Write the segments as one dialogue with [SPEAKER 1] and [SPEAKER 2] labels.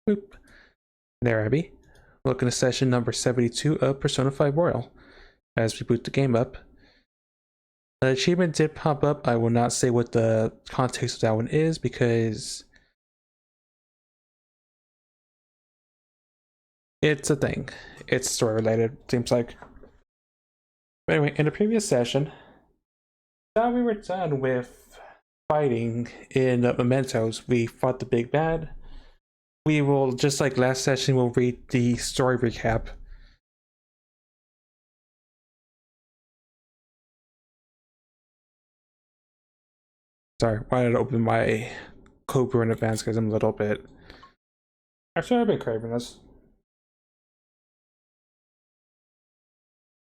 [SPEAKER 1] Boop. There, Abby. Welcome to session number 72 of Persona 5 Royal. As we boot the game up, the achievement did pop up. I will not say what the context of that one is because it's a thing. It's story related, seems like. But anyway, in the previous session, thought we were done with fighting in Mementos. We fought the big bad. We will, just like last session, we'll read the story recap. Sorry, why did I open my cold brew in advance because I'm a little bit... Actually, I've been craving this.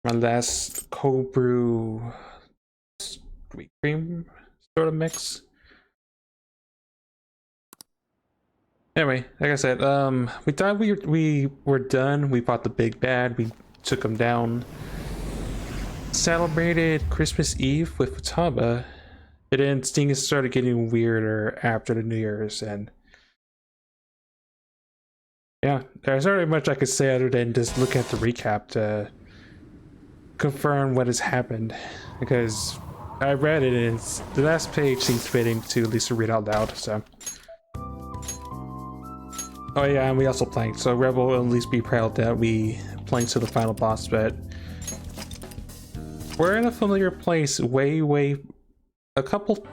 [SPEAKER 1] My last cold brew sweet cream sort of mix. Anyway, like I said, we thought we were done. We fought the big bad. We took him down. Celebrated Christmas Eve with Futaba. But then things started getting weirder after the New Year's, and yeah, there's not really much I could say other than just look at the recap to confirm what has happened, because I read it and the last page seems fitting to at least read out loud. So, oh yeah, and we also planked, so Rebel will at least be proud that we planked to the final boss. But we're in a familiar place, way a couple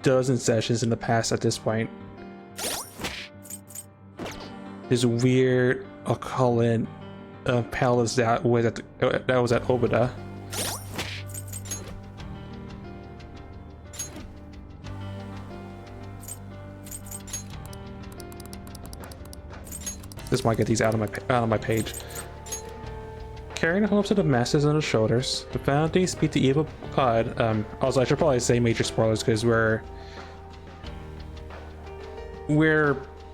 [SPEAKER 1] dozen sessions in the past at this point. This weird occult palace that was at Obada. This might get these out of my page. Carrying the hopes of the masses on their shoulders, the Foundries beat the evil pod. Also, I should probably say major spoilers because we're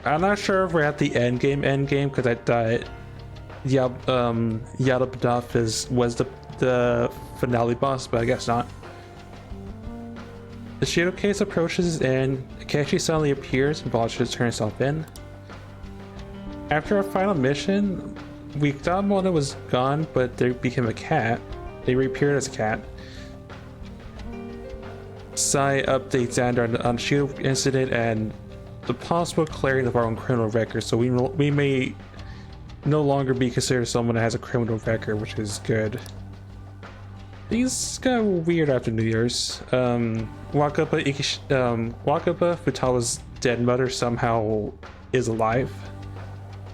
[SPEAKER 1] I'm not sure if we're at the end game because I thought Yaldabaoth was the finale boss, but I guess not. The Shadow Case approaches and Akechi suddenly appears and volunteers to turn himself in. After our final mission, we thought Mona was gone, but they became a cat. They reappeared as a cat. Sai updates Xander on the Shield incident and the possible clearing of our own criminal record, so we may no longer be considered someone that has a criminal record, which is good. Things got weird after New Year's. Wakaba, Futawa's dead mother, somehow is alive.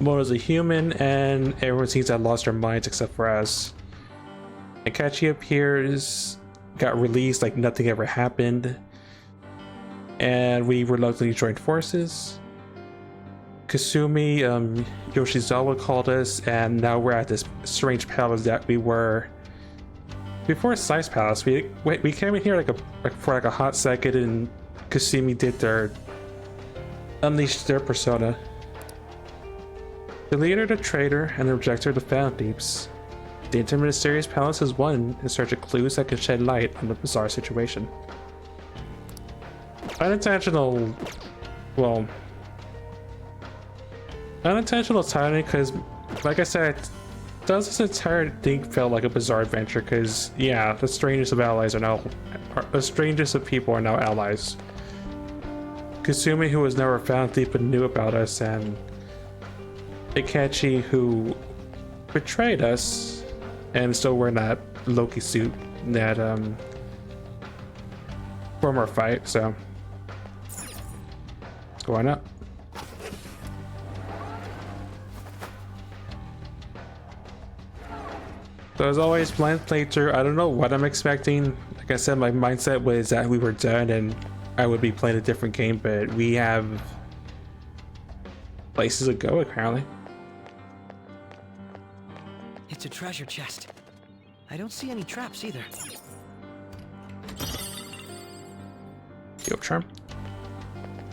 [SPEAKER 1] Mona's a human, and everyone seems to have lost their minds except for us. Akechi appears, got released like nothing ever happened, and we reluctantly joined forces. Kasumi, Yoshizawa called us, and now we're at this strange palace that we were before Sai's palace. We came in here for a hot second, and Kasumi did unleashed their persona. The leader, the traitor, and the objector of the Foundries. The Interministerious Palace is one in search of clues that can shed light on the bizarre situation. Unintentional timing, because, like I said, this entire thing felt like a bizarre adventure, because, yeah, the strangest of allies the strangest of people are now allies. Kasumi, who was never found thief but knew about us, and Akechi, who betrayed us and still wearing that Loki suit that from our fight, so why not? So as always, blind playthrough. I don't know what I'm expecting. Like I said, my mindset was that we were done and I would be playing a different game, but we have places to go apparently.
[SPEAKER 2] It's a treasure chest. I don't see any traps either.
[SPEAKER 1] Yo, charm.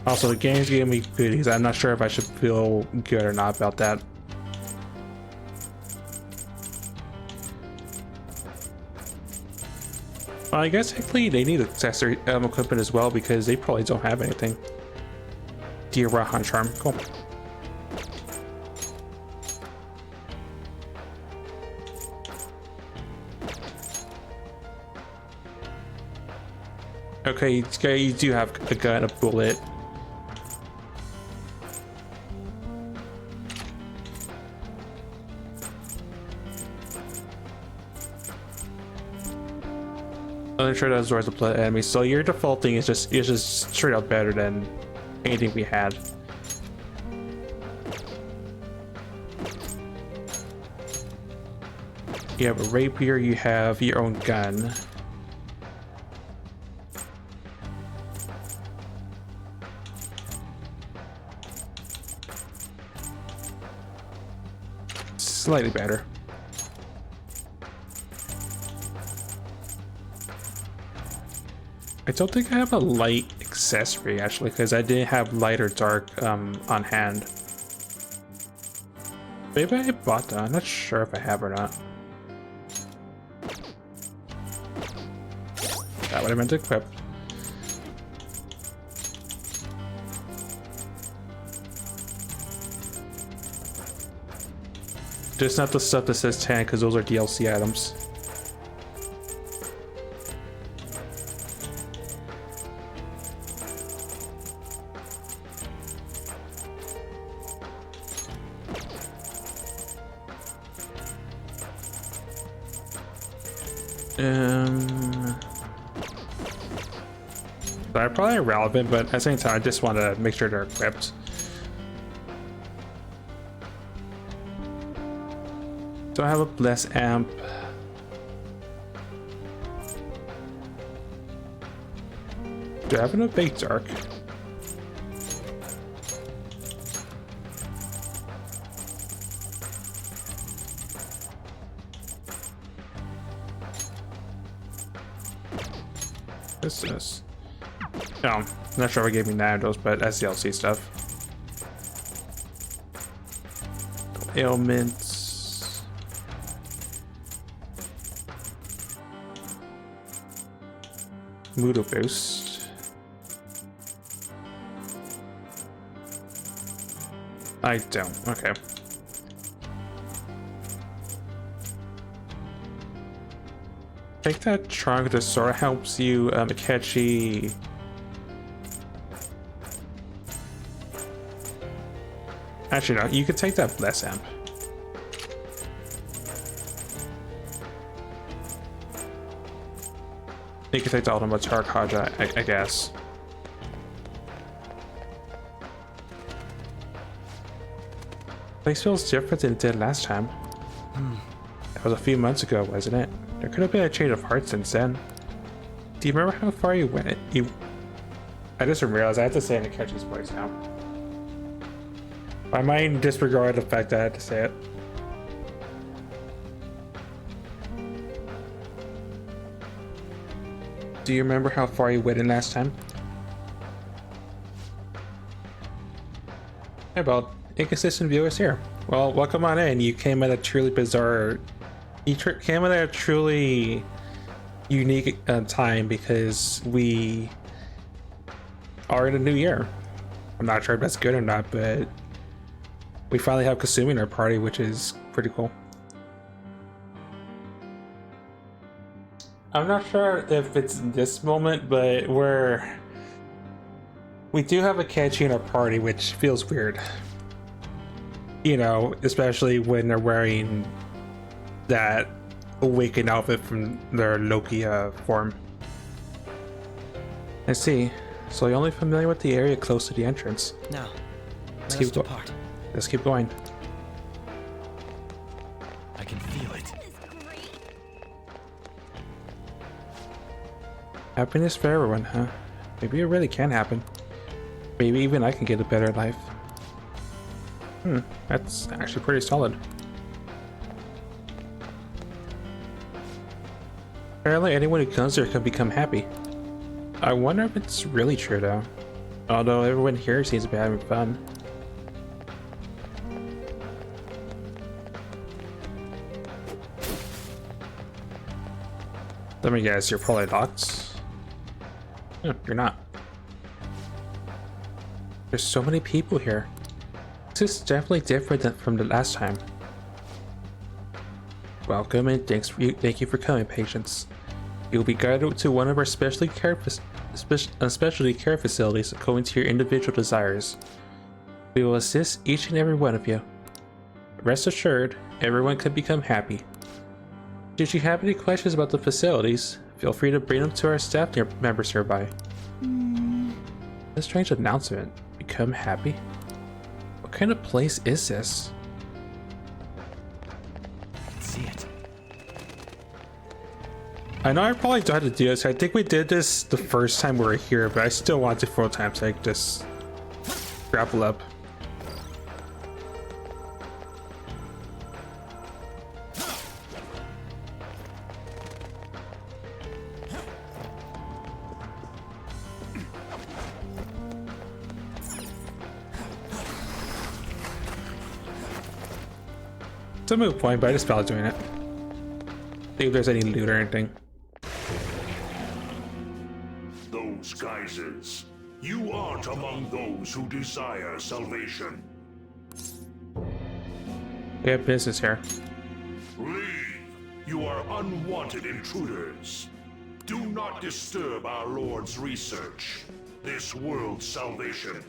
[SPEAKER 1] Also, the game's giving me goodies. I'm not sure if I should feel good or not about that. Well, I guess actually they need accessory equipment as well because they probably don't have anything. Dear Rahan charm, cool. Okay, you do have a gun, a bullet. I'm sure that absorbs the blood enemy. So your default thing is just straight up better than anything we had. You have a rapier, you have your own gun. Slightly better. I don't think I have a light accessory actually, because I didn't have light or dark on hand. Maybe I bought that. I'm not sure if I have or not. That what I meant to equip. Just not the stuff that says 10 because those are DLC items. They're probably irrelevant, but at the same time, I just want to make sure they're equipped. Do I have a bless amp? Do I have enough bait dark? What's this? No, I'm not sure if it gave me nanos, but that's DLC stuff. Ailments. Mood boost. I don't. Okay. Take that trunk. The sword helps you catchy. Actually, no. You could take that bless amp. You can take the ultimate Tark Haja, I guess. Place feels different than it did last time. That was a few months ago, wasn't it? There could have been a change of heart since then. Do you remember how far you went? I just realized I have to say it in Ketchy's voice now. My mind disregarded the fact that I had to say it. Do you remember how far you went in last time? Hey, about inconsistent viewers here. Well, welcome on in. You came at a truly bizarre. You came at a truly unique time because we are in a new year. I'm not sure if that's good or not, but we finally have Kasumi in our party, which is pretty cool. I'm not sure if it's this moment, but we do have a Kenshi in our party, which feels weird. You know, especially when they're wearing that awakened outfit from their Loki form. I see. So you're only familiar with the area close to the entrance.
[SPEAKER 2] Now,
[SPEAKER 1] let's keep going. Let's keep going.
[SPEAKER 2] I can feel it.
[SPEAKER 1] Happiness for everyone, huh? Maybe it really can happen. Maybe even I can get a better life. That's actually pretty solid. Apparently anyone who comes there can become happy. I wonder if it's really true though. Although everyone here seems to be having fun. Let me guess, you're probably locked? No, you're not. There's so many people here. This is definitely different from the last time. Welcome and thank you for coming, patients. You'll be guided to one of our specially cared specialty care facilities according to your individual desires. We will assist each and every one of you. Rest assured, everyone can become happy. Should you have any questions about the facilities, feel free to bring them to our staff members nearby. A strange announcement. Become happy? What kind of place is this?
[SPEAKER 2] See it.
[SPEAKER 1] I know I probably don't have to do this. I think we did this the first time we were here, but I still want to for time's sake just grapple up. It's a moot point, but I just felt doing it. See if there's any loot or anything.
[SPEAKER 3] Those geysers. You aren't among those who desire salvation.
[SPEAKER 1] We have business here.
[SPEAKER 3] Leave. You are unwanted intruders. Do not disturb our Lord's research. This world's salvation.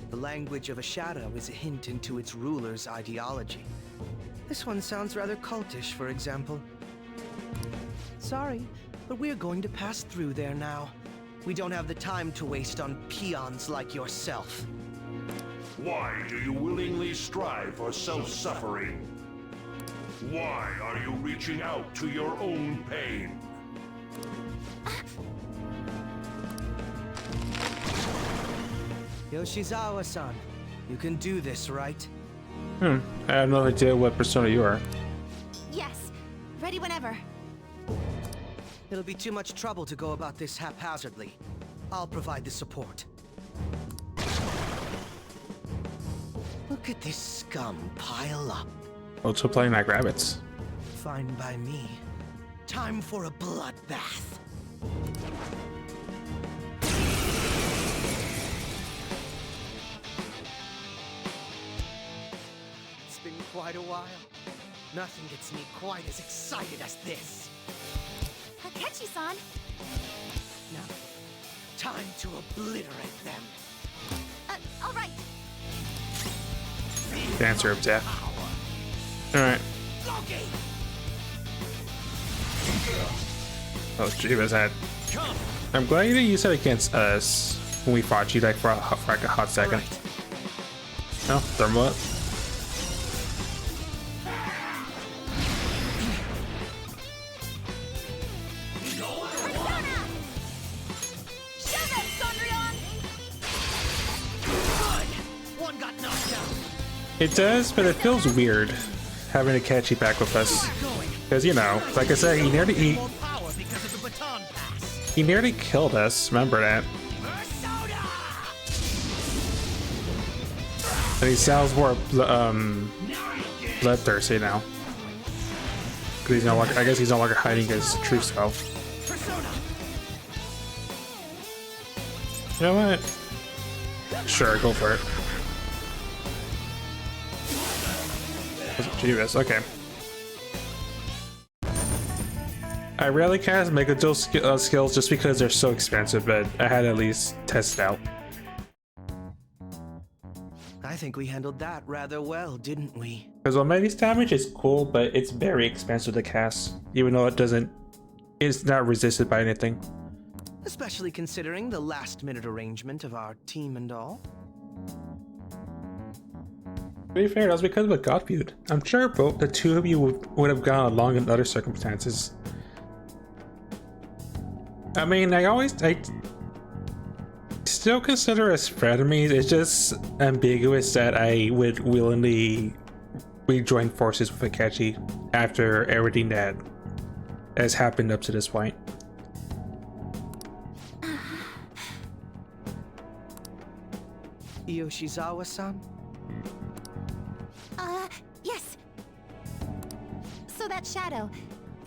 [SPEAKER 2] The language of a shadow is a hint into its ruler's ideology. This one sounds rather cultish, for example. Sorry, but we're going to pass through there now. We don't have the time to waste on peons like yourself.
[SPEAKER 3] Why do you willingly strive for self-suffering? Why are you reaching out to your own pain?
[SPEAKER 2] Yoshizawa-san, you can do this, right?
[SPEAKER 1] I have no idea what persona you are.
[SPEAKER 4] Yes, ready whenever.
[SPEAKER 2] It'll be too much trouble to go about this haphazardly. I'll provide the support. Look at this scum pile up.
[SPEAKER 1] Multiplying like rabbits.
[SPEAKER 2] Fine by me. Time for a bloodbath. It's been quite a while. Nothing gets me quite as excited as this.
[SPEAKER 4] Takechi-san!
[SPEAKER 2] Now, time to obliterate them.
[SPEAKER 4] All right.
[SPEAKER 1] Dancer of death. Alright.
[SPEAKER 2] Loki!
[SPEAKER 1] Oh, Jiva's head. I'm glad you didn't use it against us when we fought you like for a hot second.
[SPEAKER 2] Right.
[SPEAKER 1] No, thermal up.
[SPEAKER 2] One got knocked down.
[SPEAKER 1] It does, but it feels weird having Takechi back with us. Because, you know, like I said, he
[SPEAKER 2] More power because of the baton pass.
[SPEAKER 1] nearly killed us. Remember that.
[SPEAKER 2] Persona!
[SPEAKER 1] And he sounds more bloodthirsty now. Because he's no longer, I guess he's no longer hiding his true self.
[SPEAKER 2] Persona!
[SPEAKER 1] You know what? Sure, go for it. Jesus, okay. I rarely cast Mega Duel skills just because they're so expensive, but I had to at least test it out.
[SPEAKER 2] I think we handled that rather well, didn't we?
[SPEAKER 1] Because Omedi's damage is cool, but it's very expensive to cast, even though it's not resisted by anything.
[SPEAKER 2] Especially considering the last-minute arrangement of our team and all.
[SPEAKER 1] To be fair, that was because of a god feud. I'm sure both the two of you would have gone along in other circumstances. I mean, I still consider us frenemies. It's just ambiguous that I would willingly rejoin forces with Takechi after everything that has happened up to this point.
[SPEAKER 2] Yoshizawa-san?
[SPEAKER 4] Yes. So that shadow,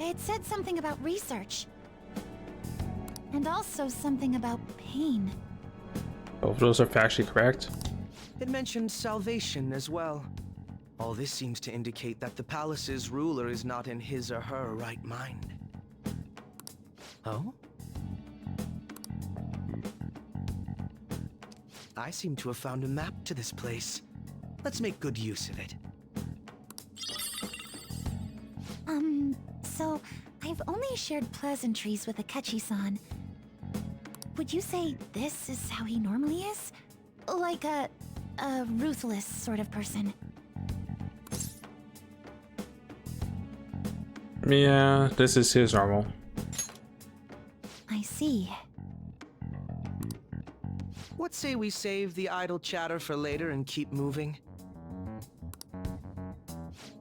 [SPEAKER 4] it said something about research. And also something about pain.
[SPEAKER 1] Both of those are factually correct.
[SPEAKER 2] It mentioned salvation as well. All this seems to indicate that the palace's ruler is not in his or her right mind. Oh? I seem to have found a map to this place. Let's make good use of it.
[SPEAKER 4] So I've only shared pleasantries with Akechi-san. Would you say this is how he normally is? Like a ruthless sort of person?
[SPEAKER 1] Yeah, this is his normal.
[SPEAKER 4] I see.
[SPEAKER 2] What say we save the idle chatter for later and keep moving?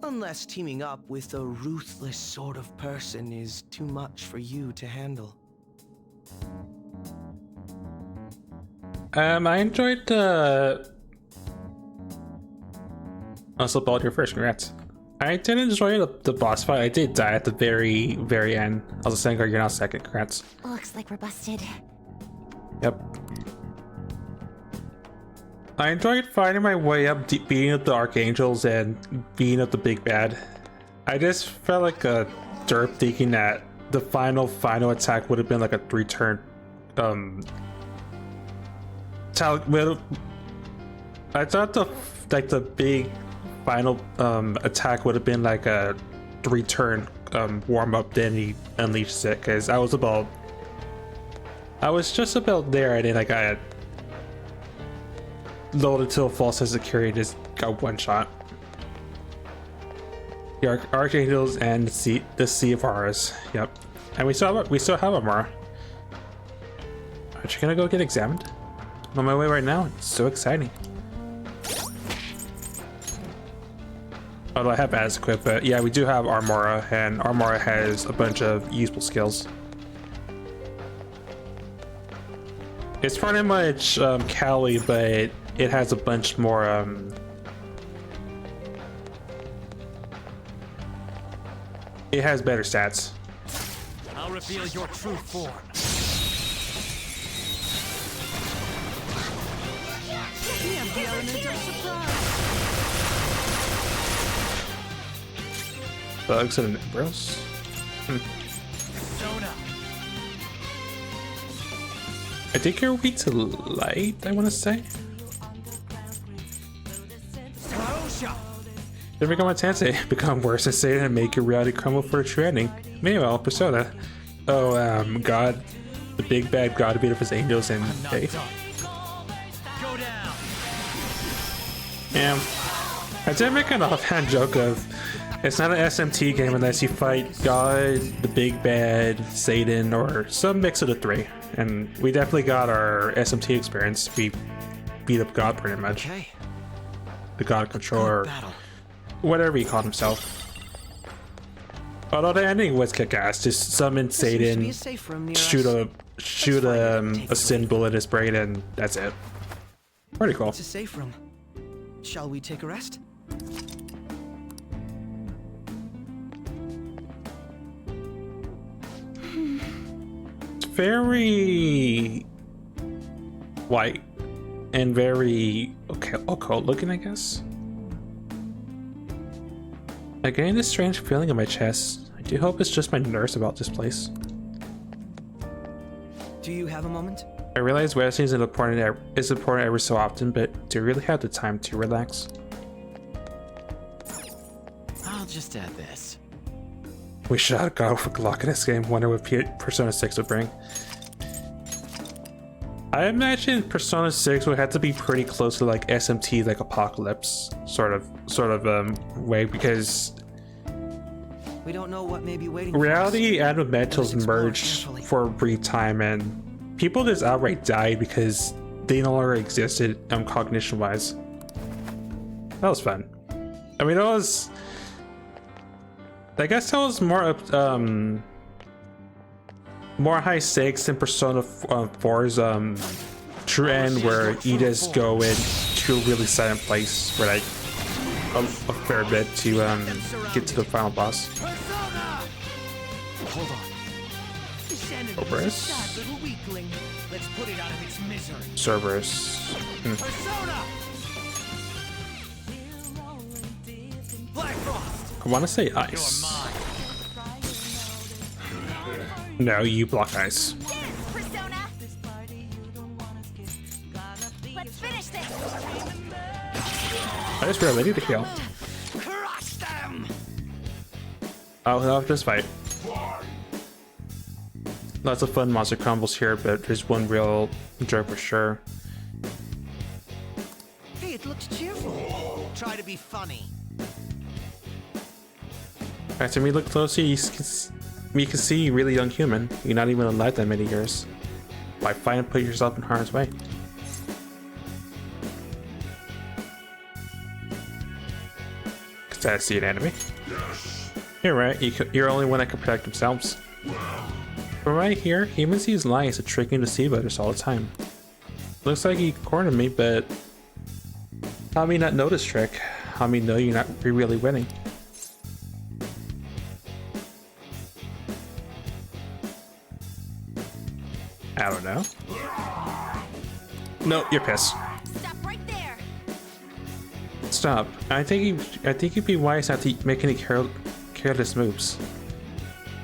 [SPEAKER 2] Unless teaming up with a ruthless sort of person is too much for you to handle.
[SPEAKER 1] I enjoyed the... Also, Baldur first, congrats. I did enjoy the boss fight. I did die at the very, very end. I was saying, you're now second, congrats.
[SPEAKER 4] Looks like we're busted.
[SPEAKER 1] Yep. I enjoyed finding my way up, beating up the Archangels and beating up the Big Bad. I just felt like a derp thinking that the final attack would have been like a 3-turn I thought the big final attack would have been like a 3-turn warm up, then he unleashed it, because I was just about there, and then I got loaded to a full sense of security, just got one shot. The Archangels and the P5Rs. Yep. And we still have Amara. Aren't you gonna go get examined? I'm on my way right now. It's so exciting. Although I have as equipped, but yeah, we do have Armora, and Armora has a bunch of useful skills. It's pretty much Cali, but it has a bunch more it has better stats.
[SPEAKER 5] I'll reveal your true form.
[SPEAKER 2] We have the element of surprise.
[SPEAKER 1] Bugs and Ambrose.
[SPEAKER 5] Persona.
[SPEAKER 1] I think you're weak to light, I want to say.
[SPEAKER 5] Sarosha.
[SPEAKER 1] Then become a Tensei, become worse and say and make your reality crumble for a true ending. Meanwhile, Persona. Oh, God. The big bad god to beat up his angels and
[SPEAKER 5] Not
[SPEAKER 1] hey.
[SPEAKER 5] done. Go down.
[SPEAKER 1] Yeah. I did make an offhand joke of it's not an SMT game unless you fight God, the big bad, Satan, or some mix of the three. And we definitely got our SMT experience. We beat up God pretty much.
[SPEAKER 2] Okay.
[SPEAKER 1] The God Controller,
[SPEAKER 2] Battle.
[SPEAKER 1] whatever he called himself. Although the ending was kick-ass, just summon
[SPEAKER 2] There seems to be
[SPEAKER 1] Satan,
[SPEAKER 2] a safe room near
[SPEAKER 1] shoot
[SPEAKER 2] us.
[SPEAKER 1] a sin bullet in his brain, and that's it. Pretty cool.
[SPEAKER 2] It's a safe room. Shall we take a rest?
[SPEAKER 1] It's very white and very occult looking, I guess. I gain this strange feeling in my chest. I do hope it's just my nerves about this place.
[SPEAKER 2] Do you have a moment?
[SPEAKER 1] I realize resting is important every so often, but do you really have the time to relax?
[SPEAKER 5] I'll just add this.
[SPEAKER 1] We should have gone for Glock in this game. Wonder what Persona 6 would bring. I imagine Persona 6 would have to be pretty close to like SMT, like Apocalypse sort of way, because
[SPEAKER 2] We don't know what may be waiting for us.
[SPEAKER 1] reality and
[SPEAKER 2] Let's
[SPEAKER 1] mentals
[SPEAKER 2] explore
[SPEAKER 1] merged
[SPEAKER 2] carefully.
[SPEAKER 1] for a brief time, and people just outright died because they no longer existed cognition wise. That was fun. I mean, I guess that was more high stakes than Persona 4's true end, where you just go into a really silent place for like a fair bit to get to the final boss.
[SPEAKER 5] Persona. Hold on.
[SPEAKER 2] This enemy is a
[SPEAKER 1] Cerberus?
[SPEAKER 2] sad little weakling.
[SPEAKER 5] Let's put it out of its misery.
[SPEAKER 1] Cerberus.
[SPEAKER 5] Persona. Black Frost.
[SPEAKER 1] I want to say
[SPEAKER 5] You're
[SPEAKER 1] ice.
[SPEAKER 5] mine.
[SPEAKER 1] No, you block ice.
[SPEAKER 4] Dance, Persona! Let's finish
[SPEAKER 1] I just realized I need to heal.
[SPEAKER 5] Crush them!
[SPEAKER 1] I'll have this fight. Lots of fun monster combos here, but there's one real joke for sure.
[SPEAKER 2] Hey, it looks cheerful.
[SPEAKER 5] Try to be funny.
[SPEAKER 1] Alright, so when you look closely, you can see you're really young human. You're not even alive that many years. Why fight and put yourself in harm's way? Cause I see an enemy.
[SPEAKER 3] Yes.
[SPEAKER 1] You're right, you're the only one that can protect themselves. But right here, humans use lies to trick and deceive others all the time. Looks like he cornered me, but how me not know this trick? How me know you're really winning? I don't know. No, you're pissed.
[SPEAKER 4] Stop right there.
[SPEAKER 1] Stop. I think you'd be wise not to make any careless moves.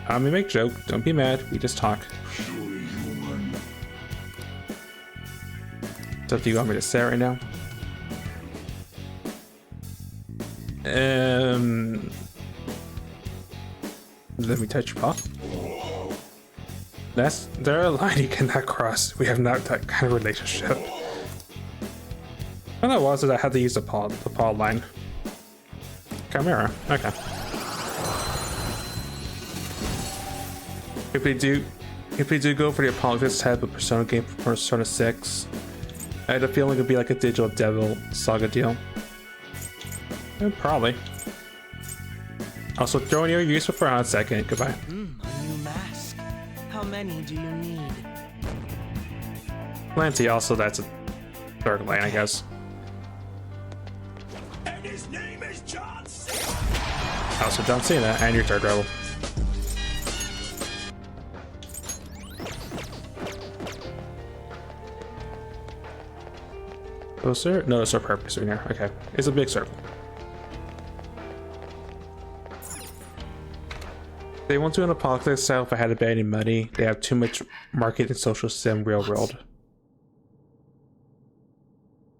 [SPEAKER 1] I mean, make joke. Don't be mad. We just talk. So do you want me to say right now? Let me touch your paw. There a line you cannot cross. We have not that kind of relationship. What that was is I had to use the paw line. Chimera. Okay. If we do go for the Apologist type of Persona game for Persona 6, I had a feeling it'd be like a Digital Devil Saga deal. Probably. Also, throwing your useful for a second. Goodbye.
[SPEAKER 2] A new mask. How many do you need?
[SPEAKER 1] Plenty. Also, that's a third lane, I guess.
[SPEAKER 3] And his name is John C.
[SPEAKER 1] Also, John Cena and your third level. Closer? No, it's our purpose in here. Okay. It's a big circle. They won't do an apocalypse style if I had to bet any money. They have too much market and social sim real world.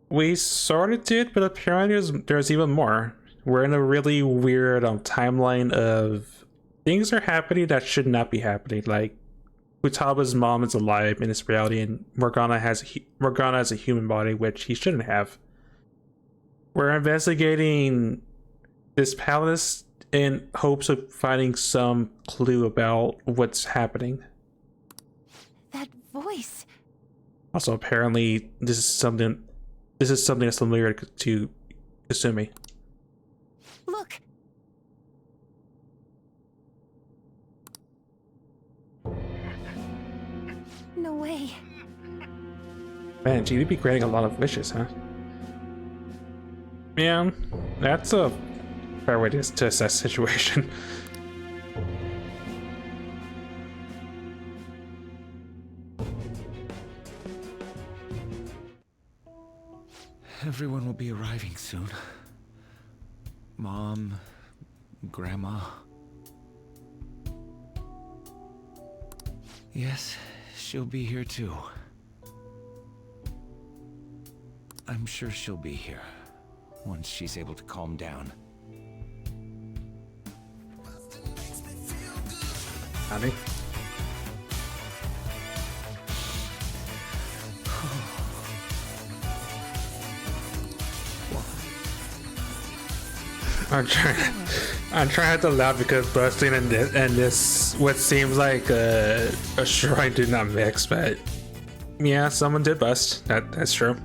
[SPEAKER 1] We sort of did, but apparently there's even more. We're in a really weird timeline of things are happening that should not be happening. Like Futaba's mom is alive in this reality, and Morgana has a human body, which he shouldn't have. We're investigating this palace in hopes of finding some clue about what's happening.
[SPEAKER 4] That voice.
[SPEAKER 1] Also, apparently, this is something that's familiar to Kasumi.
[SPEAKER 4] Look. No way.
[SPEAKER 1] Man, you'd be granting a lot of wishes, huh? Yeah, that's a fair way to assess the situation.
[SPEAKER 5] Everyone will be arriving soon. Mom, Grandma. Yes, she'll be here too. I'm sure she'll be here once she's able to calm down.
[SPEAKER 1] Honey? I'm trying to laugh because busting and this what seems like a shrine did not mix, but yeah, someone did bust. That's true.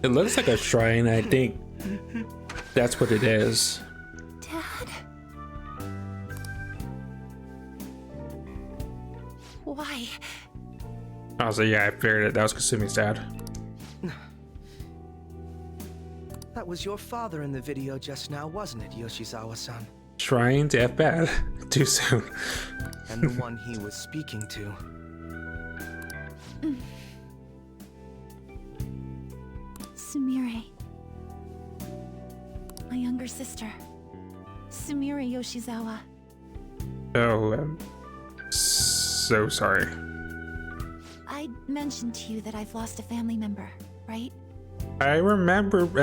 [SPEAKER 1] It looks like a shrine. I think that's what it is.
[SPEAKER 4] Dad? Why?
[SPEAKER 1] Also, yeah, I figured it. That was Kasumi's dad.
[SPEAKER 2] That was your father in the video just now, wasn't it, Yoshizawa-san?
[SPEAKER 1] Shrine to F bad. Too soon.
[SPEAKER 2] And the one he was speaking to.
[SPEAKER 4] Sumire. My younger sister. Sumire Yoshizawa.
[SPEAKER 1] Oh, I'm so sorry.
[SPEAKER 4] I mentioned to you that I've lost a family member, right?
[SPEAKER 1] I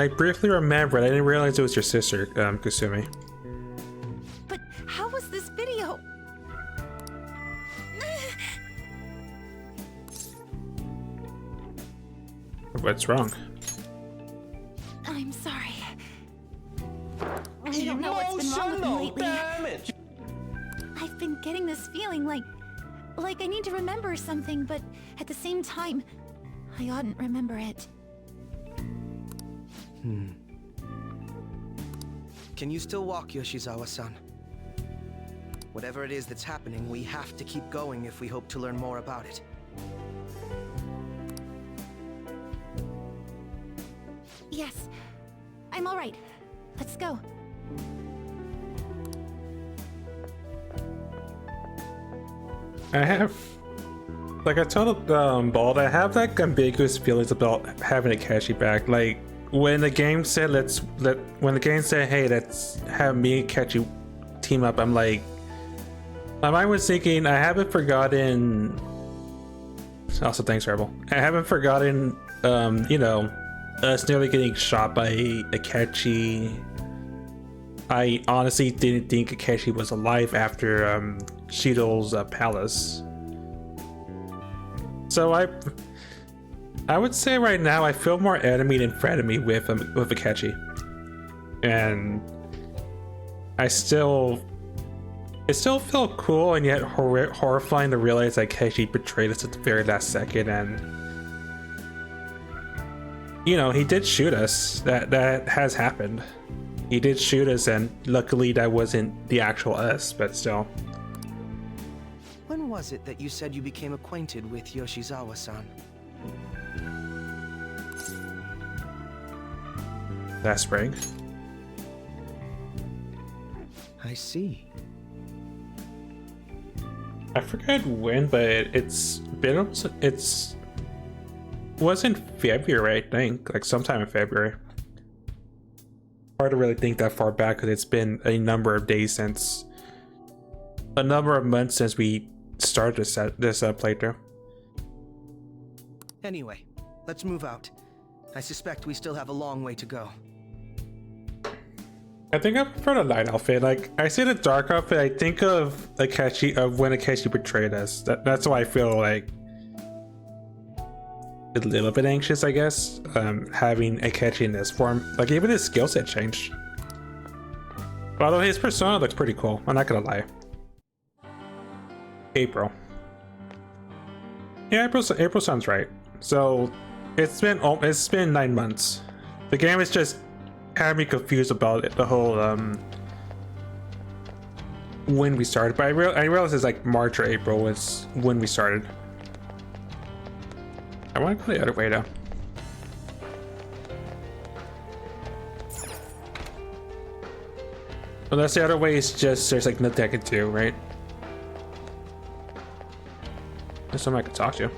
[SPEAKER 1] briefly remembered. I didn't realize it was your sister, Kusumi.
[SPEAKER 4] But how was this video?
[SPEAKER 1] What's wrong?
[SPEAKER 4] I'm sorry. I don't know what's been wrong with me lately.
[SPEAKER 6] Damage.
[SPEAKER 4] I've been getting this feeling like I need to remember something, but at the same time, I oughtn't remember it.
[SPEAKER 2] Can you still walk, Yoshizawa-san? Whatever it is that's happening, we have to keep going if we hope to learn more about it.
[SPEAKER 4] Yes, I'm all right. Let's go.
[SPEAKER 1] I have, like I told Bald, I have like ambiguous feelings about having Akechi back. Like when the game said hey, let's have me and Akechi team up, I'm like, my mind was thinking, I haven't forgotten. Also, thanks, Rebel. I haven't forgotten, you know, us nearly getting shot by Akechi. I honestly didn't think Akechi was alive after Shido's palace. So I would say right now I feel more enemy than frenemy with Akechi, and it still felt cool and yet horrifying to realize that Akechi betrayed us at the very last second, and you know, he did shoot us. That has happened. He did shoot us, and luckily that wasn't the actual us, but still.
[SPEAKER 2] When was it that you said you became acquainted with Yoshizawa-san?
[SPEAKER 1] Last spring.
[SPEAKER 2] I see.
[SPEAKER 1] I forget when, but was in February, I think, like sometime in February. Hard to really think that far back because it's been a number of months since we started this playthrough.
[SPEAKER 2] Anyway, let's move out. I suspect we still have a long way to go.
[SPEAKER 1] I think I prefer the light outfit. Like, I see the dark outfit, I think of Akechi, of when Akechi betrayed us. That's why I feel like a little bit anxious, I guess, having Akechi in this form. Like, even his skill set changed. Although his persona looks pretty cool, I'm not gonna lie. April. Yeah, April sounds right. So it's been 9 months. The game is just had me confused about it, the whole when we started, but I realized it's like March or April was when we started. I want to go the other way though. Unless the other way is just there's like nothing I can do, right? There's someone I can talk to.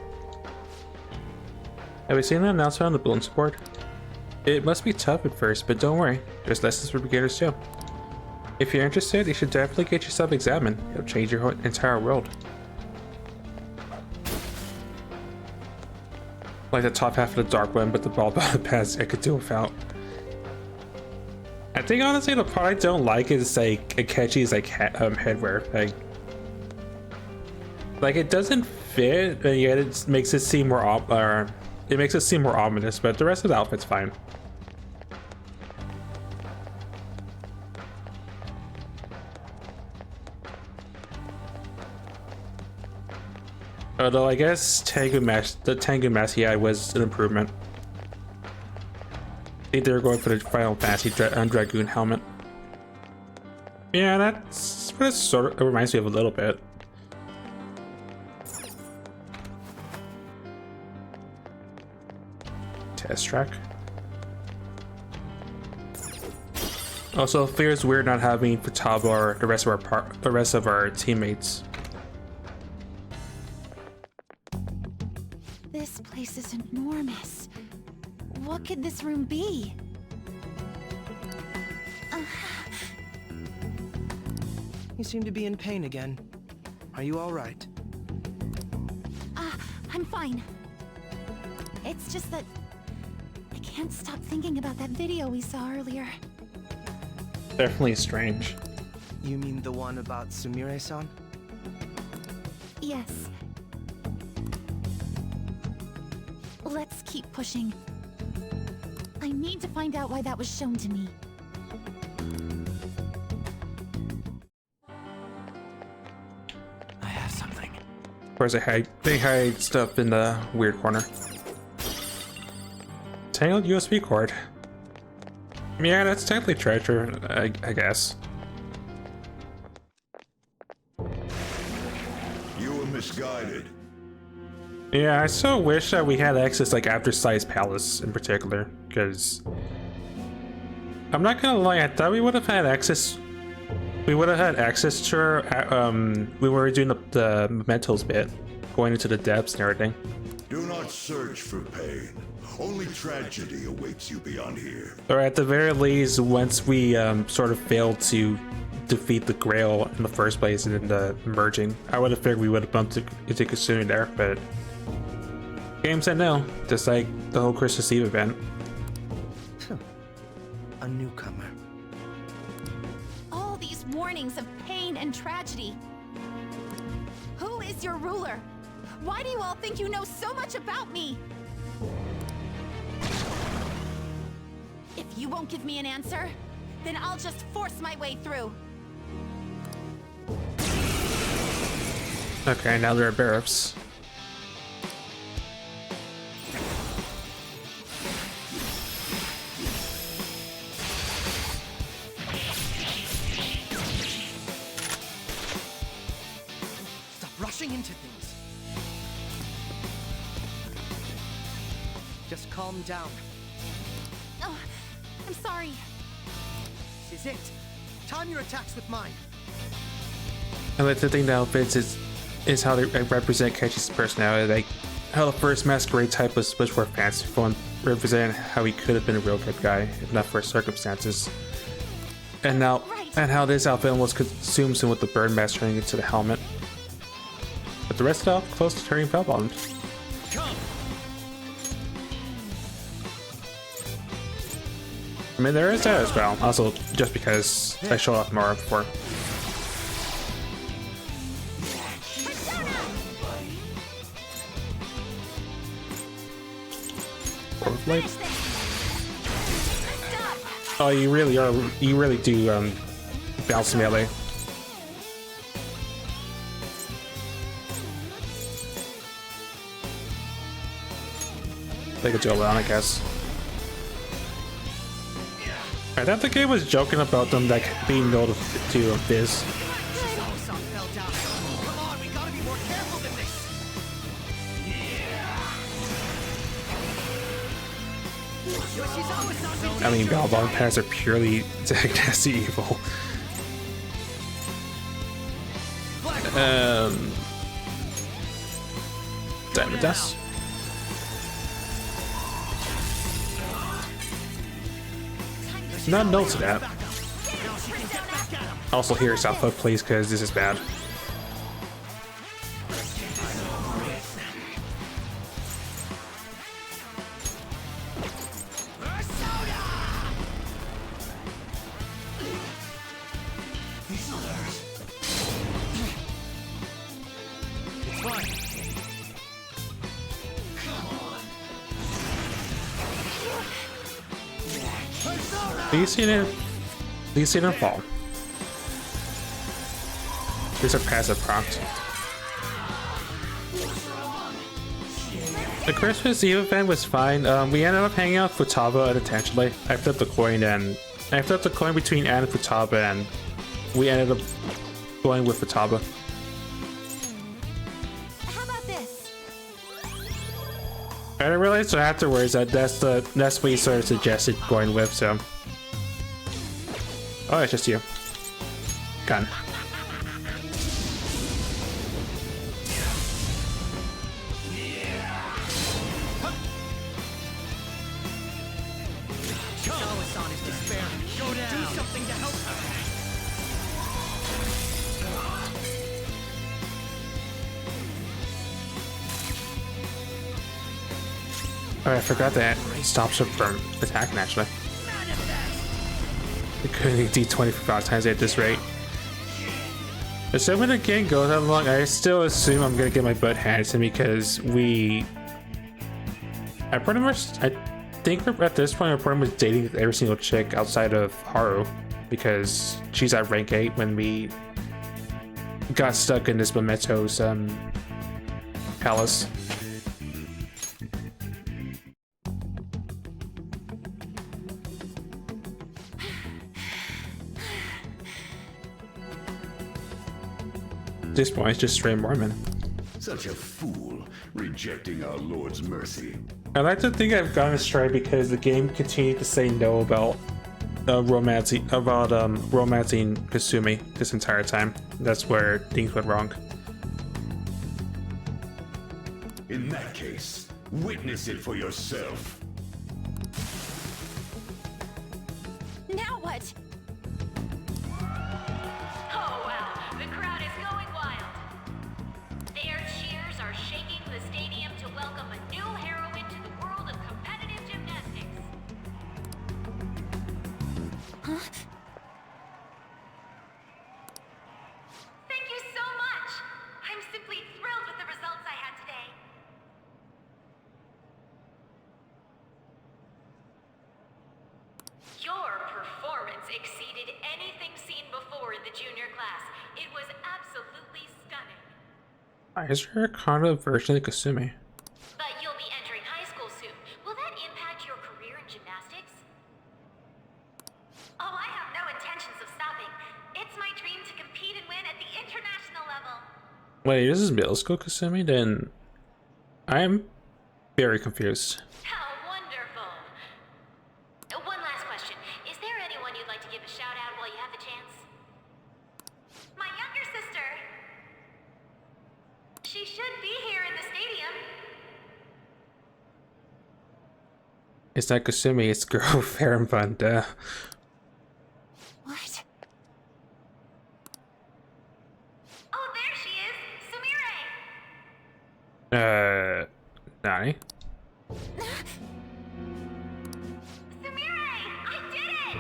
[SPEAKER 1] Have you seen the announcement on the bulletin board? It must be tough at first, but don't worry. There's lessons for beginners too. If you're interested, you should definitely get yourself examined. It'll change your entire world. Like the top half of the dark one, but the ball about the past I could do without. I think honestly the part I don't like is like Akechi's like headwear. Like it doesn't fit, and yet it makes it seem more ominous. But the rest of the outfit's fine. Although I guess the Tengu mask he had was an improvement. I think they were going for the Final Fantasy Dragoon helmet. Yeah, that's what it sort of reminds me of a little bit. Test track. Also, it feels weird not having Futaba or the rest of our teammates.
[SPEAKER 4] This place is enormous. What could this room be?
[SPEAKER 2] You seem to be in pain again. Are you all right?
[SPEAKER 4] I'm fine. It's just that I can't can't stop thinking about that video we saw earlier.
[SPEAKER 1] Definitely strange.
[SPEAKER 2] You mean the one about Sumire-san?
[SPEAKER 4] Yes. Let's keep pushing. I need to find out why that was shown to me.
[SPEAKER 5] I have something.
[SPEAKER 1] Of course, they hide stuff in the weird corner. Tangled USB cord. Yeah, that's technically treasure, I guess.
[SPEAKER 3] You were misguided.
[SPEAKER 1] Yeah, I so wish that we had access like after Sai's Palace in particular, because I'm not gonna lie, I thought we would have had access. We would have had access to her. We were doing the mementos bit, going into the depths and everything.
[SPEAKER 3] Do not search for pain. Only tragedy awaits you beyond here.
[SPEAKER 1] Or at the very least, once we sort of failed to defeat the Grail in the first place and then the merging, I would have figured we would have bumped into Kasumi there, but game said no, just like the whole Christmas Eve event.
[SPEAKER 2] A newcomer.
[SPEAKER 4] All these warnings of pain and tragedy. Who is your ruler? Why do you all think you know so much about me? If you won't give me an answer, then I'll just force my way through.
[SPEAKER 1] Okay, now there are barracks.
[SPEAKER 2] Stop rushing into things. Just calm down.
[SPEAKER 4] Oh, I'm sorry.
[SPEAKER 2] This is it. Time your attacks with mine.
[SPEAKER 1] And like the thing that outfits is how they represent Kechi's personality. Like how the first masquerade type was more fanciful and representing how he could have been a real good guy if not for circumstances. And now, and how this outfit almost consumes him with the bird mask turning into the helmet. But the rest of the outfit close to turning spellbound. I mean, there is that as well. Also, just because I showed off more before. Oh, you really are. You really do bounce melee. They could do it on, I guess. I thought the game was joking about them like being known to Biz. I mean, Balbon pads are purely nasty evil. Diamond Dust. Not no to that. Also, here's Alpha, please, because this is bad. These didn't fall. These are passive procs. The Christmas Eve event was fine. We ended up hanging out with Futaba unintentionally. I flipped the coin between Anne and Futaba, and we ended up going with Futaba.
[SPEAKER 4] How about this?
[SPEAKER 1] I didn't realize afterwards that that's what he sort of suggested going with, so. Oh, it's just you. Gun. Oh, I forgot that stops her from attacking actually. It couldn't D20 for 5 times at this rate. Assuming the game goes that long, I still assume I'm gonna get my butt handed to me because I think we're at this point we're pretty much dating every single chick outside of Haru because she's at rank 8 when we got stuck in this Memento's palace. At this point, it's just straight Mormon.
[SPEAKER 3] Such a fool, rejecting our Lord's mercy.
[SPEAKER 1] I like to think I've gone astray because the game continued to say no about romancing Kasumi this entire time. That's where things went wrong.
[SPEAKER 3] In that case, witness it for yourself.
[SPEAKER 4] Now what?
[SPEAKER 6] Oh wow, the crowd is going wild. Their cheers are shaking the stadium to welcome a new heroine to the world of competitive gymnastics.
[SPEAKER 4] Huh?
[SPEAKER 6] Thank you so much. I'm simply thrilled with the results I had today. Your performance exceeded anything seen before in the junior class. It was absolutely stunning.
[SPEAKER 1] Is there a kind of version of Kasumi?
[SPEAKER 6] But you'll be entering high school soon. Will that impact your career in gymnastics? Oh, I have no intentions of stopping. It's my dream to compete and win at the international level.
[SPEAKER 1] Wait, this is middle school Kasumi? Then I am very confused.
[SPEAKER 6] How wonderful. One last question. Is there anyone you'd like to give a shout out while you have the chance? My younger sister. She should be here in the stadium.
[SPEAKER 1] It's not Kasumi, it's girl fair and fun, duh.
[SPEAKER 4] What?
[SPEAKER 6] Oh, there she is. Sumire.
[SPEAKER 1] Nani?
[SPEAKER 6] Sumire, I did it!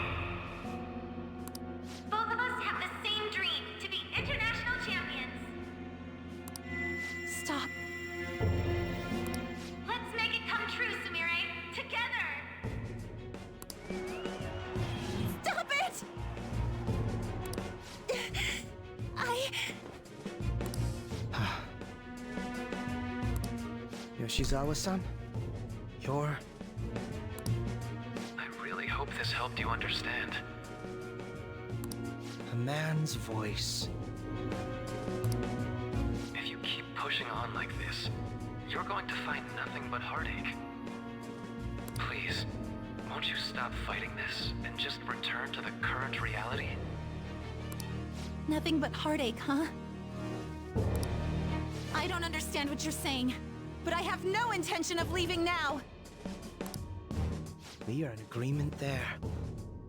[SPEAKER 6] Both of us have the same dream, to be international champions.
[SPEAKER 4] Stop.
[SPEAKER 6] Let's make it come true, Sumire. Together!
[SPEAKER 4] Stop it!
[SPEAKER 2] Yoshizawa-san, you're...
[SPEAKER 7] I really hope this helped you understand.
[SPEAKER 2] a man's voice.
[SPEAKER 7] If you keep pushing on like this, you're going to find nothing but heartache. Please, won't you stop fighting this and just return to the current reality?
[SPEAKER 4] Nothing but heartache, huh? I don't understand what you're saying, but I have no intention of leaving now.
[SPEAKER 2] We are in agreement there.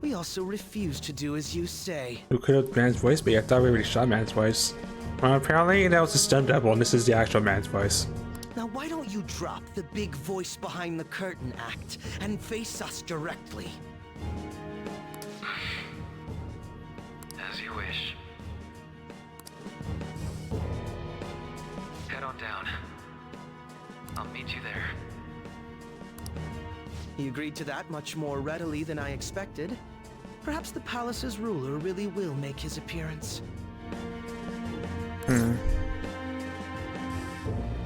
[SPEAKER 2] We also refuse to do as you say.
[SPEAKER 1] Who could have man's voice? But I thought we already shot man's voice. Well, apparently that was a stunt double, and this is the actual man's voice.
[SPEAKER 2] Now why don't you drop the big voice behind the curtain act and face us directly?
[SPEAKER 7] As you wish. Head on down. I'll meet you there.
[SPEAKER 2] He agreed to that much more readily than I expected. Perhaps the palace's ruler really will make his appearance.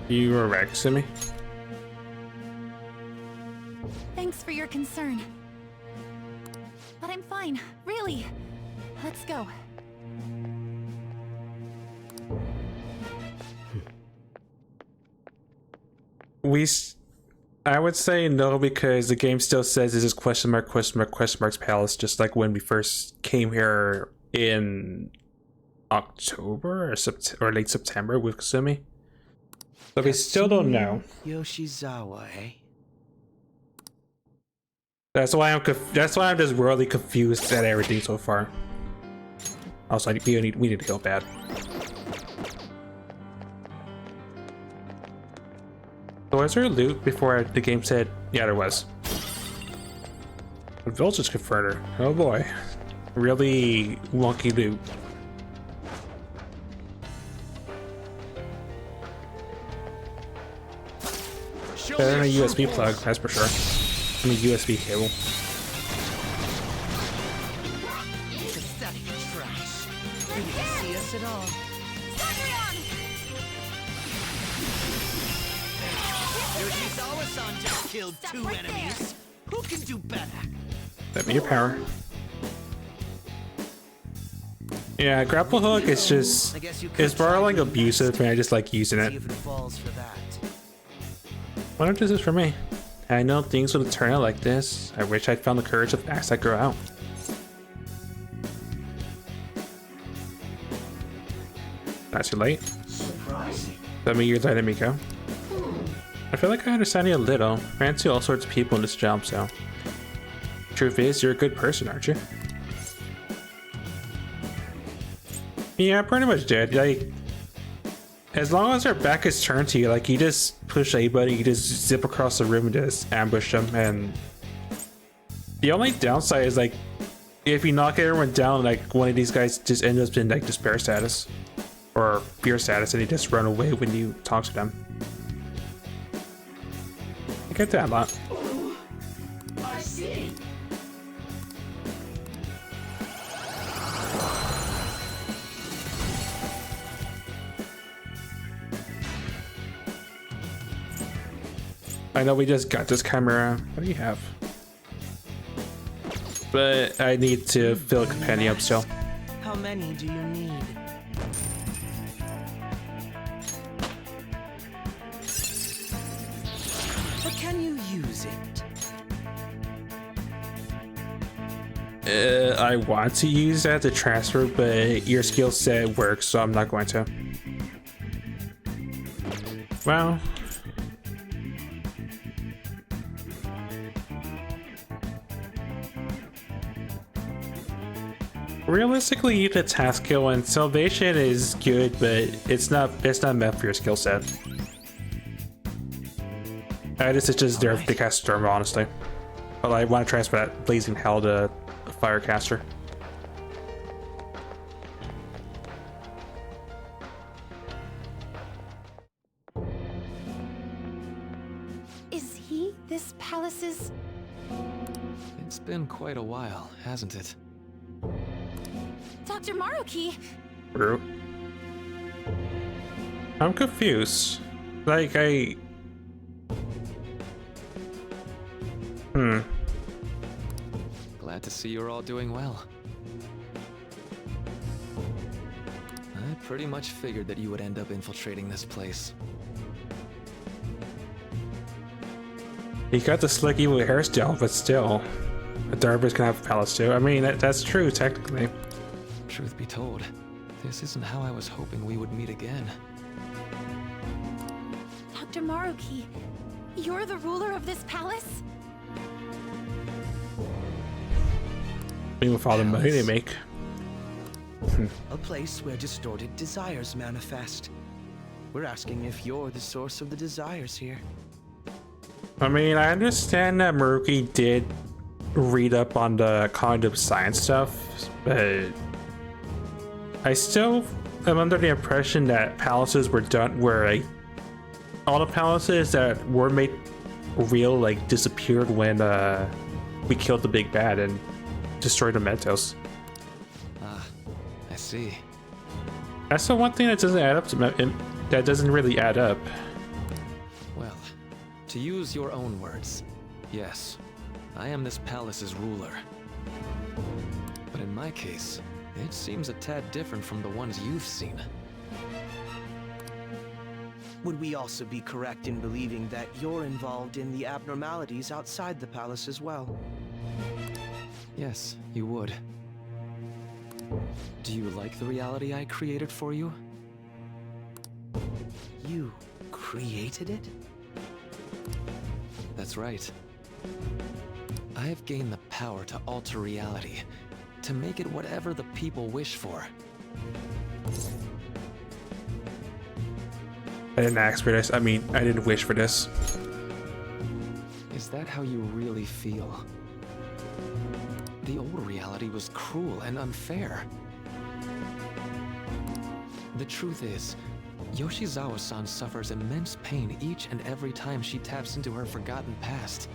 [SPEAKER 1] You were right, Kasumi.
[SPEAKER 4] Thanks for your concern. But I'm fine, really. Let's go.
[SPEAKER 1] I would say no because the game still says this is question mark palace, just like when we first came here in October or late September with Kasumi. But we still don't know.
[SPEAKER 2] Yoshizawa, eh?
[SPEAKER 1] That's why I'm just really confused at everything so far. Also, we need to go bad. So was there loot before the game said, yeah, there was. A voltage converter. Oh boy. Really wonky loot. Better than a USB plug, that's for sure. I mean, USB cable.
[SPEAKER 2] Pathetic trash. You didn't see us at all. Yoshizawa-san just killed two enemies. Who can do better?
[SPEAKER 1] That'd be your power. Yeah, grapple hook is just, it's borderline abusive, and I just like using
[SPEAKER 2] See
[SPEAKER 1] it.
[SPEAKER 2] if it falls for that.
[SPEAKER 1] Why don't this is for me? I know things would turn out like this. I wish I'd found the courage to ask that girl out. Not too late. That means you're letting me go. I feel like I understand you a little. Ran into all sorts of people in this job, so. Truth is, you're a good person, aren't you? Yeah, I pretty much did. Like, as long as their back is turned to you, like, you just push anybody, you just zip across the room and just ambush them, and the only downside is, like, if you knock everyone down, like, one of these guys just ends up in, like, despair status or fear status, and they just run away when you talk to them. I get that a lot.
[SPEAKER 3] I see.
[SPEAKER 1] I know we just got this camera. What do you have? But I need to fill a compendium still.
[SPEAKER 2] How many do you need? But can you use it?
[SPEAKER 1] I want to use that to transfer, but your skill set works, so I'm not going to. Well. Realistically, you need a task skill, and salvation is good, but it's not meant for your skill set. This is just there to cast Storm, honestly. But I want to transfer that Blazing Hell to Firecaster.
[SPEAKER 4] Is he this palace's?
[SPEAKER 5] It's been quite a while, hasn't it?
[SPEAKER 4] Dr. Maruki?
[SPEAKER 1] True. I'm confused. Like,
[SPEAKER 5] Glad to see you're all doing well. I pretty much figured that you would end up infiltrating this place.
[SPEAKER 1] You got the slick evil hairstyle, but still. A Darby's can have a palace too. I mean, that's true, technically.
[SPEAKER 5] Truth be told, this isn't how I was hoping we would meet again.
[SPEAKER 4] Dr. Maruki, you're the ruler of this palace?
[SPEAKER 1] Even with all the money they make.
[SPEAKER 2] A place where distorted desires manifest. We're asking if you're the source of the desires here.
[SPEAKER 1] I mean, I understand that Maruki did read up on the cognitive science stuff, but I still am under the impression that palaces were done where, like, all the palaces that were made real, like, disappeared when we killed the big bad and destroyed the Mentos.
[SPEAKER 5] Ah, I see.
[SPEAKER 1] That's the one thing that doesn't add up to that doesn't really add up.
[SPEAKER 5] Well, to use your own words, yes, I am this palace's ruler. But in my case, it seems a tad different from the ones you've seen.
[SPEAKER 2] Would we also be correct in believing that you're involved in the abnormalities outside the palace as well?
[SPEAKER 5] Yes, you would. Do you like the reality I created for you?
[SPEAKER 2] You created it?
[SPEAKER 5] That's right. I have gained the power to alter reality, to make it whatever the people wish for.
[SPEAKER 1] I didn't ask for this. I mean, I didn't wish for this.
[SPEAKER 5] Is that how you really feel? The old reality was cruel and unfair. The truth is, Yoshizawa-san suffers immense pain each and every time she taps into her forgotten past.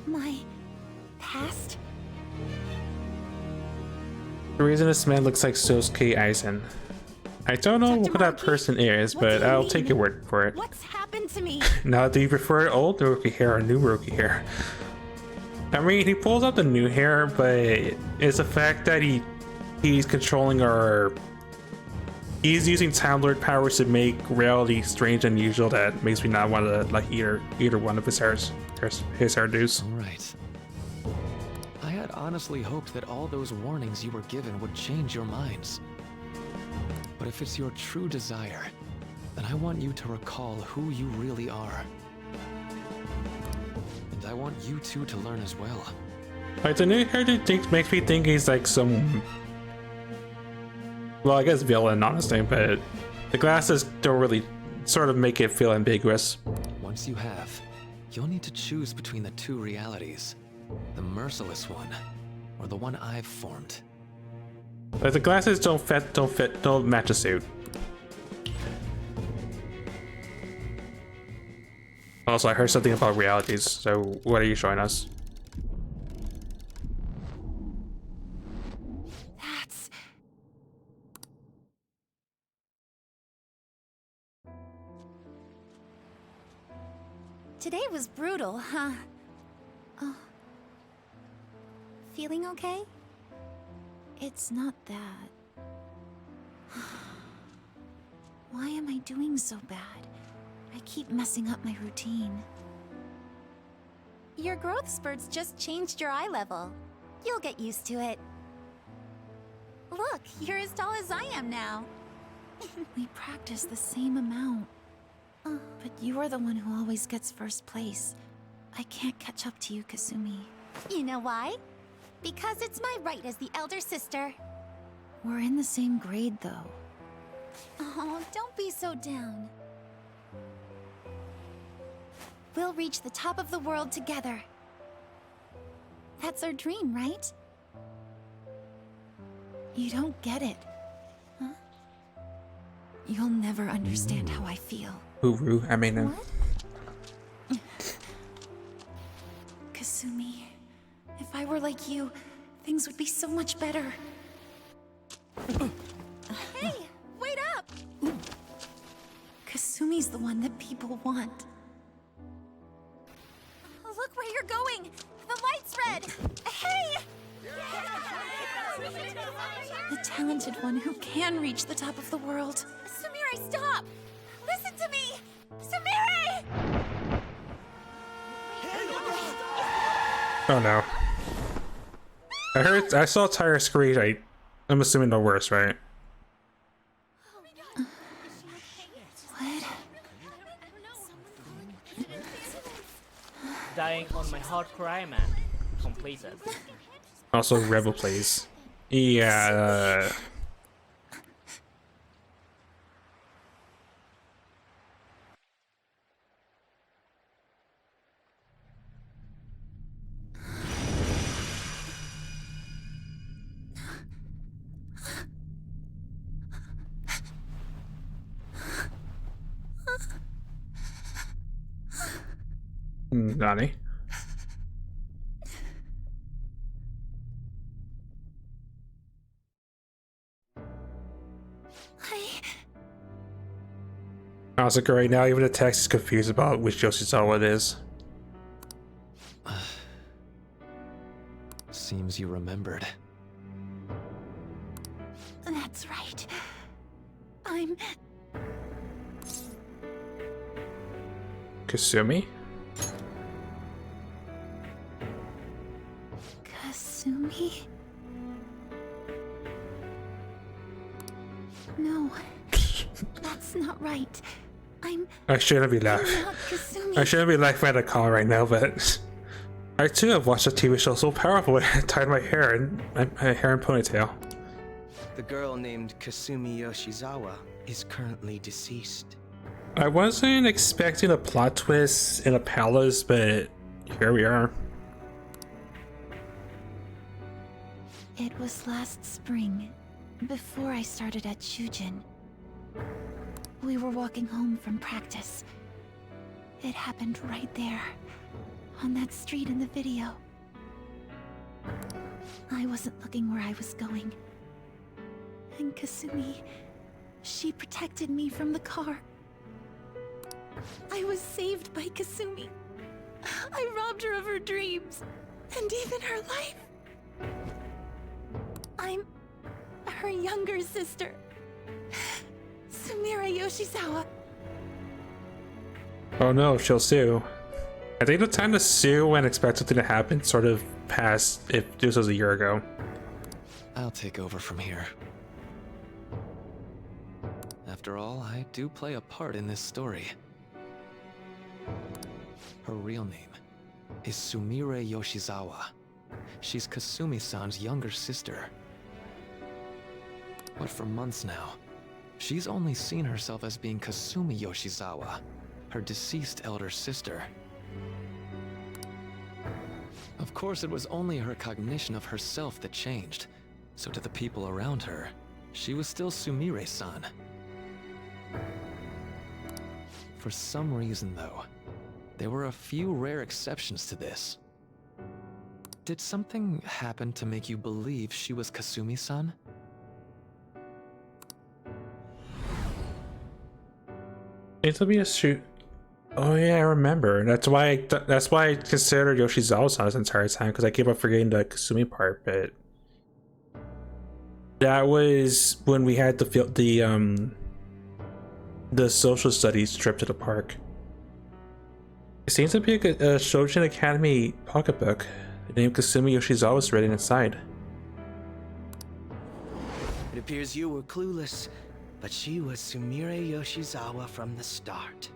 [SPEAKER 4] My past?
[SPEAKER 1] The reason this man looks like Sosuke Aizen. I don't know
[SPEAKER 4] Dr.
[SPEAKER 1] who that
[SPEAKER 4] Maraki,
[SPEAKER 1] person is,
[SPEAKER 4] what do
[SPEAKER 1] but
[SPEAKER 4] you
[SPEAKER 1] I'll
[SPEAKER 4] mean?
[SPEAKER 1] take your word for it.
[SPEAKER 4] What's happened to me?
[SPEAKER 1] Now, do you prefer old rookie hair or new rookie hair? I mean, he pulls out the new hair, but it's the fact that he's controlling our... He's using Time Lord powers to make reality strange and unusual that makes me not want to like either one of his hairdos.
[SPEAKER 5] All right. I had honestly hoped that all those warnings you were given would change your minds. But if it's your true desire, then I want you to recall who you really are. And I want you two to learn as well.
[SPEAKER 1] Like, the new hairdo makes me think he's like some... Well, I guess villain, honestly, but the glasses don't really sort of make it feel ambiguous.
[SPEAKER 5] Once you have, you'll need to choose between the two realities. The merciless one, or the one I've formed.
[SPEAKER 1] Like, the glasses don't match a suit. Also, I heard something about realities, so what are you showing us?
[SPEAKER 4] That's... Today was brutal, huh? Oh. Feeling okay? It's not that. Why am I doing so bad? I keep messing up my routine. Your growth spurts just changed your eye level. You'll get used to it. Look, you're as tall as I am now. We practice the same amount. But you're the one who always gets first place. I can't catch up to you, Kasumi. You know why? Because it's my right as the elder sister. We're in the same grade, though. Oh, don't be so down. We'll reach the top of the world together. That's our dream, right? You don't get it. Huh? You'll never understand how I feel.
[SPEAKER 1] Uru, I mean...
[SPEAKER 4] What? Kasumi, if I were like you, things would be so much better. Hey, wait up! Kasumi's the one that people want. Look where you're going! The light's red! Hey! The talented one who can reach the top of the world. Sumire, stop! Listen to me! Sumire!
[SPEAKER 1] Oh no. I saw Tyre screech. I'm assuming no worse, right?
[SPEAKER 4] What?
[SPEAKER 8] Dying on my hard cry, man. Completed.
[SPEAKER 1] Also, Rebel plays. Yeah. Nani? Also, right now, even the text is confused about which Yoshizawa it is.
[SPEAKER 5] Seems you remembered.
[SPEAKER 4] That's right. I'm...
[SPEAKER 1] Kasumi?
[SPEAKER 4] Kasumi? No. That's not right.
[SPEAKER 1] I shouldn't be laughing.
[SPEAKER 4] I'm not Kasumi.
[SPEAKER 1] I shouldn't be laughing at a call right now, but I too have watched a TV show so powerful when I tied my hair in ponytail.
[SPEAKER 2] The girl named Kasumi Yoshizawa. is currently deceased.
[SPEAKER 1] I wasn't expecting a plot twist in a palace, but here we are.
[SPEAKER 4] It was last spring, before I started at Shujin. We were walking home from practice. It happened right there, on that street in the video. I wasn't looking where I was going. And Kasumi, she protected me from the car. I was saved by Kasumi. I robbed her of her dreams, and even her life. I'm her younger sister, Sumire Yoshizawa.
[SPEAKER 1] Oh no, she'll sue. I think the time to sue and expect something to happen sort of passed if this was a year ago.
[SPEAKER 5] I'll take over from here. After all, I do play a part in this story. Her real name is Sumire Yoshizawa. She's Kasumi-san's younger sister. But for months now, she's only seen herself as being Kasumi Yoshizawa, her deceased elder sister. Of course, it was only her cognition of herself that changed, so to the people around her, she was still Sumire-san. For some reason, though, there were a few rare exceptions to this. Did something happen to make you believe she was Kasumi-san?
[SPEAKER 1] It will be a shoot. Oh yeah, I remember. That's why I considered Yoshizawa-san this entire time, because I keep on forgetting the Kasumi part. But that was when we had the social studies trip to the park. It seems to be a Shojin Academy pocketbook. The name Kasumi Yoshizawa is written inside.
[SPEAKER 2] It appears you were clueless, but she was Sumire Yoshizawa from the start.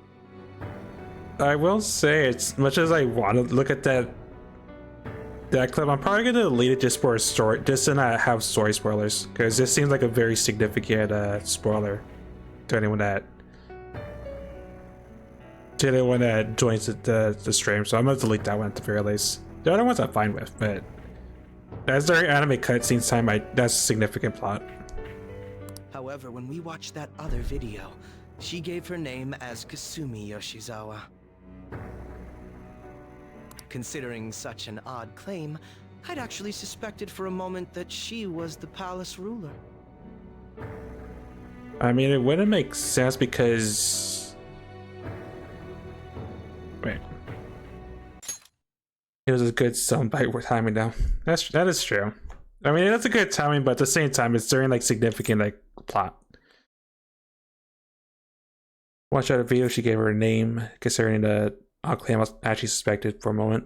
[SPEAKER 1] I will say, as much as I want to look at that clip, I'm probably gonna delete it just for a story, just to not have story spoilers, because this seems like a very significant spoiler to anyone that joins the stream. So I'm gonna delete that one at the very least. The other ones I'm fine with, but as their anime cutscenes time, that's a significant plot.
[SPEAKER 2] However, when we watched that other video, she gave her name as Kasumi Yoshizawa. Considering such an odd claim, I'd actually suspected for a moment that she was the palace ruler.
[SPEAKER 1] I mean, it wouldn't make sense because... Wait. It was a good soundbite with timing down. That is true. I mean, that's a good timing, but at the same time, it's during like significant like plot. Watch out a video, she gave her a name, considering the claim I was actually suspected for a moment.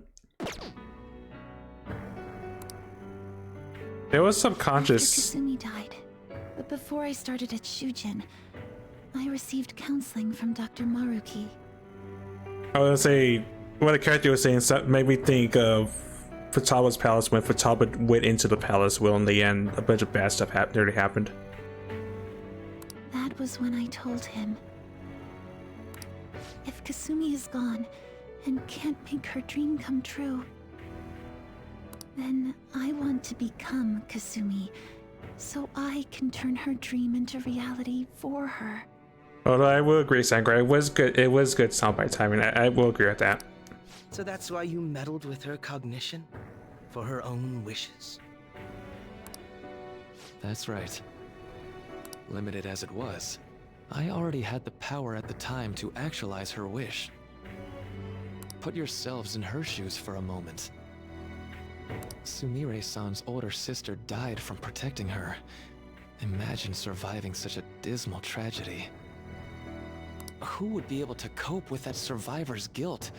[SPEAKER 1] It was subconscious.
[SPEAKER 4] After Kasumi died, but before I started at Shujin, I received counseling from Dr. Maruki.
[SPEAKER 1] I was gonna say, what the character was saying made me think of Futaba's palace when Futaba went into the palace. Well, in the end, a bunch of bad stuff nearly happened.
[SPEAKER 4] That was when I told him, if Kasumi is gone and can't make her dream come true, then I want to become Kasumi, so I can turn her dream into reality for her.
[SPEAKER 1] Although I will agree, Sankara, it was good soundbite timing. I will agree with that.
[SPEAKER 2] So that's why you meddled with her cognition? For her own wishes?
[SPEAKER 5] That's right. Limited as it was, I already had the power at the time to actualize her wish. Put yourselves in her shoes for a moment. Sumire-san's older sister died from protecting her. Imagine surviving such a dismal tragedy. Who would be able to cope with that survivor's guilt,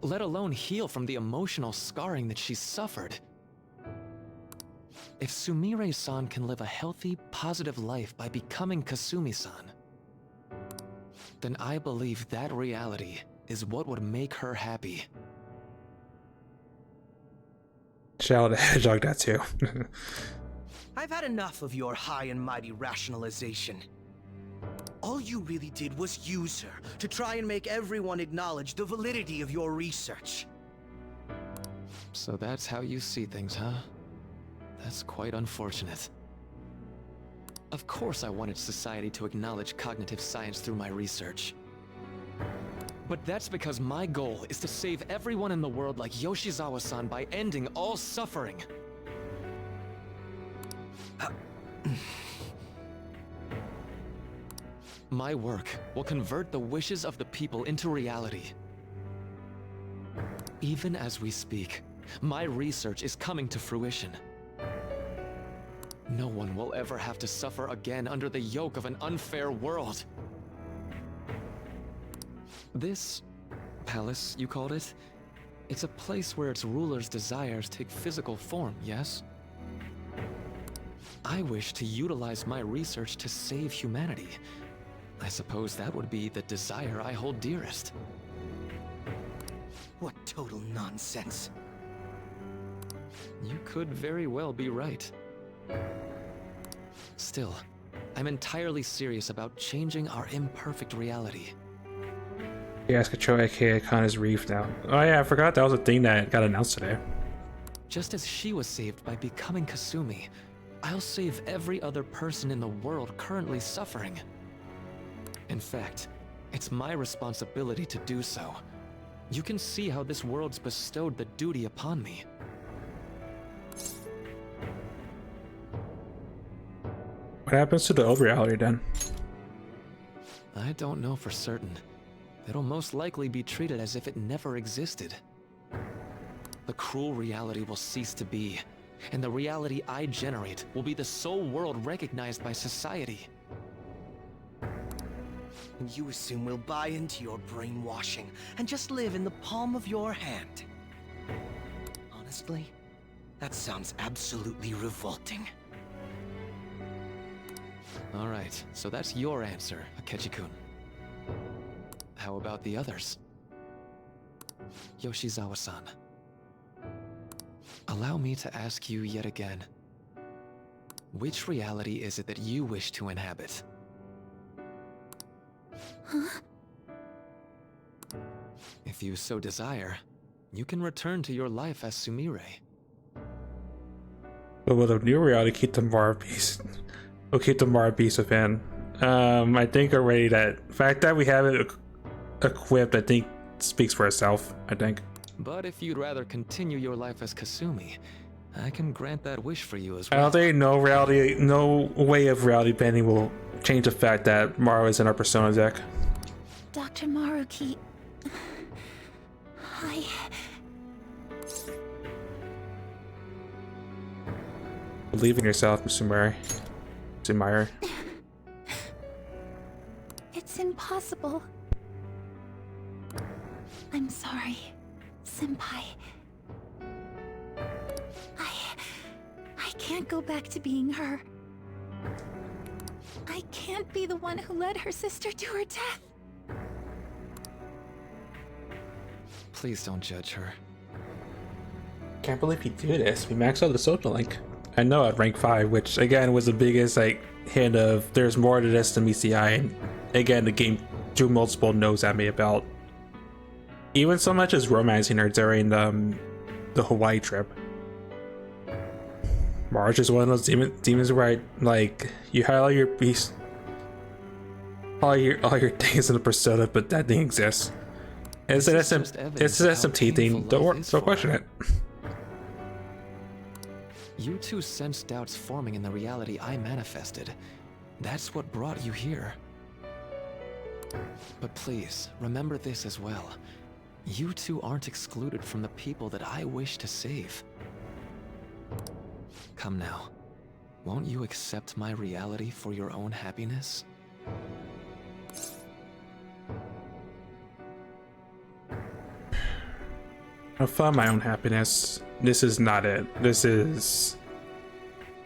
[SPEAKER 5] let alone heal from the emotional scarring that she suffered? If Sumire-san can live a healthy, positive life by becoming Kasumi-san, then I believe that reality is what would make her happy.
[SPEAKER 1] Shadow the Hedgehog, that too.
[SPEAKER 2] I've had enough of your high and mighty rationalization. All you really did was use her to try and make everyone acknowledge the validity of your research.
[SPEAKER 5] So that's how you see things, huh? That's quite unfortunate. Of course I wanted society to acknowledge cognitive science through my research. But that's because my goal is to save everyone in the world like Yoshizawa-san by ending all suffering. My work will convert the wishes of the people into reality. Even as we speak, my research is coming to fruition. No one will ever have to suffer again under the yoke of an unfair world. This palace, you called it? It's a place where its ruler's desires take physical form, yes? I wish to utilize my research to save humanity. I suppose that would be the desire I hold dearest.
[SPEAKER 2] What total nonsense.
[SPEAKER 5] You could very well be right. Still, I'm entirely serious about changing our imperfect reality.
[SPEAKER 1] Yasuko, aka Kana's Reef now. Oh yeah, I forgot that was a thing that got announced today.
[SPEAKER 5] Just as she was saved by becoming Kasumi, I'll save every other person in the world currently suffering. In fact, it's my responsibility to do so. You can see how this world's bestowed the duty upon me.
[SPEAKER 1] What happens to the old reality then?
[SPEAKER 5] I don't know for certain. It'll most likely be treated as if it never existed. The cruel reality will cease to be, and the reality I generate will be the sole world recognized by society.
[SPEAKER 2] And you assume we'll buy into your brainwashing and just live in the palm of your hand. Honestly, that sounds absolutely revolting.
[SPEAKER 5] Alright, so that's your answer, Akechi-kun. How about the others? Yoshizawa-san. Allow me to ask you yet again. Which reality is it that you wish to inhabit?
[SPEAKER 4] Huh?
[SPEAKER 5] If you so desire, you can return to your life as Sumire.
[SPEAKER 1] But will the new reality keep the Mara piece? We'll keep the Mara piece within. I think already that fact that we have it equipped, I think, speaks for itself. I think.
[SPEAKER 5] But if you'd rather continue your life as Kasumi, I can grant that wish for you as well.
[SPEAKER 1] I don't think no way of reality bending will change the fact that Mara is in our Persona deck.
[SPEAKER 4] Dr. Maruki...
[SPEAKER 1] Believe in yourself, Mr. Murray. Sumire.
[SPEAKER 4] It's impossible. I'm sorry, Senpai. I can't go back to being her. I can't be the one who led her sister to her death.
[SPEAKER 5] Please don't judge her.
[SPEAKER 1] Can't believe you do this. We maxed out the social link. I know at rank 5, which again was the biggest hint of there's more to this than meets the eye, and again the game threw multiple no's at me about even so much as romancing her during the Hawaii trip. Marge is one of those demons where you highlight your beast, all your things in the persona, but that thing exists. It's an SMT thing. Don't question it.
[SPEAKER 5] You two sensed doubts forming in the reality I manifested. That's what brought you here. But please, remember this as well. You two aren't excluded from the people that I wish to save. Come now. Won't you accept my reality for your own happiness?
[SPEAKER 1] I found my own happiness. This is not it. This is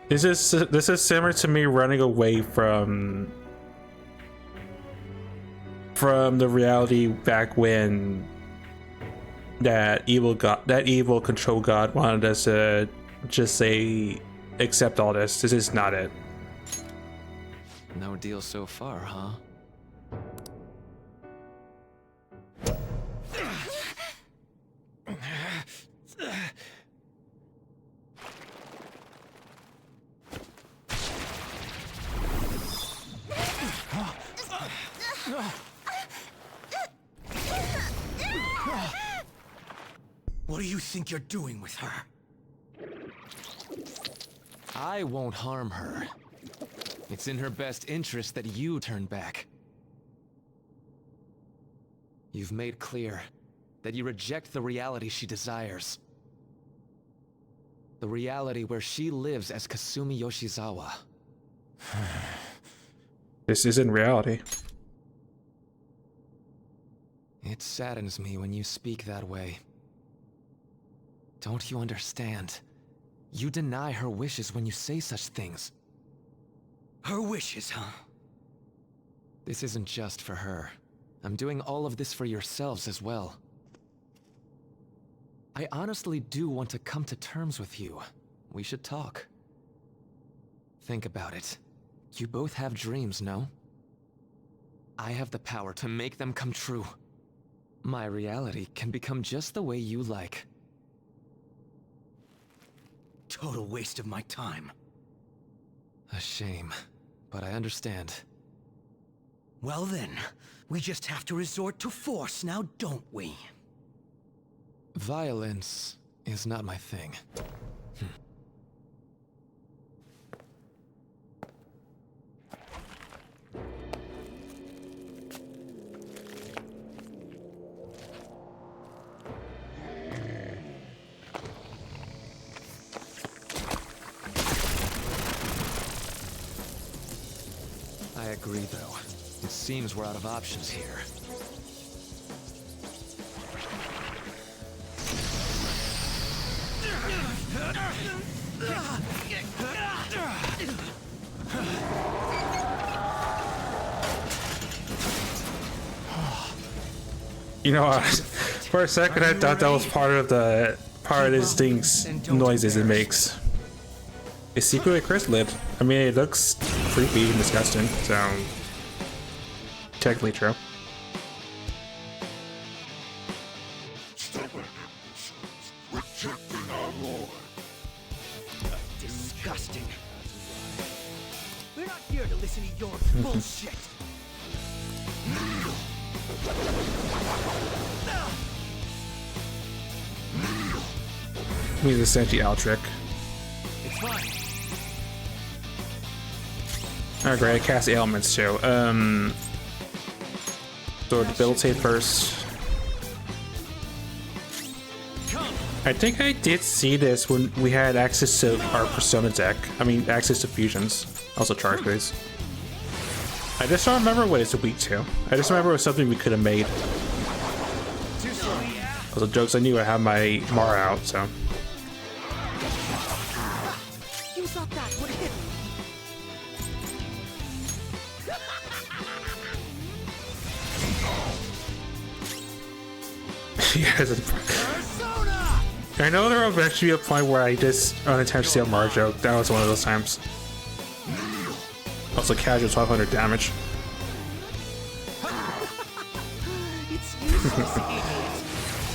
[SPEAKER 1] similar to me running away from the reality back when that evil control god wanted us to just say accept all this. This is not it.
[SPEAKER 5] No deal so far, huh?
[SPEAKER 2] think you're doing with her?
[SPEAKER 5] I won't harm her. It's in her best interest that you turn back. You've made clear that you reject the reality she desires. The reality where she lives as Kasumi Yoshizawa.
[SPEAKER 1] This isn't reality.
[SPEAKER 5] It saddens me when you speak that way. Don't you understand? You deny her wishes when you say such things.
[SPEAKER 2] Her wishes, huh?
[SPEAKER 5] This isn't just for her. I'm doing all of this for yourselves as well. I honestly do want to come to terms with you. We should talk. Think about it. You both have dreams, no? I have the power to make them come true. My reality can become just the way you like.
[SPEAKER 2] Total waste of my time.
[SPEAKER 5] A shame, but I understand.
[SPEAKER 2] Well then, we just have to resort to force now, don't we?
[SPEAKER 5] Violence is not my thing. I agree, though. It seems we're out of options here.
[SPEAKER 1] You know, for a second I thought that was part of his thing's noises it makes. It's secretly a chrysalid. I mean, it looks creepy and disgusting, so technically true.
[SPEAKER 3] Rejecting our lord.
[SPEAKER 2] Disgusting. We're not here to listen to your bullshit.
[SPEAKER 1] He's essentially Altric.
[SPEAKER 2] It's fine.
[SPEAKER 1] Alright, great. I cast ailments too. So debilitate first. I think I did see this when we had access to our Persona deck. I mean, access to fusions. Also charge base. I just don't remember what it's weak to. I just remember it was something we could have made. Also, jokes, I knew I had my Mara out, so.
[SPEAKER 2] You thought that would hit me?
[SPEAKER 1] Yes, I know there will actually be a point where I just unintentionally have Mara joke. That was one of those times. Also, casual 1200 damage.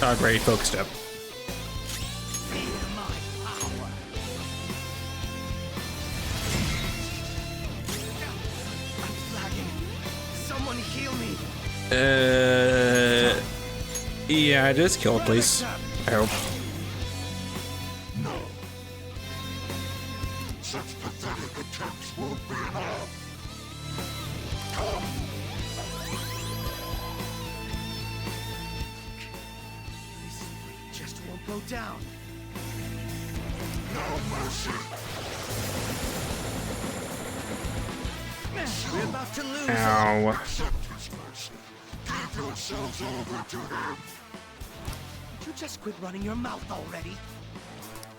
[SPEAKER 1] Oh, great, focus step.
[SPEAKER 2] Someone heal me.
[SPEAKER 1] Yeah, just kill it, please. I hope.
[SPEAKER 3] No. Such pathetic attempts won't be enough.
[SPEAKER 2] This just won't go down.
[SPEAKER 3] No mercy.
[SPEAKER 2] We're about to lose.
[SPEAKER 1] Ow.
[SPEAKER 3] Accept his mercy. Give yourselves over to him.
[SPEAKER 2] Would you just quit running your mouth already?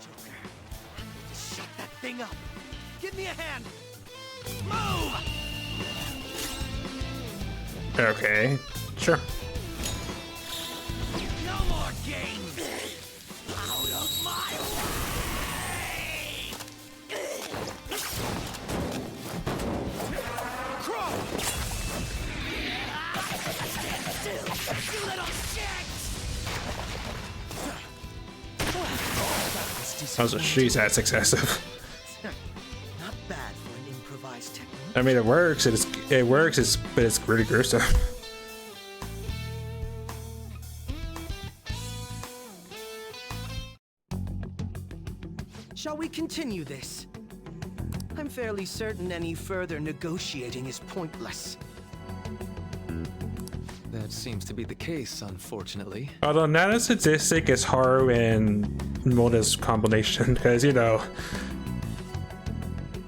[SPEAKER 2] Joker, just shut that thing up. Give me a hand. Move!
[SPEAKER 1] Okay, sure.
[SPEAKER 2] No more games! Out of my way! Crow! You little shit!
[SPEAKER 1] That was a she's that's excessive.
[SPEAKER 2] Not bad for an improvised technique.
[SPEAKER 1] I mean, it works. It works. But it's really gruesome.
[SPEAKER 2] Shall we continue this? I'm fairly certain any further negotiating is pointless.
[SPEAKER 5] That seems to be the case, unfortunately.
[SPEAKER 1] Although not as sadistic as Haru and Mona's combination, because you know,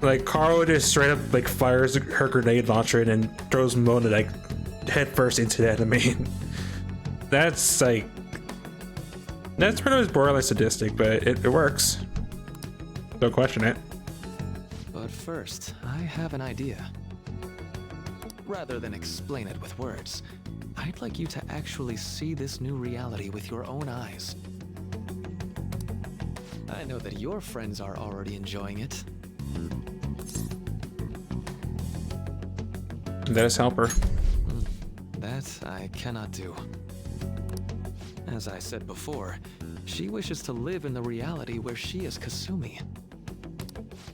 [SPEAKER 1] like Haru just straight up like fires her grenade launcher and then throws Mona like headfirst into the enemy. That's like, that's pretty much borderline sadistic, but it works. Don't question it.
[SPEAKER 5] But first, I have an idea. Rather than explain it with words, I'd like you to actually see this new reality with your own eyes. I know that your friends are already enjoying it.
[SPEAKER 1] Let us help her.
[SPEAKER 5] That I cannot do. As I said before, she wishes to live in the reality where she is Kasumi.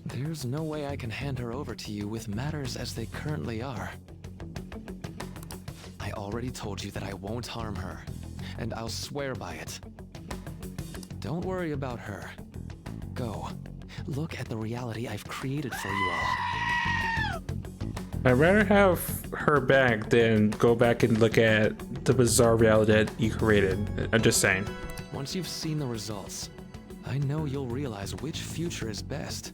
[SPEAKER 5] There's no way I can hand her over to you with matters as they currently are. I already told you that I won't harm her, and I'll swear by it. Don't worry about her. Go. Look at the reality I've created for you all.
[SPEAKER 1] I'd rather have her back than go back and look at the bizarre reality that you created. I'm just saying.
[SPEAKER 5] Once you've seen the results, I know you'll realize which future is best.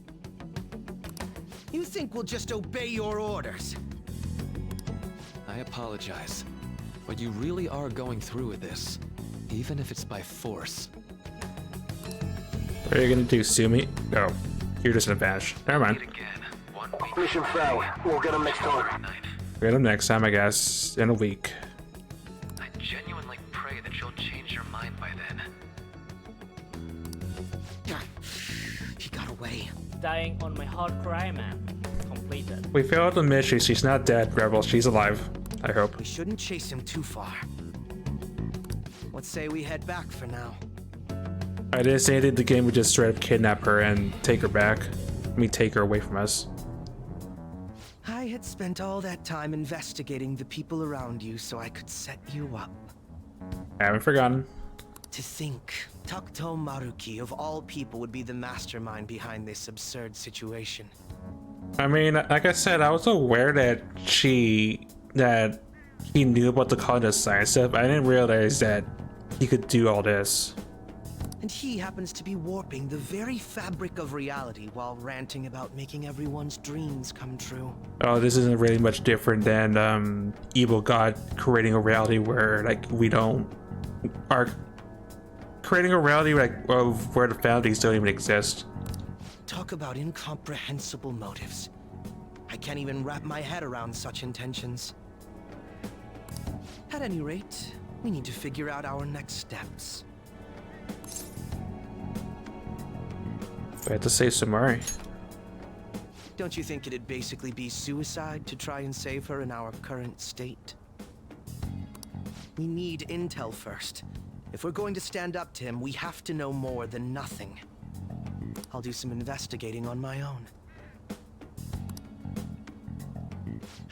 [SPEAKER 2] You think we'll just obey your orders?
[SPEAKER 5] I apologize, but you really are going through with this, even if it's by force.
[SPEAKER 1] What are you gonna do, sue me? Oh, you're just an advantage. Never mind.
[SPEAKER 7] Meet again. 1 week.
[SPEAKER 9] Mission failed. We'll get him next time.
[SPEAKER 7] February 9th.
[SPEAKER 1] Get him next time, I guess, in a week.
[SPEAKER 7] I genuinely pray that you'll change your mind by then.
[SPEAKER 2] He got away.
[SPEAKER 8] Dying on my hard cry, man. Completed.
[SPEAKER 1] We failed the mission. She's not dead, Rebel. She's alive. I hope.
[SPEAKER 2] We shouldn't chase him too far. Let's say we head back for now.
[SPEAKER 1] I didn't say anything. The game would just straight up kidnap her and take her back. I mean, take her away from us.
[SPEAKER 2] I had spent all that time investigating the people around you so I could set you up.
[SPEAKER 1] I haven't forgotten.
[SPEAKER 2] To think, Takuto Maruki of all people would be the mastermind behind this absurd situation.
[SPEAKER 1] I mean, like I said, I was aware that he knew about the cognitive science stuff. I didn't realize that he could do all this.
[SPEAKER 2] And he happens to be warping the very fabric of reality while ranting about making everyone's dreams come true.
[SPEAKER 1] Oh, this isn't really much different than Evil God creating a reality where like we are creating a reality like of where the foundings don't even exist.
[SPEAKER 2] Talk about incomprehensible motives. I can't even wrap my head around such intentions. At any rate, we need to figure out our next steps.
[SPEAKER 1] We have to save Sumari.
[SPEAKER 2] Don't you think it'd basically be suicide to try and save her in our current state? We need intel first. If we're going to stand up to him, we have to know more than nothing. I'll do some investigating on my own.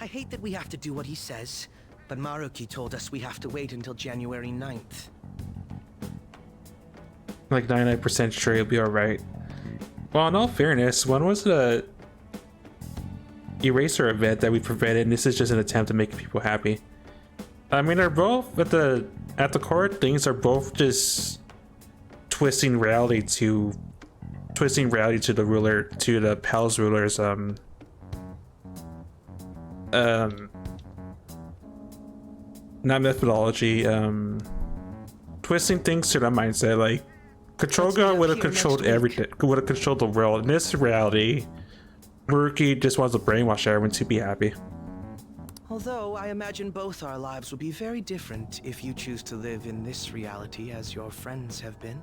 [SPEAKER 2] I hate that we have to do what he says, but Maruki told us we have to wait until January 9th.
[SPEAKER 1] Like 99% sure you'll be alright. Well, in all fairness, when was the eraser event that we prevented, and this is just an attempt to make people happy? I mean, they're both at the core of things are both just twisting reality to the ruler, to the palace ruler's not methodology, twisting things to their mindset. Like Control Gun would have controlled everything, would have controlled the world. In this reality, Maruki just wants to brainwash everyone to be happy.
[SPEAKER 2] Although I imagine both our lives would be very different if you choose to live in this reality as your friends have been.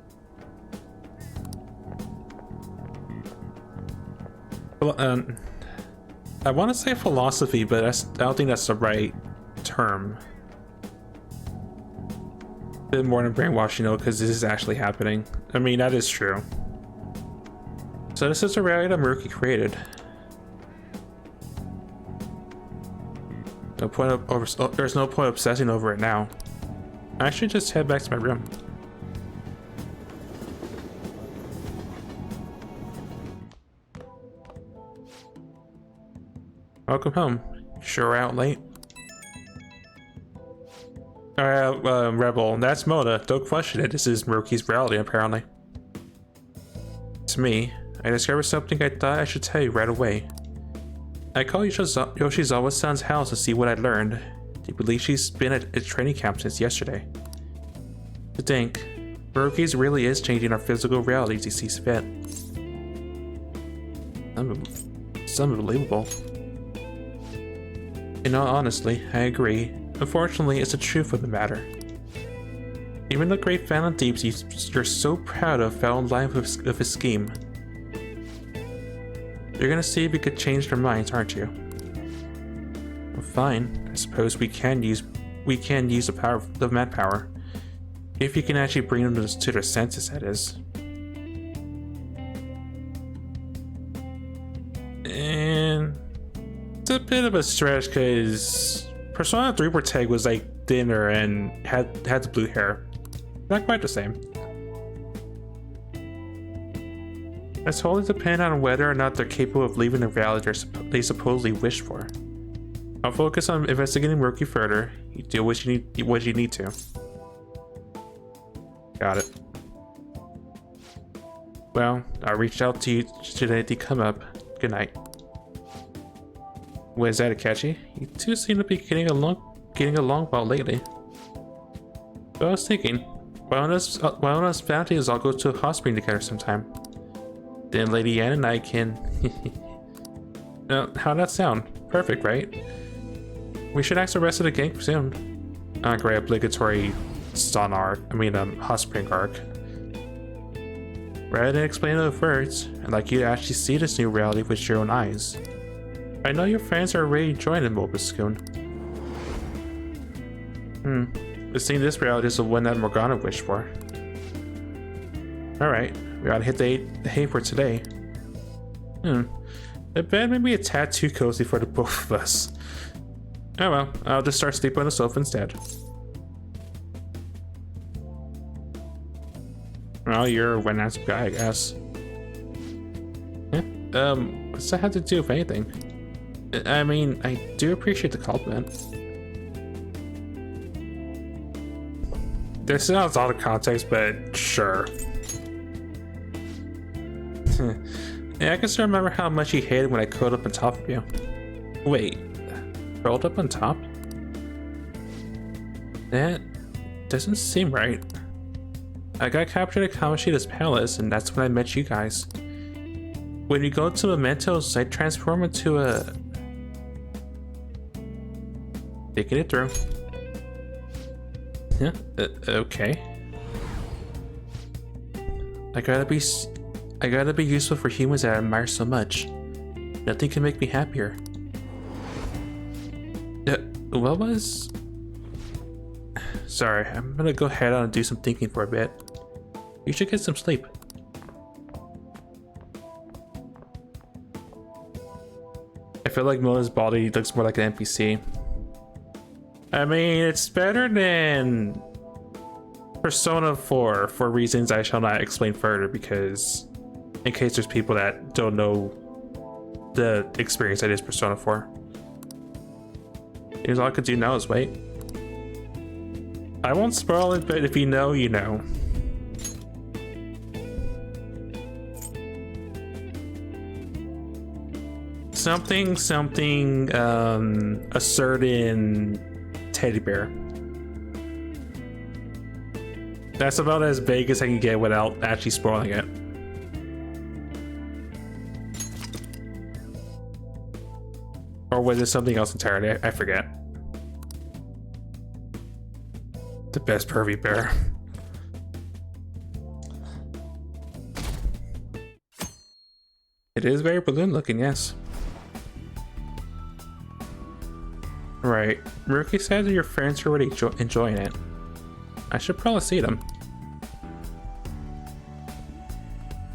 [SPEAKER 1] Well, I want to say philosophy, but I don't think that's the right term. A bit more than brainwashing, though, because this is actually happening. I mean, that is true. So this is a reality that Maruki created. There's no point obsessing over it now. I should just head back to my room. Welcome home. Sure out late. Rebel, that's Mona. Don't question it. This is Muroki's reality, apparently. It's me. I discovered something I thought I should tell you right away. I called Yoshizawa-san's house to see what I learned. Do you believe she's been at a training camp since yesterday? To think, Muroki's really is changing our physical realities he sees fit. It's unbelievable. In all honesty, I agree. Unfortunately, it's the truth of the matter. Even the great Phantom Thieves you're so proud of fell in line with his scheme. You're gonna see if you could change their minds, aren't you? Well, fine. I suppose we can use the power of manpower. If you can actually bring them to their senses, that is. And it's a bit of a stretch because Persona 3 Protect was like thinner and had the blue hair. Not quite the same. It's totally dependent on whether or not they're capable of leaving the reality they supposedly wish for. I'll focus on investigating Muroki further. You do what you need to. Got it. Well, I reached out to you should anything come up. Good night. Was that, Akechi? You two seem to be getting along well lately. But I was thinking, why don't us families all go to a hot spring together sometime? Then Lady Anne and I can... how'd that sound? Perfect, right? We should ask the rest of the gang soon. Great obligatory sun arc. Hot spring arc. Rather than explain it with words, I'd like you to actually see this new reality with your own eyes. I know your friends are already enjoying it, Mobiscoon. It seems this reality is the one that Morgana wished for. Alright, we gotta hit the hay for today. The bed may be a tad too cozy for the both of us. Oh well, I'll just start sleeping on the sofa instead. Well, you're a one-answer guy, I guess. What's that have to do with anything? I mean, I do appreciate the compliment. This sounds out of context, but sure. Yeah, I can still remember how much you hated when I curled up on top of you. Wait, curled up on top? That doesn't seem right. I got captured at Kamoshida's palace, and that's when I met you guys. When you go to Mementos, I transform into a... Thinking it through. Yeah, okay. I gotta be useful for humans that I admire so much. Nothing can make me happier. What was... Sorry, I'm gonna go head on and do some thinking for a bit. You should get some sleep. I feel like Mona's body looks more like an NPC. I mean, it's better than Persona 4 for reasons I shall not explain further, because in case there's people that don't know the experience that is Persona 4. All I could do now is wait. I won't spoil it, but if you know, you know. Something, a certain teddy bear. That's about as vague as I can get without actually spoiling it. Or was it something else entirely? I forget. The best pervy bear. It is very balloon looking, yes. Right. Muroki said that your friends are already enjoying it. I should probably see them.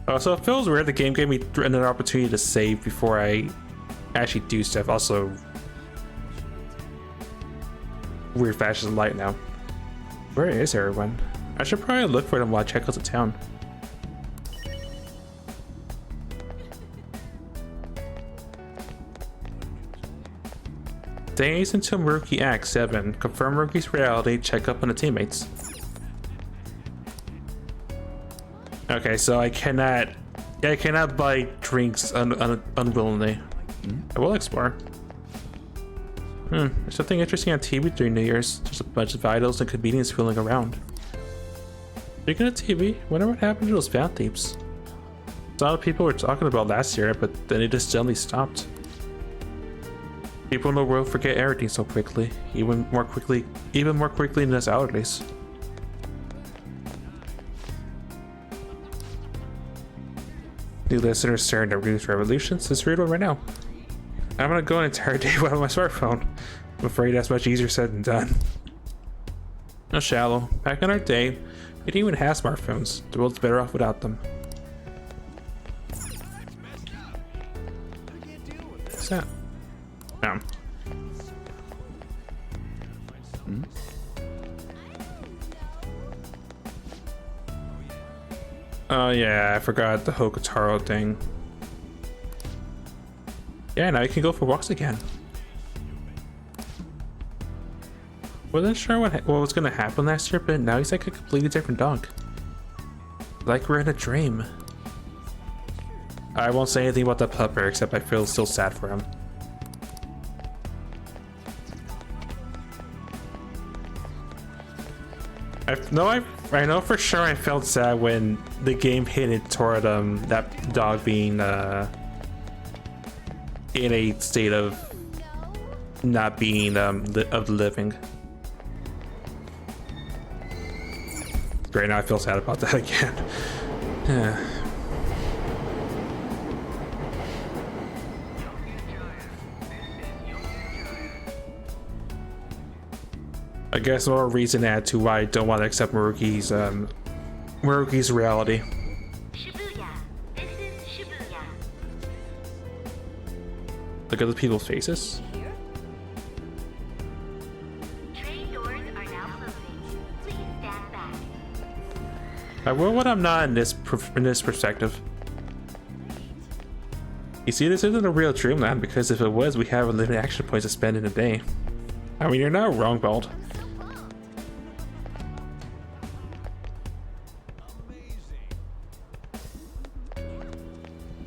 [SPEAKER 1] Also, it feels weird the game gave me another opportunity to save before I actually do stuff. Also, weird flashes of light now. Where is everyone? I should probably look for them while I check out the town. Days until Maruki Act 7. Confirm Maruki's reality, check up on the teammates. Okay, so I cannot buy drinks unwillingly. I will explore. There's something interesting on TV during New Year's. There's a bunch of idols and comedians fooling around. Speaking of TV, wonder what happened to those fan tapes. A lot of people were talking about last year, but then it just suddenly stopped. People in the world forget everything so quickly, even more quickly than us holidays. New listeners starting to reduce revolutions. Let's read one right now. I'm gonna go an entire day without my smartphone. I'm afraid that's much easier said than done. No shallow. Back in our day, we didn't even have smartphones. The world's better off without them. What's that? Oh yeah, I forgot the Hokotaro thing. Yeah, now you can go for walks again. Wasn't sure what was gonna happen last year, but now he's like a completely different dog. Like we're in a dream. I won't say anything about the pupper, except I feel still sad for him. I know for sure I felt sad when the game hinted toward that dog being in a state of not being of living. Great, now I feel sad about that again. Yeah. I guess more reason to add to why I don't want to accept Maruki's reality.
[SPEAKER 6] Shibuya. This is Shibuya.
[SPEAKER 1] Look at the people's faces.
[SPEAKER 6] Train doors are now closing. Please stand back.
[SPEAKER 1] I will when I'm not in this perspective. You see, this isn't a real dreamland, because if it was, we have unlimited action points to spend in a day. I mean, you're not wrong, Bald.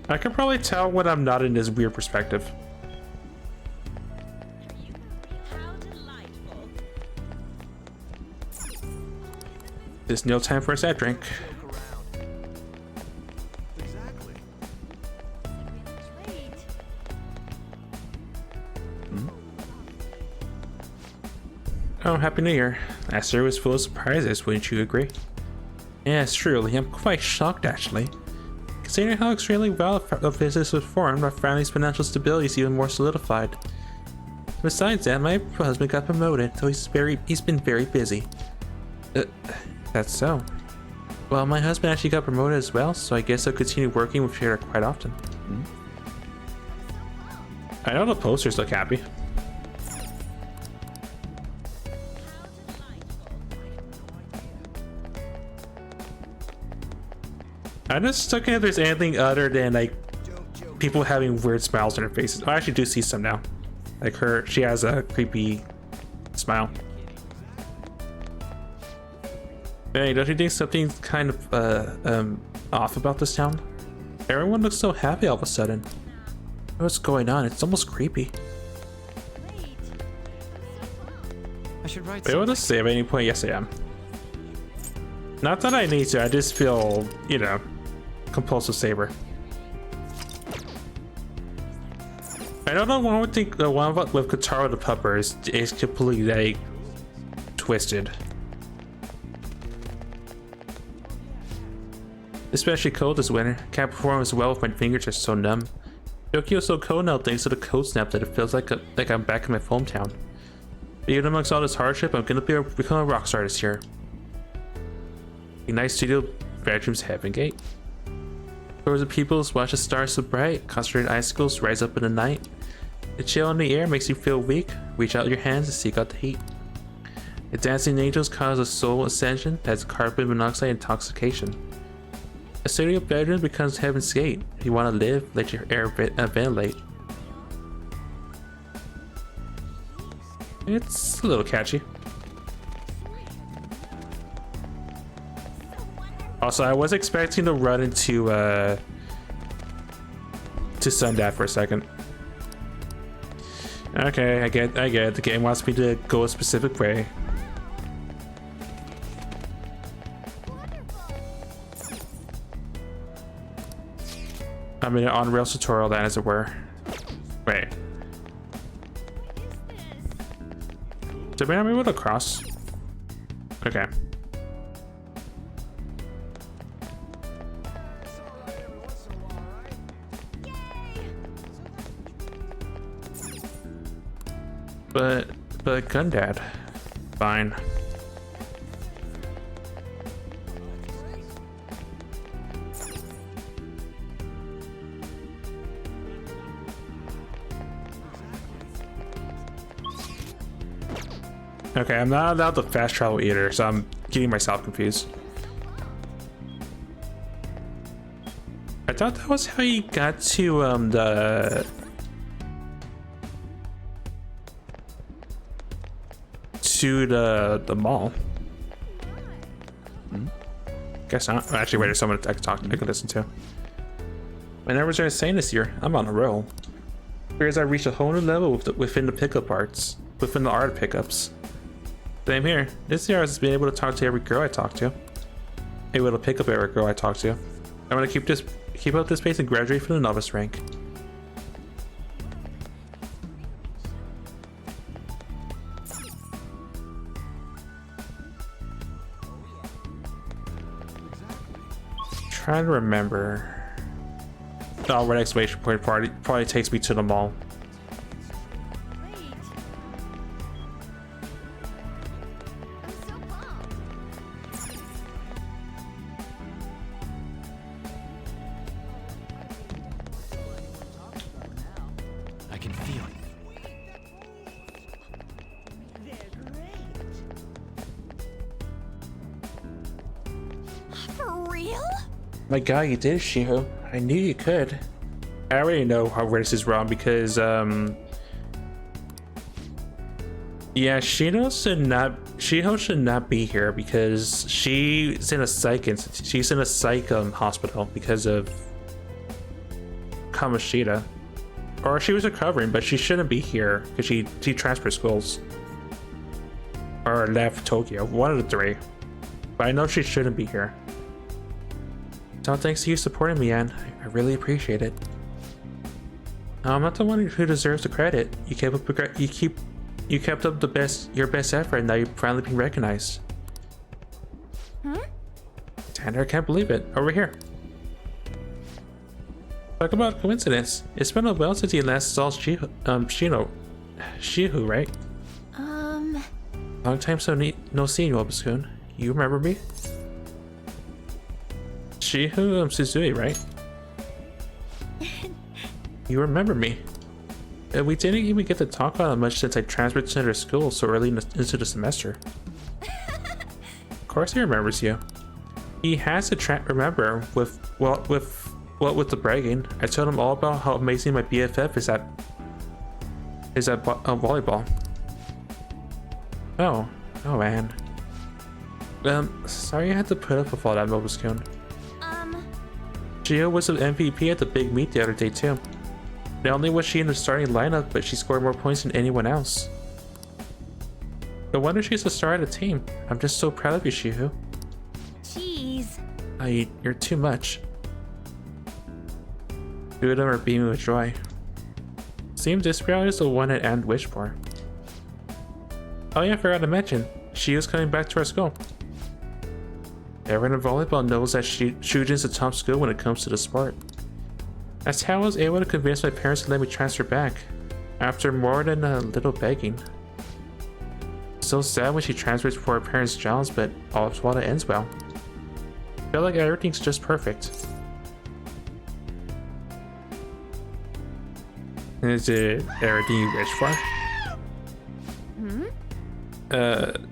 [SPEAKER 1] I can probably tell when I'm not in this weird perspective. There's no time for a sad drink. Oh, Happy New Year. Last year was full of surprises, wouldn't you agree? Yes, truly. I'm quite shocked, actually. Considering how extremely well a business was formed, our family's financial stability is even more solidified. Besides that, my husband got promoted, so he's been very busy. That's so. Well, my husband actually got promoted as well, so I guess I'll continue working with Shara quite often. I know the posters look happy. I'm just looking if there's anything other than like people having weird smiles on their faces. I actually do see some now. Like she has a creepy smile. Hey, don't you think something's kind of off about this town? Everyone looks so happy all of a sudden. What's going on? It's almost creepy.
[SPEAKER 5] I should write.
[SPEAKER 1] Are you able to save at any point? Yes, I am. Not that I need to. I just feel, you know, compulsive saber. I don't know why I would think the one with Kotaro the Pupper is completely like twisted. Especially cold this winter. Can't perform as well if my fingers are so numb. Tokyo's so cold now thanks to the cold snap that it feels like I'm back in my hometown. But even amongst all this hardship, I'm gonna become a rock star this year. A nice studio bedroom's heaven gate. Tours of peoples watch the stars so bright, concentrated icicles rise up in the night. The chill in the air makes you feel weak. Reach out your hands to seek out the heat. The dancing angels cause a soul ascension that's carbon monoxide intoxication. A studio bedroom becomes heaven's gate. If you want to live, let your air ventilate. It's a little catchy. Also, I was expecting to run into to Sundad for a second. Okay, I get it. The game wants me to go a specific way. I'm in an on-rails tutorial then, as it were. Wait. Did I be able to cross? Okay. But Gundad. Fine. Okay, I'm not allowed to fast travel either, so I'm getting myself confused. I thought that was how you got to the mall. Guess not. Actually, wait, there's someone I could listen to. I never started saying this year. I'm on a roll. Whereas I reached a whole new level within the pickup arts, within the art pickups. Same here. This year I've just been able to talk to every girl I talk to. Able to pick up every girl I talk to. I'm gonna keep up this pace and graduate from the novice rank. Trying to remember. Oh, red exclamation point probably takes me to the mall.
[SPEAKER 5] I can feel it.
[SPEAKER 4] For real?
[SPEAKER 1] My god, you did, Shiho. I knew you could. I already know where this is wrong because, yeah, Shiho should not be here because she's in a psych hospital because of Kamoshida. Or she was recovering, but she shouldn't be here because she transferred schools. Or left Tokyo, one of the three. But I know she shouldn't be here. So thanks to you supporting me, Anne. I really appreciate it. I'm not the one who deserves the credit. You kept up your best effort, and now you're finally being recognized. Tanner, I can't believe it. Over here. Talk about coincidence. It's been a while since you last saw Shihu, right? Long time no see, Obascoon. You remember me? Shihu Suzui, right? You remember me. We didn't even get to talk about it much since I transferred to another school so early into the semester. Of course he remembers you. He has to remember with the bragging. I told him all about how amazing my BFF is at volleyball. Oh man. Sorry I had to put up with all that, Mobiscone. Gio was an MVP at the big meet the other day too. Not only was she in the starting lineup, but she scored more points than anyone else. No wonder she's the star of the team. I'm just so proud of you, Shihu.
[SPEAKER 4] Jeez.
[SPEAKER 1] You're too much. Two of them are beaming with joy. Seems this round is the one that Anne wished for. Oh yeah, I forgot to mention. Shihu's coming back to our school. Everyone in volleyball knows that Shujin's the top school when it comes to the sport. That's how I was able to convince my parents to let me transfer back, after more than a little begging. So sad when she transfers for her parents' jobs, but all's well that ends well. Feel like everything's just perfect. Is it everything you wish for?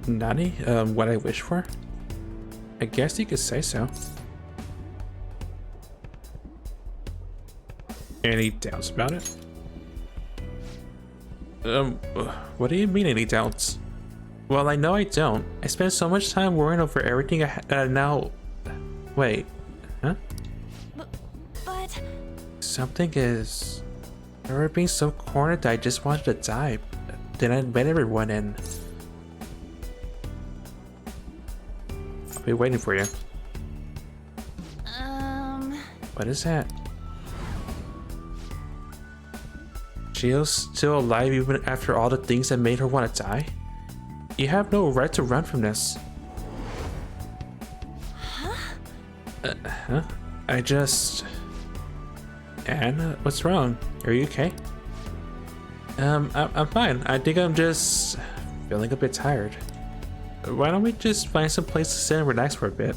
[SPEAKER 1] Nani? What I wish for? I guess you could say so. Any doubts about it? What do you mean any doubts? Well, I know I don't. I spent so much time worrying over everything now... Wait. Huh?
[SPEAKER 4] But...
[SPEAKER 1] Something is... I remember being so cornered that I just wanted to die. Then I met everyone and... I'll be waiting for you. What is that? She's still alive even after all the things that made her want to die? You have no right to run from this. Huh? I just... Anne, what's wrong? Are you okay? I'm fine. I think I'm just feeling a bit tired. Why don't we just find some place to sit and relax for a bit?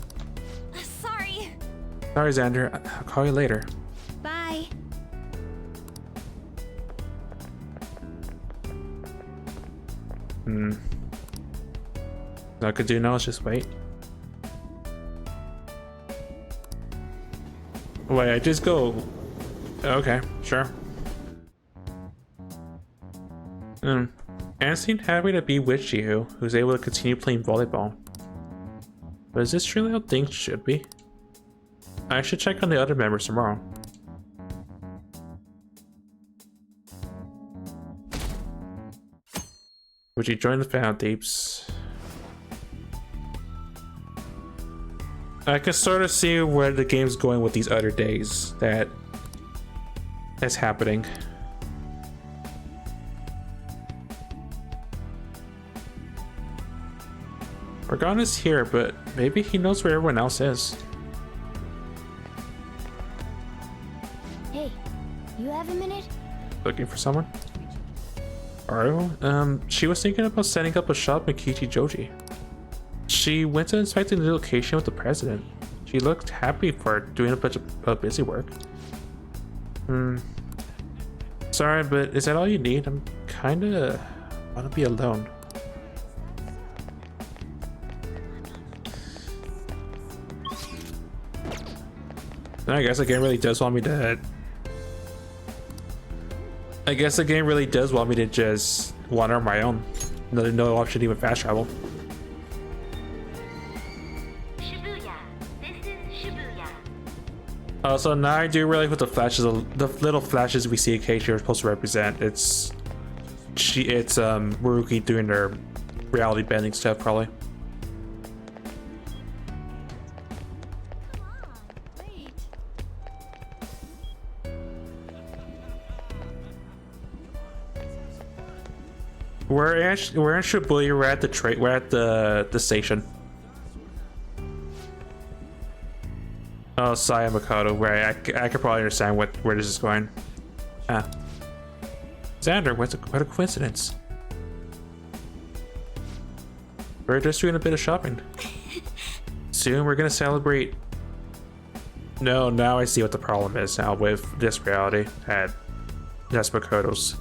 [SPEAKER 4] Sorry.
[SPEAKER 1] Sorry, Xander. I'll call you later.
[SPEAKER 4] Bye.
[SPEAKER 1] All I could do now is just wait. Wait, I just go... Okay, sure. Anne seemed happy to be with Jihu, who's able to continue playing volleyball. But is this truly how things should be? I should check on the other members tomorrow. Would you join the Found Deeps? I can sort of see where the game's going with these other days that's happening. Orgon is here, but maybe he knows where everyone else is.
[SPEAKER 10] Hey, you have a minute?
[SPEAKER 1] Looking for someone? Aru? She was thinking about setting up a shop in Kichijoji. She went to inspect the new location with the president. She looked happy for doing a bunch of busy work. Sorry, but is that all you need? I'm kinda wanna be alone. I guess the game really does want me to... I guess the game really does want me to just wander on my own. No option to even fast travel.
[SPEAKER 6] Shibuya. This is Shibuya.
[SPEAKER 1] So now I do realize what the little flashes we see occasionally are supposed to represent. It's Muruki doing their reality bending stuff, probably. We're in Shibuya. We're at the station. Oh, Saya Makoto. Right, I could probably understand where this is going. Ah, Xander, what a coincidence. We're just doing a bit of shopping. Soon we're gonna celebrate. No, now I see what the problem is now with this reality at Makoto's.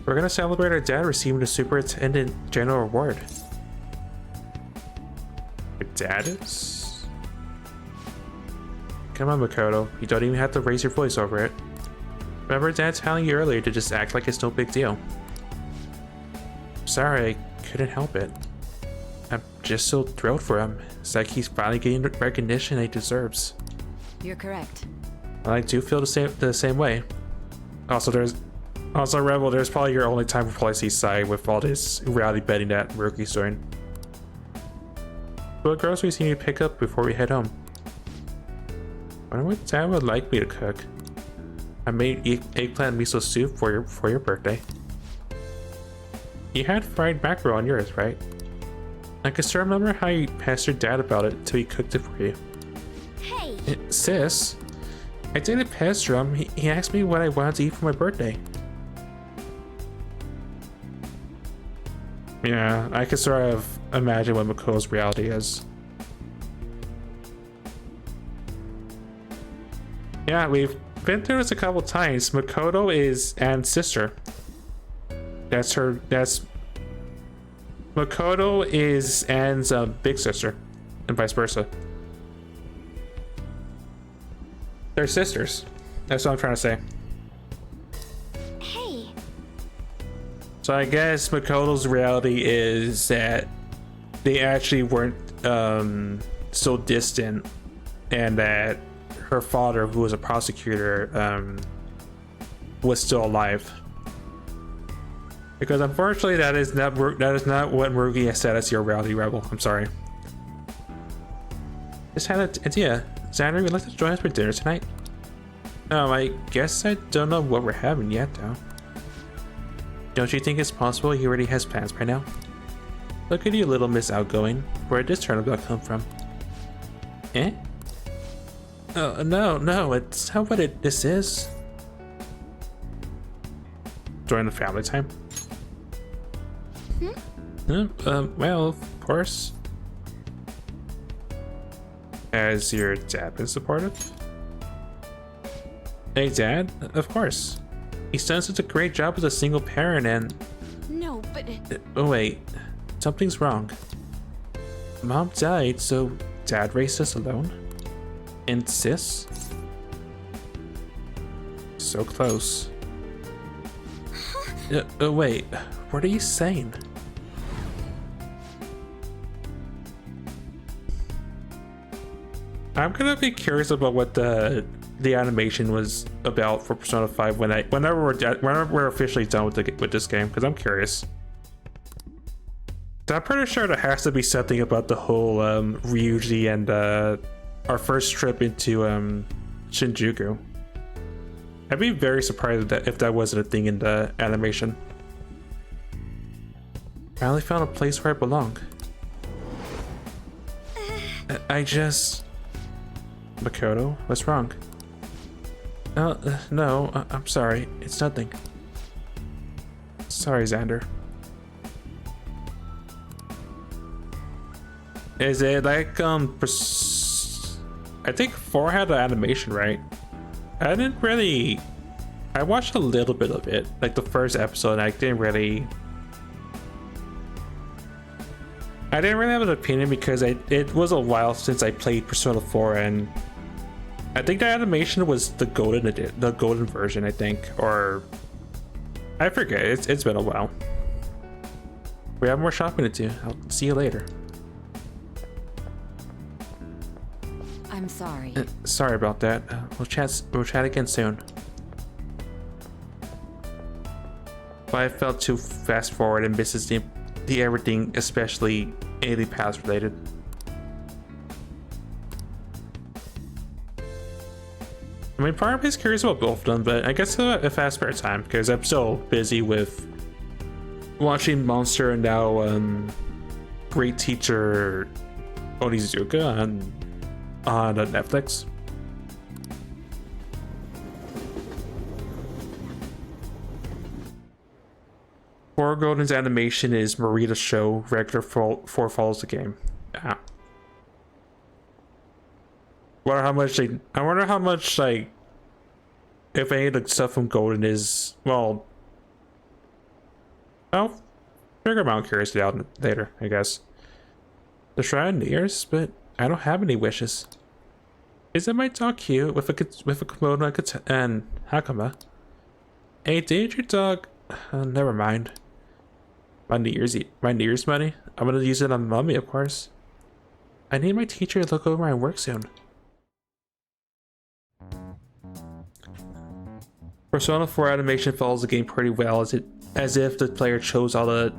[SPEAKER 1] We're gonna celebrate our dad receiving the Superintendent General Award. Your dad is? Come on, Makoto. You don't even have to raise your voice over it. Remember Dad telling you earlier to just act like it's no big deal. Sorry, I couldn't help it. I'm just so thrilled for him. It's like he's finally getting the recognition he deserves.
[SPEAKER 10] You're correct.
[SPEAKER 1] Well, I do feel the same way. Also, Rebel, there's probably your only time for Policy's side with all this reality betting that Muruki's doing. What groceries do you need to pick up before we head home? I wonder what Dad would like me to cook. I made eggplant miso soup for your birthday. You had fried mackerel on yours, right? I can still remember how you pestered Dad about it till he cooked it for you.
[SPEAKER 10] Hey!
[SPEAKER 1] Sis, I didn't pester him. He asked me what I wanted to eat for my birthday. Yeah, I can sort of imagine what Makoto's reality is. Yeah, we've been through this a couple times. Makoto is Anne's sister. Makoto is Anne's big sister, and vice versa. They're sisters. That's what I'm trying to say.
[SPEAKER 10] Hey!
[SPEAKER 1] So I guess Makoto's reality is that they actually weren't so distant, and that her father, who was a prosecutor, was still alive. Because unfortunately, that is not what Murugi has said as your reality rebel. I'm sorry. Just had an idea. Xander, would like to join us for dinner tonight? I guess I don't know what we're having yet, though. Don't you think it's possible he already has plans by now? Look at you, little Miss Outgoing. Where did this turnabout come from? Eh? Oh, no, it's not what this is. Join the family time? Well, of course. Has your dad been supportive? Hey, Dad? Of course. He's done such a great job as a single parent and...
[SPEAKER 4] No, but...
[SPEAKER 1] Oh, wait. Something's wrong. Mom died, so Dad raised us alone? And sis? So close. Oh, wait. What are you saying? I'm gonna be curious about what the animation was about for Persona 5 whenever we're officially done with this game, because I'm curious. I'm pretty sure there has to be something about the whole Ryuji and our first trip into Shinjuku. I'd be very surprised if that wasn't a thing in the animation. Finally found a place where I belong. I just... Makoto, what's wrong? No, I'm sorry. It's nothing. Sorry, Xander. Is it like, I think 4 had the animation, right? I watched a little bit of it, like the first episode, and I didn't really have an opinion because it was a while since I played Persona 4, and I think the animation was the golden version, I think, or I forget. It's been a while. We have more shopping to do. I'll see you later.
[SPEAKER 4] I'm sorry.
[SPEAKER 1] Sorry about that. We'll chat again soon. But I felt too fast forward and misses the everything, especially anything past related. I mean, part of me is curious about both of them, but I guess if I have spare time, because I'm still busy with watching Monster and now Great Teacher Onizuka on Netflix. For Golden's animation is Marita's show, regular 4 follows the game. Yeah. I wonder how much like if any of the stuff from Golden is, well, I'll figure them out, curiosity out later, I guess. The Shrine of Ears, but I don't have any wishes. Isn't my dog cute with a kimono and Hakama? Hey, did your dog? Never mind. My New Year's money. I'm gonna use it on Mummy, of course. I need my teacher to look over my work soon. Persona 4 animation follows the game pretty well, as if the player chose all the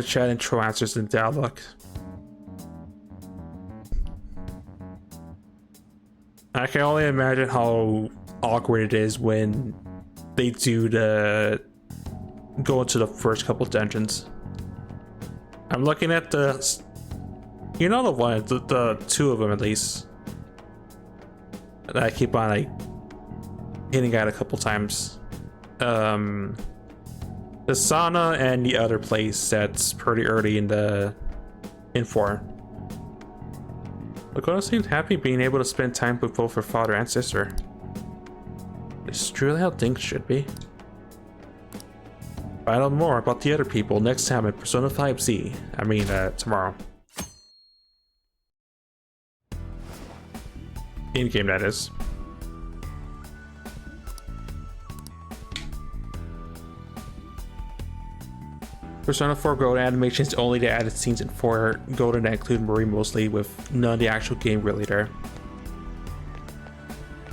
[SPEAKER 1] chat intro answers in dialogue. I can only imagine how awkward it is when they do go into the first couple dungeons. I'm looking at the one, the 2 of them at least, that I keep on like hitting at a couple times. The sauna and the other place that's pretty early in 4. Makoto seems happy being able to spend time with both her father and sister. This is truly how things should be. Find out more about the other people next time at Persona 5Z. I mean, tomorrow. In-game, that is. Persona 4 Golden animations only the added scenes in 4 Golden that include Marie mostly, with none of the actual game really there.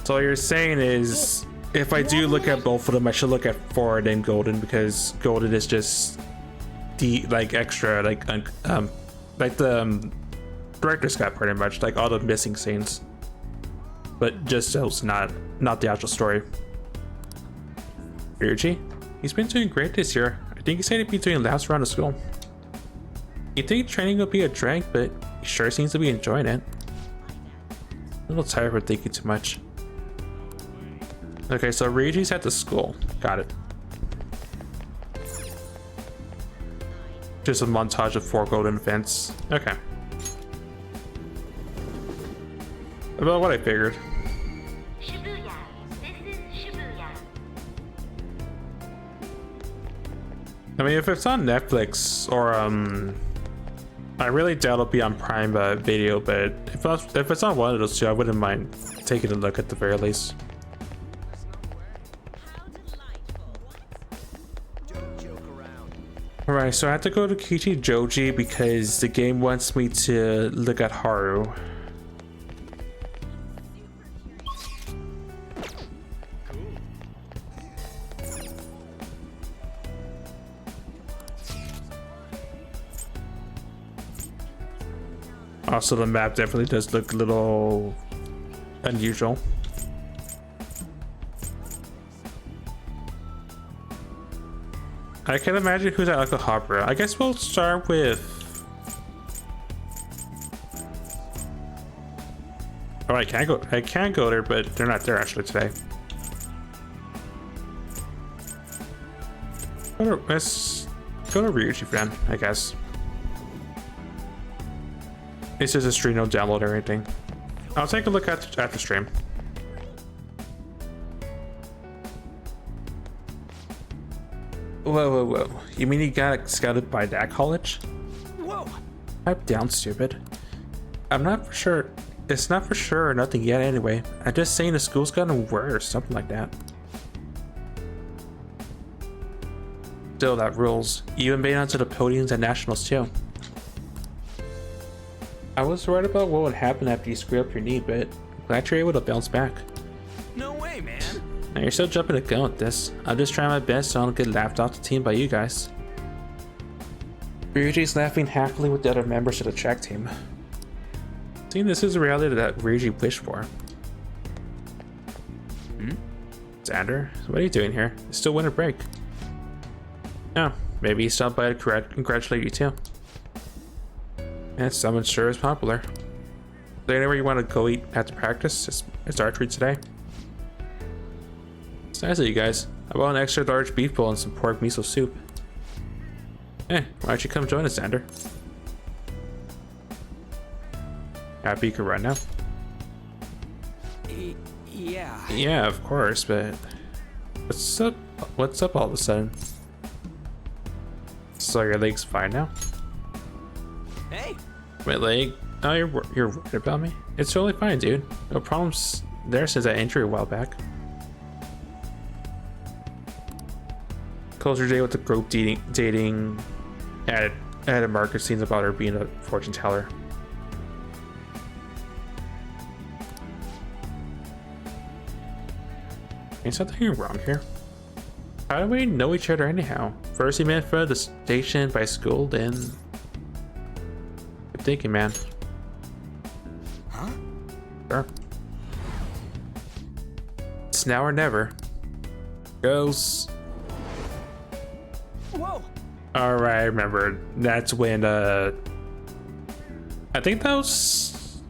[SPEAKER 1] So what you're saying is, if I do look at both of them, I should look at 4 and then Golden, because Golden is just the like extra like the director's cut pretty much, like all the missing scenes, but just so it's not the actual story. Ryuji, he's been doing great this year. I think he said he'd be doing laps around the school. You think training will be a drag, but he sure seems to be enjoying it. A little tired for thinking too much. Okay, so Ryuji's at the school. Got it. Just a montage of 4 Golden events. Okay. About what I figured.
[SPEAKER 6] Shibuya. This is Shibuya.
[SPEAKER 1] I mean, if it's on Netflix or I really doubt it'll be on Prime Video, but if it's on one of those two, I wouldn't mind taking a look at the very least. Alright, so I have to go to Kichijoji because the game wants me to look at Haru. Also, the map definitely does look a little unusual. I can imagine who's at Akihabara. I guess we'll start with... Oh, I can go there, but they're not there actually today. Let's go to Ryuji then, I guess. This is a stream, no download or anything. I'll take a look at the stream. Whoa. You mean you got scouted by that college?
[SPEAKER 2] Whoa!
[SPEAKER 1] Pipe down, stupid. I'm not for sure. It's not for sure or nothing yet anyway. I'm just saying the school's gotten worse, something like that. Still, that rules. You even made it onto the podiums at nationals too. I was worried about what would happen after you screw up your knee, but I'm glad you're able to bounce back.
[SPEAKER 2] No way, man.
[SPEAKER 1] Now you're still jumping the gun with this. I'm just trying my best so I don't get laughed off the team by you guys. Ryuji's laughing happily with the other members of the track team. See, this is the reality that Ryuji wished for. Xander, what are you doing here? It's still winter break. Oh, maybe he stopped by to congratulate you too. And someone sure is popular. Is there anywhere you want to go eat after practice? It's archery today. It's nice of you guys. I bought an extra large beef bowl and some pork miso soup. Hey, why don't you come join us, Xander? Happy you can run now?
[SPEAKER 2] Yeah.
[SPEAKER 1] Yeah, of course, but what's up? What's up all of a sudden? So your leg's fine now?
[SPEAKER 2] Hey.
[SPEAKER 1] My leg? Oh, you're worried about me? It's totally fine, dude. No problems there since that injury a while back. Closed her day with the group dating added marker scenes about her being a fortune teller. Ain't something wrong here? How do we know each other anyhow? First he met for the station by school, then... Good thinking, man.
[SPEAKER 2] Huh?
[SPEAKER 1] Sure. It's now or never. Goes.
[SPEAKER 2] Whoa!
[SPEAKER 1] Alright, I remember. That's when, I think that was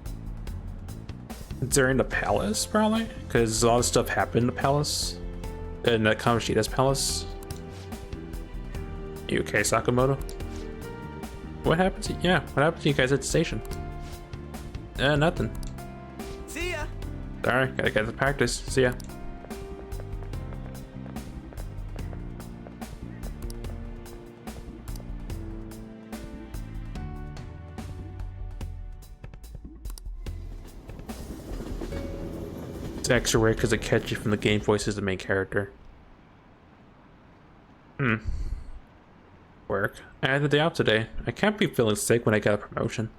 [SPEAKER 1] during the palace, probably? Because a lot of stuff happened in the palace. In the Kamoshida's palace. You okay, Sakamoto? What happened to you guys at the station? Nothing.
[SPEAKER 2] See ya!
[SPEAKER 1] Sorry, gotta get to practice. See ya. It's extra weird because it catches you from the game voice as the main character. Work. I had the day off today. I can't be feeling sick when I get a promotion.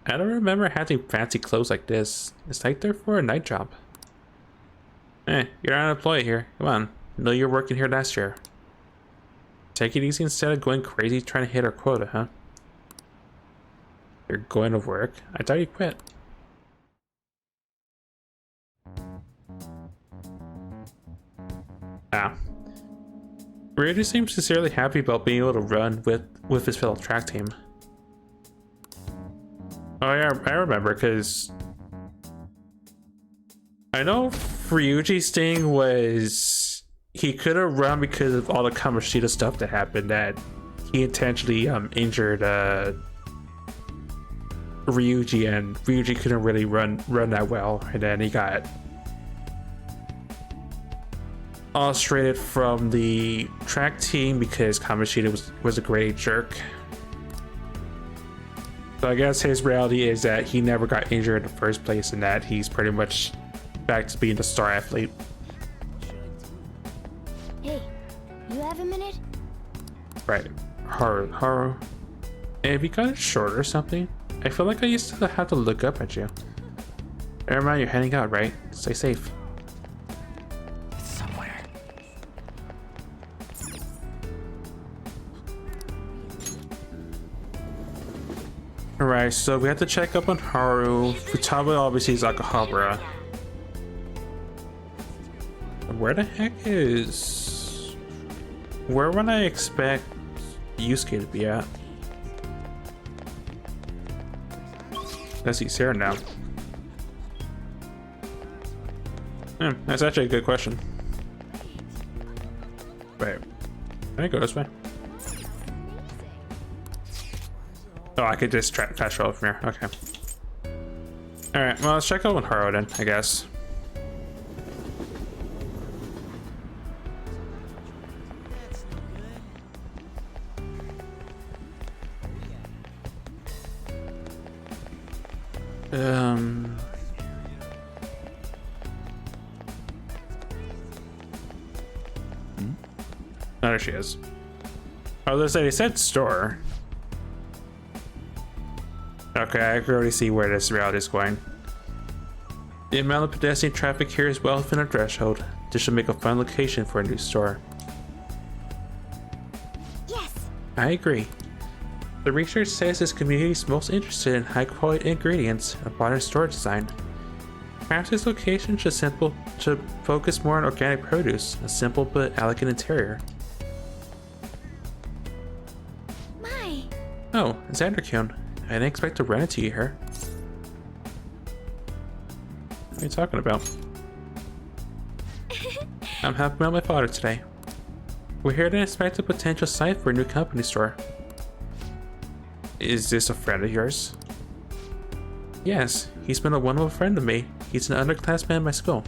[SPEAKER 1] I don't remember having fancy clothes like this. It's like they're for a night job. You're not an employee here. Come on. I know you're working here last year. Take it easy instead of going crazy trying to hit our quota, huh? You're going to work? I thought you quit. Ah. Ryuji seems sincerely happy about being able to run with his fellow track team. Oh yeah, I remember, because I know Ryuji's thing was he could have run because of all the Kamoshida stuff that happened, that he intentionally injured Ryuji, and Ryuji couldn't really run that well, and then he got ostrated from the track team because Kamoshida was a great jerk. So I guess his reality is that he never got injured in the first place, and that he's pretty much back to being the star athlete.
[SPEAKER 10] Hey, you have a minute?
[SPEAKER 1] Right. Haru. Have you gotten short or something? I feel like I used to have to look up at you. Never mind, you're heading out, right? Stay safe.
[SPEAKER 5] It's somewhere.
[SPEAKER 1] Alright, so we have to check up on Haru. Futaba obviously is Akihabara. Where the heck is... Where would I expect Yusuke to be at? Let's see, Sarah now. That's actually a good question. Wait, can I go this way? Oh, I could just fast travel from here. Okay. Alright, well, let's check out on Haru then, I guess. Oh, there she is. Oh, they said store. Okay, I can already see where this route is going. The amount of pedestrian traffic here is well within our threshold. This should make a fun location for a new store.
[SPEAKER 4] Yes.
[SPEAKER 1] I agree. The research says this community is most interested in high-quality ingredients and modern store design. Perhaps this location should focus more on organic produce, a simple but elegant interior.
[SPEAKER 4] My.
[SPEAKER 1] Oh, Xander-kun. I didn't expect to run into you here. What are you talking about? I'm helping out my father today. We're here to inspect a potential site for a new company store. Is this a friend of yours? Yes, he's been a wonderful friend to me. He's an underclassman at my school.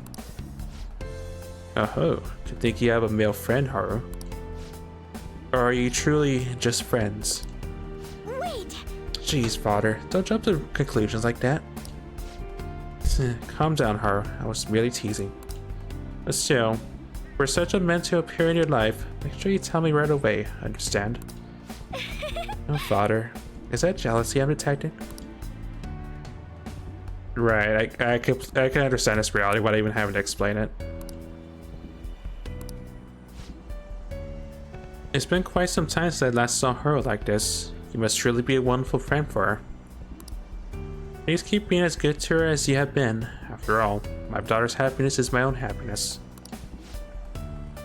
[SPEAKER 1] Oh, to think you have a male friend, Haru. Or are you truly just friends?
[SPEAKER 4] Wait.
[SPEAKER 1] Jeez, father, don't jump to conclusions like that. Calm down, Haru. I was merely teasing. But still, for such a man to appear in your life, make sure you tell me right away, understand? Oh, father. Is that jealousy I'm detecting? Right, I can understand this reality without even having to explain it. It's been quite some time since I last saw her like this. You must truly be a wonderful friend for her. Please keep being as good to her as you have been. After all, my daughter's happiness is my own happiness.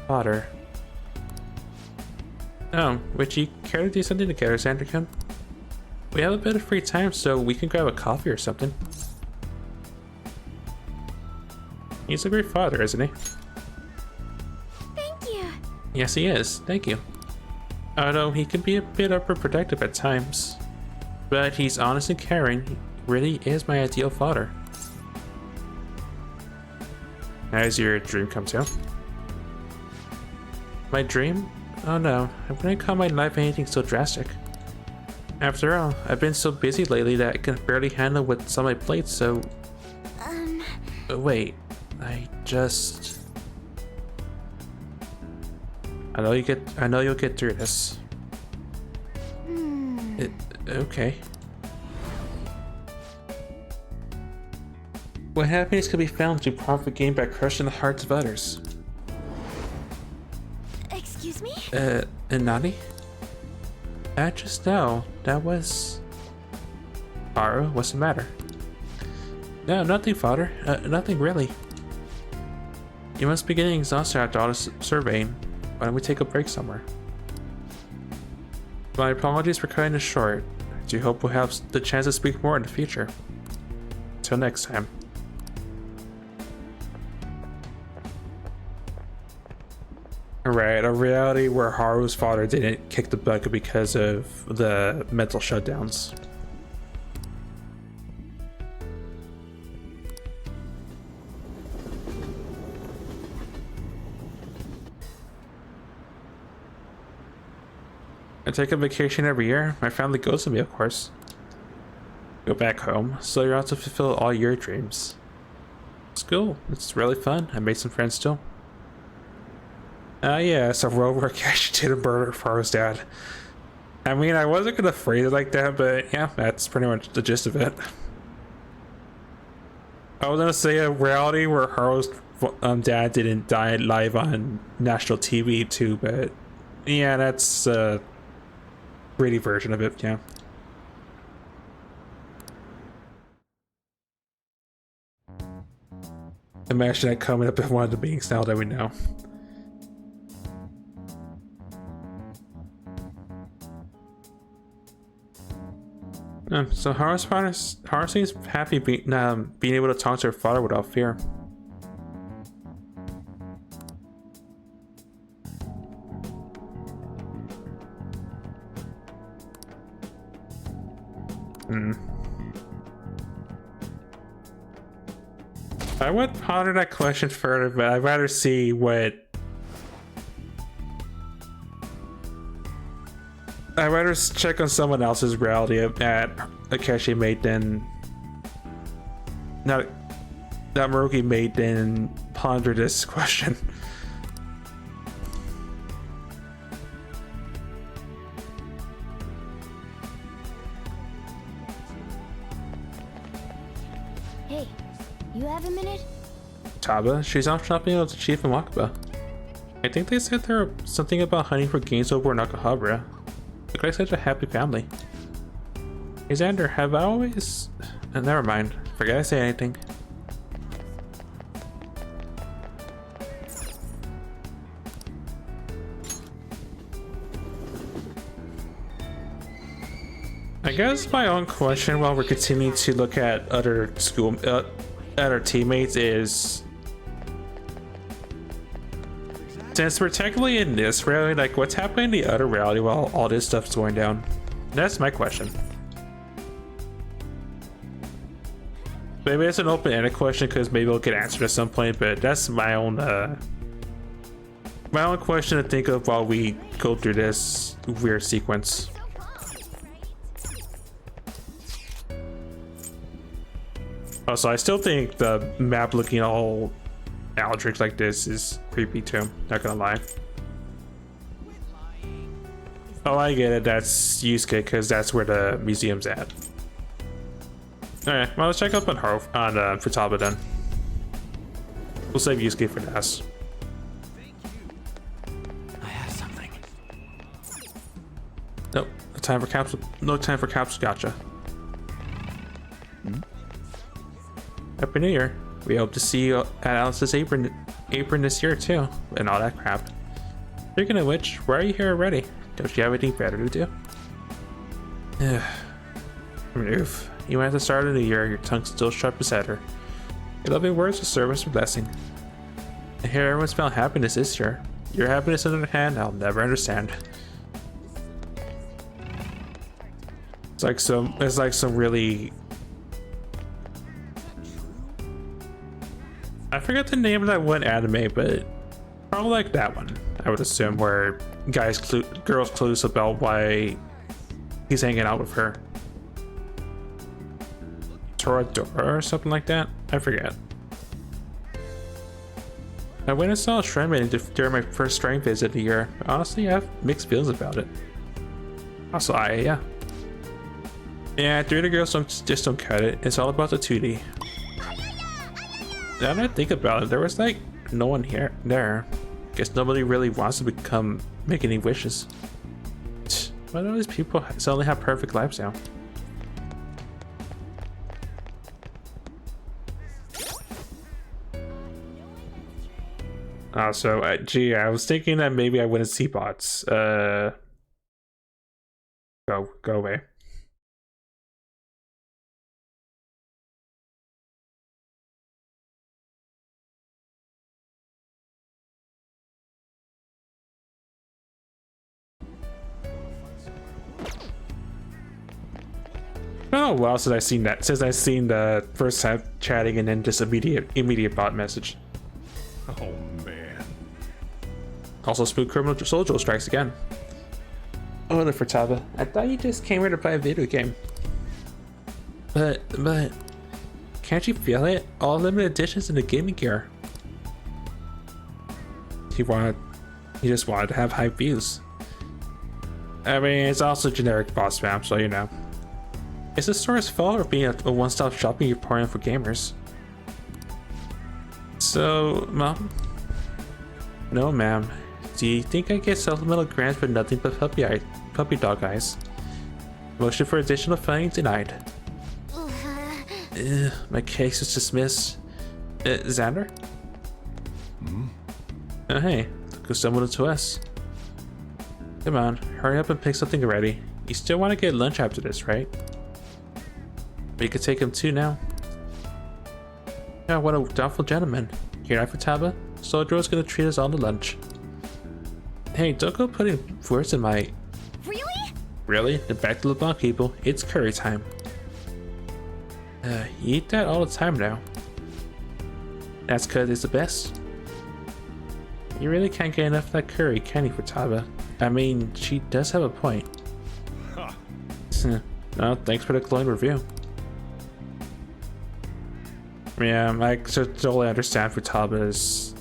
[SPEAKER 1] Father. Oh, would you care to do something together, Xander-kun? We have a bit of free time, so we can grab a coffee or something. He's a great father, isn't he?
[SPEAKER 4] Thank you.
[SPEAKER 1] Yes, he is. Thank you. Although he can be a bit overprotective at times, but he's honest and caring. He really is my ideal father. Has your dream come true? My dream? Oh no, I wouldn't call my life anything so drastic. After all, I've been so busy lately that I can barely handle what's on my plate, so... Wait, I know you'll get through this. Okay. What happiness can be found to profit gain by crushing the hearts of others?
[SPEAKER 4] Excuse me?
[SPEAKER 1] And Nani? I just know that was... Haru, what's the matter? No, nothing, father. Nothing really. You must be getting exhausted after all this surveying. Why don't we take a break somewhere? My apologies for cutting it short. I do hope we'll have the chance to speak more in the future. Till next time. Alright, a reality where Haru's father didn't kick the bucket because of the mental shutdowns. I take a vacation every year. My family goes with me, of course. Go back home, so you're out to fulfill all your dreams. It's cool. It's really fun. I made some friends too. Yeah, so road work actually did a murder for Haru's dad. I mean, I wasn't gonna phrase it like that, but yeah, that's pretty much the gist of it. I was gonna say a reality where Haru's dad didn't die live on national TV too, but yeah, that's a gritty version of it, yeah. Imagine that coming up in one of the meetings now that we know. So Haru seems happy being able to talk to her father without fear. I would ponder that question further, but I'd rather see what... I'd rather check on someone else's reality at Akechi made than... Not... That Maruki made than ponder this question.
[SPEAKER 10] Hey, you have a minute?
[SPEAKER 1] Taba, she's off shopping with the chief in Wakaba. I think they said there was something about hunting for games over in Akihabara. Look like such a happy family. Hey Xander, have I always... never mind, forget I say anything. I guess my own question while we're continuing to look at other at our teammates is, since we're technically in this reality, like what's happening in the other reality while all this stuff's going down? That's my question. Maybe it's an open-ended question because maybe it'll get answered at some point, but that's my own question to think of while we go through this weird sequence. Also, I still think the map looking all Aldrich like this is creepy too, not gonna lie. Oh, I get it, that's Yusuke because that's where the museum's at. Alright, well, let's check up on Futaba then. We'll save Yusuke for last.
[SPEAKER 5] I have something.
[SPEAKER 1] Nope, no time for capsule gotcha. Happy New Year. We hope to see you at Alice's apron this year too, and all that crap. Speaking of which, why are you here already? Don't you have anything better to do? I mean, oof. Even at the start of the year, your tongue's still sharp as ever. Your loving words will serve as a blessing. I hear everyone's found happiness this year. Your happiness, on the other hand, I'll never understand. It's like some really... I forget the name of that one anime, but probably like that one, I would assume, where girls clueless about why he's hanging out with her. Toradora or something like that? I forget. I went and saw a shrine maiden during my first shrine visit of the year. Honestly, I have mixed feelings about it. Also, yeah. Yeah, 3D girls just don't cut it. It's all about the 2D. Now that I think about it, there was like no one there. Guess nobody really wants to make any wishes. Why do all these people suddenly have perfect lives now? Gee, I was thinking that maybe I wouldn't see bots. Go away. It's been a while since I've seen the first time chatting and then just immediate bot message.
[SPEAKER 3] Oh man.
[SPEAKER 1] Also, Spook Criminal Soldier strikes again. Oh, look for Taba. I thought you just came here to play a video game. But can't you feel it? All limited editions in the gaming gear. He just wanted to have high views. I mean, it's also generic boss spam, so you know. Is the store's fault or being a one-stop shopping point for gamers? So, Mom? No, ma'am. Do you think I get supplemental grants but nothing but puppy dog eyes? Motion for additional funding denied. My case is dismissed. Xander? Oh, hey, look who's stumbled into us. Come on, hurry up and pick something already. You still want to get lunch after this, right? But you could take him too now. Yeah, what a doubtful gentleman. Here, for Taba. Soldier's gonna treat us all to lunch. Hey, don't go putting words in my...
[SPEAKER 4] Really?
[SPEAKER 1] Really? Then back to the bar, people. It's curry time. You eat that all the time now. That's cause it's the best. You really can't get enough of that curry, can you, for Taba? I mean, she does have a point. No, thanks for the glowing review. Yeah, I totally understand Futaba's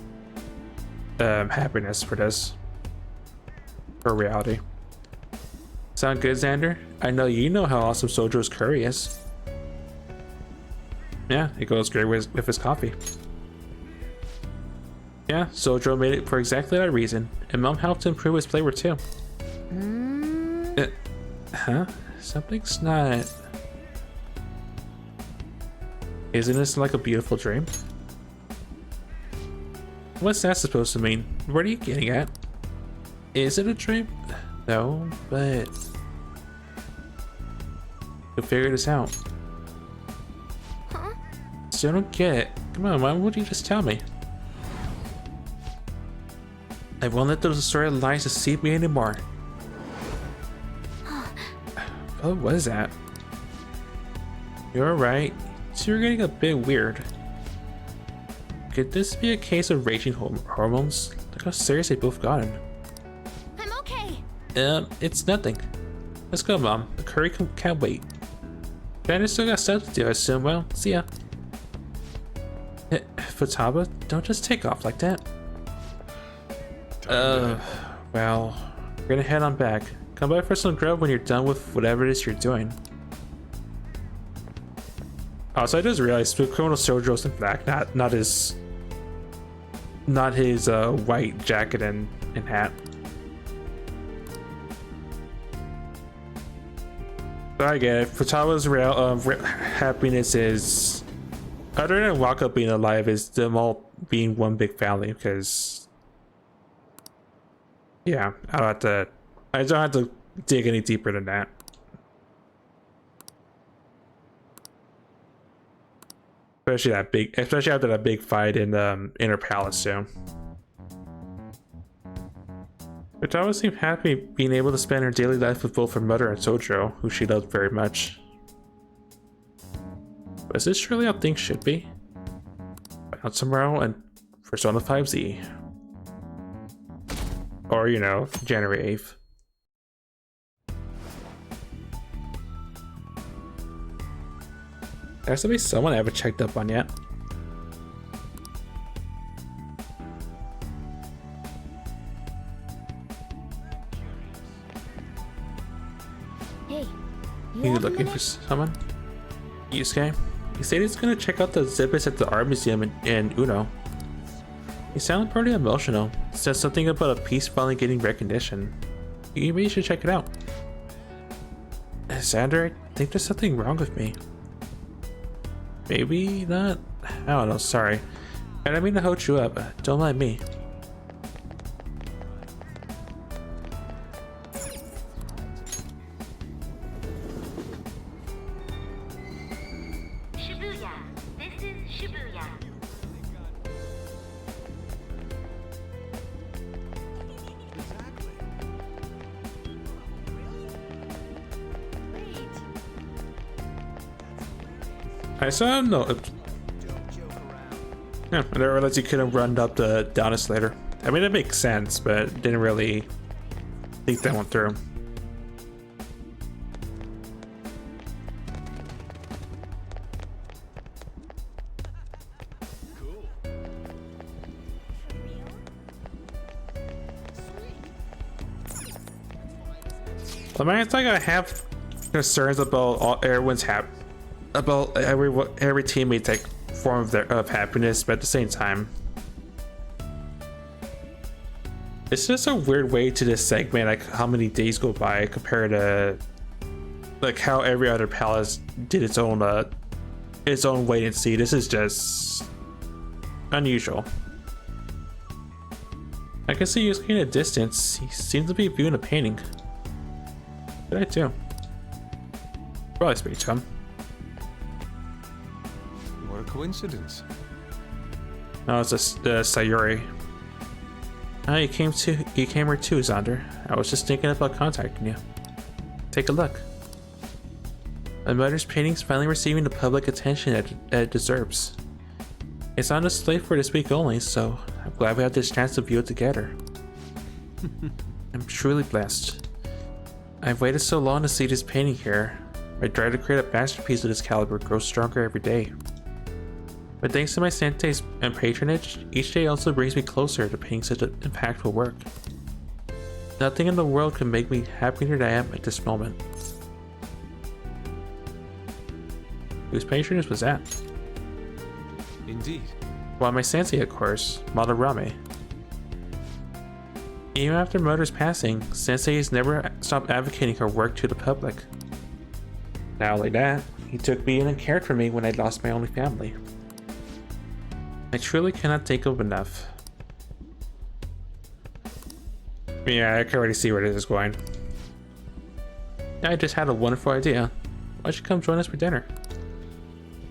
[SPEAKER 1] happiness for this. For reality. Sound good, Xander? I know you know how awesome Sojo's curry is. Yeah, it goes great with his coffee. Yeah, Sojo made it for exactly that reason, and Mom helped to improve his flavor too. Huh? Something's not... Isn't this like a beautiful dream? What's that supposed to mean? What are you getting at? Is it a dream? No, but... You'll figure this out.
[SPEAKER 10] Huh?
[SPEAKER 1] Still don't get it. Come on, why would you just tell me? I won't let those sort of lies deceive me anymore. What was that? You're right. So you're getting a bit weird. Could this be a case of raging hormones? Look how serious they both gotten.
[SPEAKER 10] I'm okay.
[SPEAKER 1] It's nothing. Let's go, Mom. The curry can't wait. Brandon still got stuff to do, I assume. Well, see ya. Futaba, don't just take off like that. Well, we're gonna head on back. Come by for some grub when you're done with whatever it is you're doing. Oh, so I just realized Criminal Sojo's in black, not his white jacket and hat. But I get it. Futaba's real happiness is, other than Waka being alive, is them all being one big family. Because, yeah, I don't have to dig any deeper than that. Especially after that big fight in the Inner Palace too. Futaba seemed happy being able to spend her daily life with both her mother and Sojo, who she loved very much. But is this truly how things should be? Find out tomorrow and Persona 5Z. Or, you know, January 8th. Has to be someone I haven't checked up on yet.
[SPEAKER 10] Hey,
[SPEAKER 1] You
[SPEAKER 10] have a
[SPEAKER 1] looking for
[SPEAKER 10] minute?
[SPEAKER 1] someone? Yusuke? He said he's gonna check out the exhibits at the art museum in Uno. He sounded pretty emotional. Said something about a piece finally getting recognition. You maybe should check it out. Xander, I think there's something wrong with me. Maybe not? I don't know, sorry. I didn't mean to hold you up. Don't mind me.
[SPEAKER 6] Shibuya. This is Shibuya.
[SPEAKER 1] I saw no. Yeah, I didn't realize you couldn't run up the down escalator. I mean, it makes sense, but didn't really think that went through. I mean, it's like I have concerns about everyone's about every teammate's like form of happiness, but at the same time, it's just a weird way to just segment like how many days go by compared to like how every other palace did its own wait and see. This is just unusual. I can see Yusuke in a distance. He seems to be viewing a painting. Did I too? Probably speak to him.
[SPEAKER 11] What a coincidence.
[SPEAKER 1] No, it's just Sayuri. Oh, you came here too, Xander. I was just thinking about contacting you. Take a look. My mother's painting's finally receiving the public attention it deserves. It's on display for this week only, so I'm glad we had this chance to view it together. I'm truly blessed. I've waited so long to see this painting here. My drive to create a masterpiece of this caliber grows stronger every day. But thanks to my sensei's and patronage, each day also brings me closer to painting such impactful work. Nothing in the world can make me happier than I am at this moment. Whose patronage was that?
[SPEAKER 11] Indeed.
[SPEAKER 1] Well, my sensei, of course, Madarame. Even after Mother's passing, Sensei has never stopped advocating her work to the public. Not only that, he took me in and cared for me when I lost my only family. I truly cannot think of enough. Yeah, I can already see where this is going. I just had a wonderful idea. Why don't you come join us for dinner?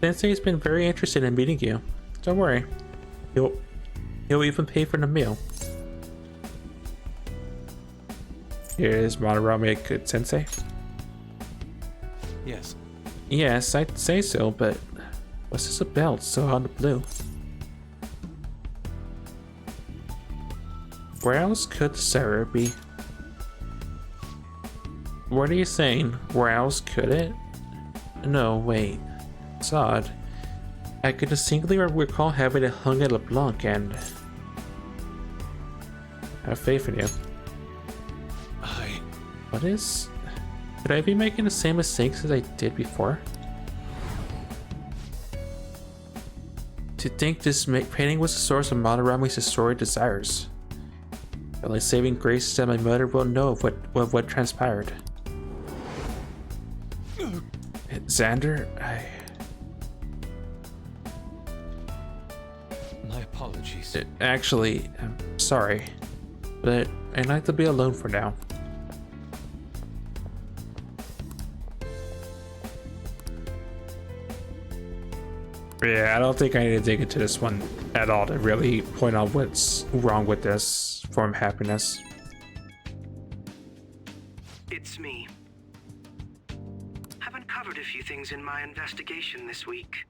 [SPEAKER 1] Sensei has been very interested in meeting you. Don't worry. He'll even pay for the meal. Is Madarame good sensei?
[SPEAKER 11] Yes.
[SPEAKER 1] Yes, I'd say so, but what's this about so out of the blue? Where else could Sarah be? What are you saying? Where else could it? No, wait. It's odd. I could distinctly recall having it hung at LeBlanc and I have faith in you. What is... Could I be making the same mistakes as I did before? To think this painting was the source of Madarame's historic desires. The only saving grace is that my mother will know of what transpired. Xander,
[SPEAKER 11] My apologies.
[SPEAKER 1] Actually, I'm sorry, but I'd like to be alone for now. Yeah, I don't think I need to dig into this one at all to really point out what's wrong with this form of happiness.
[SPEAKER 2] It's me. I've uncovered a few things in my investigation this week.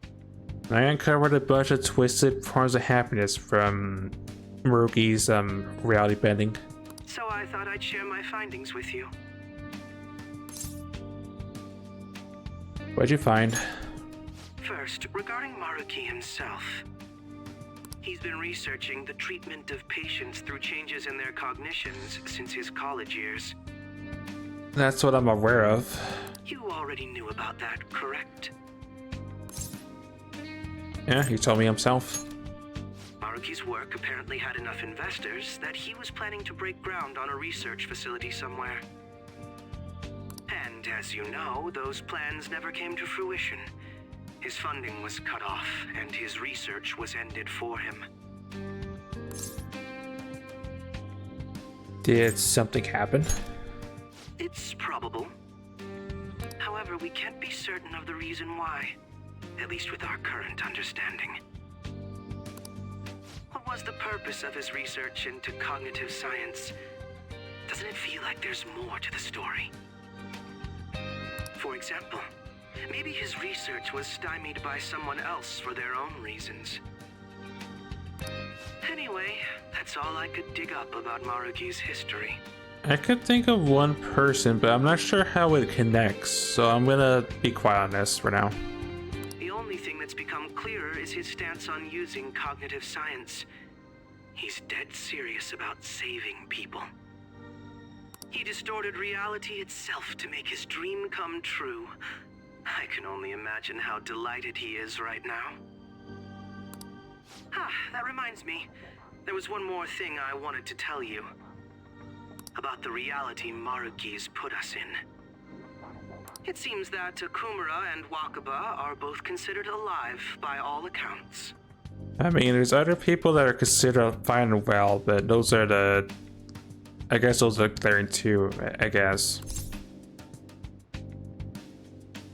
[SPEAKER 1] I uncovered a bunch of twisted forms of happiness from Maruki's reality bending.
[SPEAKER 2] So I thought I'd share my findings with you.
[SPEAKER 1] What'd you find?
[SPEAKER 2] First, regarding Maruki himself. He's been researching the treatment of patients through changes in their cognitions since his college years.
[SPEAKER 1] That's what I'm aware of.
[SPEAKER 2] You already knew about that, correct?
[SPEAKER 1] Yeah, he told me himself.
[SPEAKER 2] Maruki's work apparently had enough investors that he was planning to break ground on a research facility somewhere. And as you know, those plans never came to fruition. His funding was cut off, and his research was ended for him.
[SPEAKER 1] Did something happen?
[SPEAKER 2] It's probable. However, we can't be certain of the reason why, at least with our current understanding. What was the purpose of his research into cognitive science? Doesn't it feel like there's more to the story? For example, maybe his research was stymied by someone else for their own reasons. Anyway, that's all I could dig up about Maruki's history.
[SPEAKER 1] I could think of one person, but I'm not sure how it connects, so I'm gonna be quiet on this for now.
[SPEAKER 2] The only thing that's become clearer is his stance on using cognitive science. He's dead serious about saving people. He distorted reality itself to make his dream come true. I can only imagine how delighted he is right now. That reminds me. There was one more thing I wanted to tell you. About the reality Maruki's put us in. It seems that Akumura and Wakaba are both considered alive by all accounts.
[SPEAKER 1] I mean, there's other people that are considered fine and well, but those are the... I guess those are glaring too, I guess.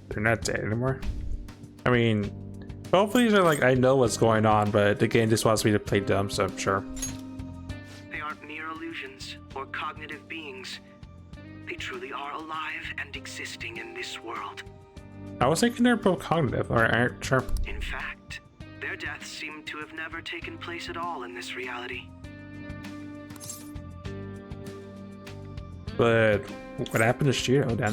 [SPEAKER 1] They're not dead anymore. I mean, both of these are like, I know what's going on, but the game just wants me to play dumb, so I'm sure.
[SPEAKER 2] They aren't mere illusions or cognitive beings. They truly are alive and existing in this world.
[SPEAKER 1] I was thinking they're both cognitive, alright, sure.
[SPEAKER 2] In fact, their deaths seem to have never taken place at all in this reality.
[SPEAKER 1] But what happened to Shido then?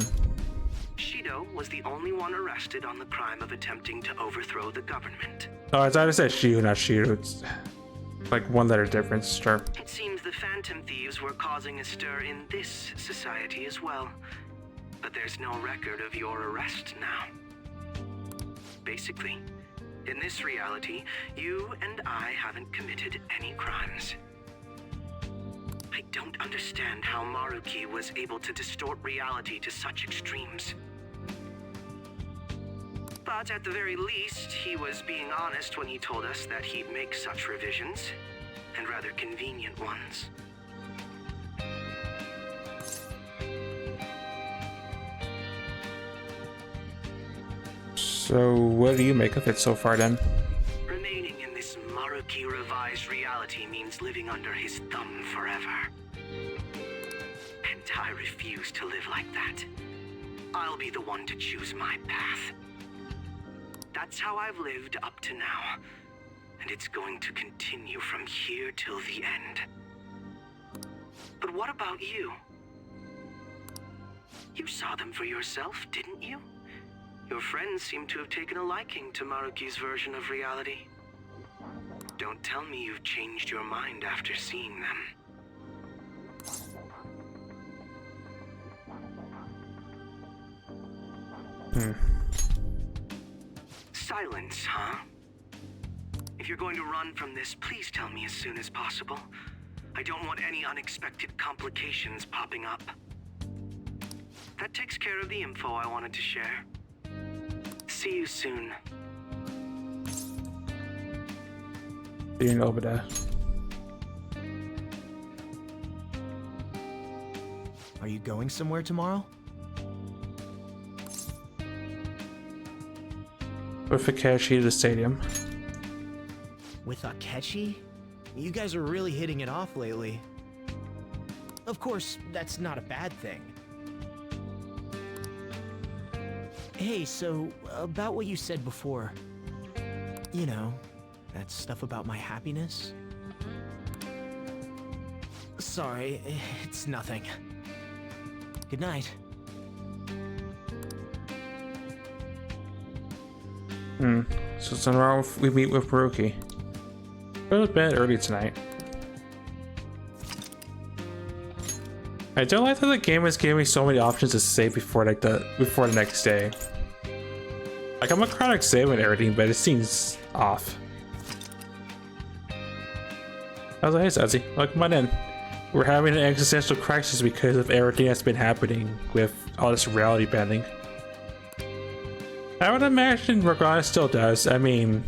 [SPEAKER 2] Shido was the only one arrested on the crime of attempting to overthrow the government.
[SPEAKER 1] Oh, I thought I said Shido, not Shido. It's like one letter difference, sure.
[SPEAKER 2] It seems the Phantom Thieves were causing a stir in this society as well. But there's no record of your arrest now. Basically, in this reality, you and I haven't committed any crimes. I don't understand how Maruki was able to distort reality to such extremes. But at the very least, he was being honest when he told us that he'd make such revisions, and rather convenient ones.
[SPEAKER 1] So what do you make of it so far then?
[SPEAKER 2] Remaining in this Maruki revised reality means living under his thumb forever. And I refuse to live like that. I'll be the one to choose my path. That's how I've lived up to now, and it's going to continue from here till the end. But what about you? You saw them for yourself, didn't you? Your friends seem to have taken a liking to Maruki's version of reality. Don't tell me you've changed your mind after seeing them. Silence, huh? If you're going to run from this, please tell me as soon as possible. I don't want any unexpected complications popping up. That takes care of the info I wanted to share. See you soon.
[SPEAKER 1] You know, but
[SPEAKER 12] Are you going somewhere tomorrow?
[SPEAKER 1] with Akechi to the stadium.
[SPEAKER 12] With Akechi? You guys are really hitting it off lately. Of course, that's not a bad thing. Hey, so, about what you said before. You know, that stuff about my happiness? Sorry, it's nothing. Good night.
[SPEAKER 1] So tomorrow we meet with Baruki. Go to bed early tonight. I don't like that the game is giving me so many options to save before the next day. Like, I'm a chronic save and everything, but it seems off. I was like, hey Sassy, welcome on in. We're having an existential crisis because of everything that's been happening with all this reality bending. I would imagine Morgana still does. I mean,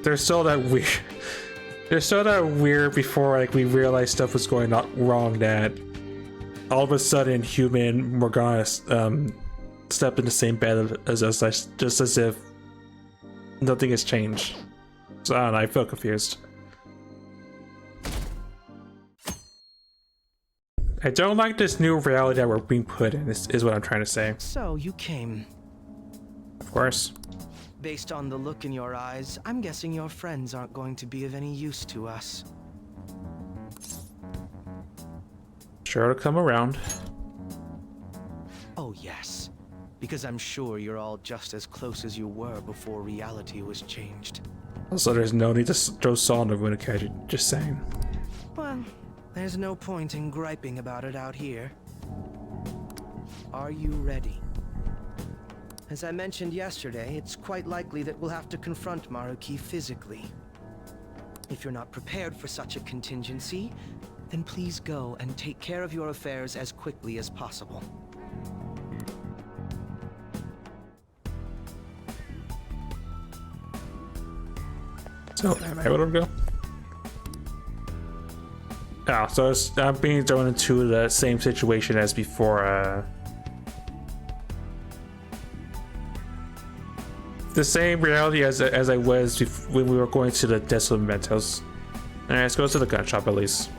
[SPEAKER 1] there's still that weird. There's still that weird before like we realized stuff was going wrong that all of a sudden human Morgana stepped in the same bed as us, just as if nothing has changed. So I don't know, I feel confused. I don't like this new reality that we're being put in, is what I'm trying to say.
[SPEAKER 2] So you came.
[SPEAKER 1] Of course.
[SPEAKER 2] Based on the look in your eyes, I'm guessing your friends aren't going to be of any use to us.
[SPEAKER 1] Sure to come around.
[SPEAKER 2] Oh yes, because I'm sure you're all just as close as you were before reality was changed.
[SPEAKER 1] Also, there's no need to throw salt in the wound, okay? Just saying.
[SPEAKER 2] Well, there's no point in griping about it out here. Are you ready? As I mentioned yesterday, it's quite likely that we'll have to confront Maruki physically. If you're not prepared for such a contingency, then please go and take care of your affairs as quickly as possible.
[SPEAKER 1] So, am I able to go? Oh, so I'm being thrown into the same situation as before, the same reality as I was when we were going to the Desolate Mementos. Alright, let's go to the gun shop at least.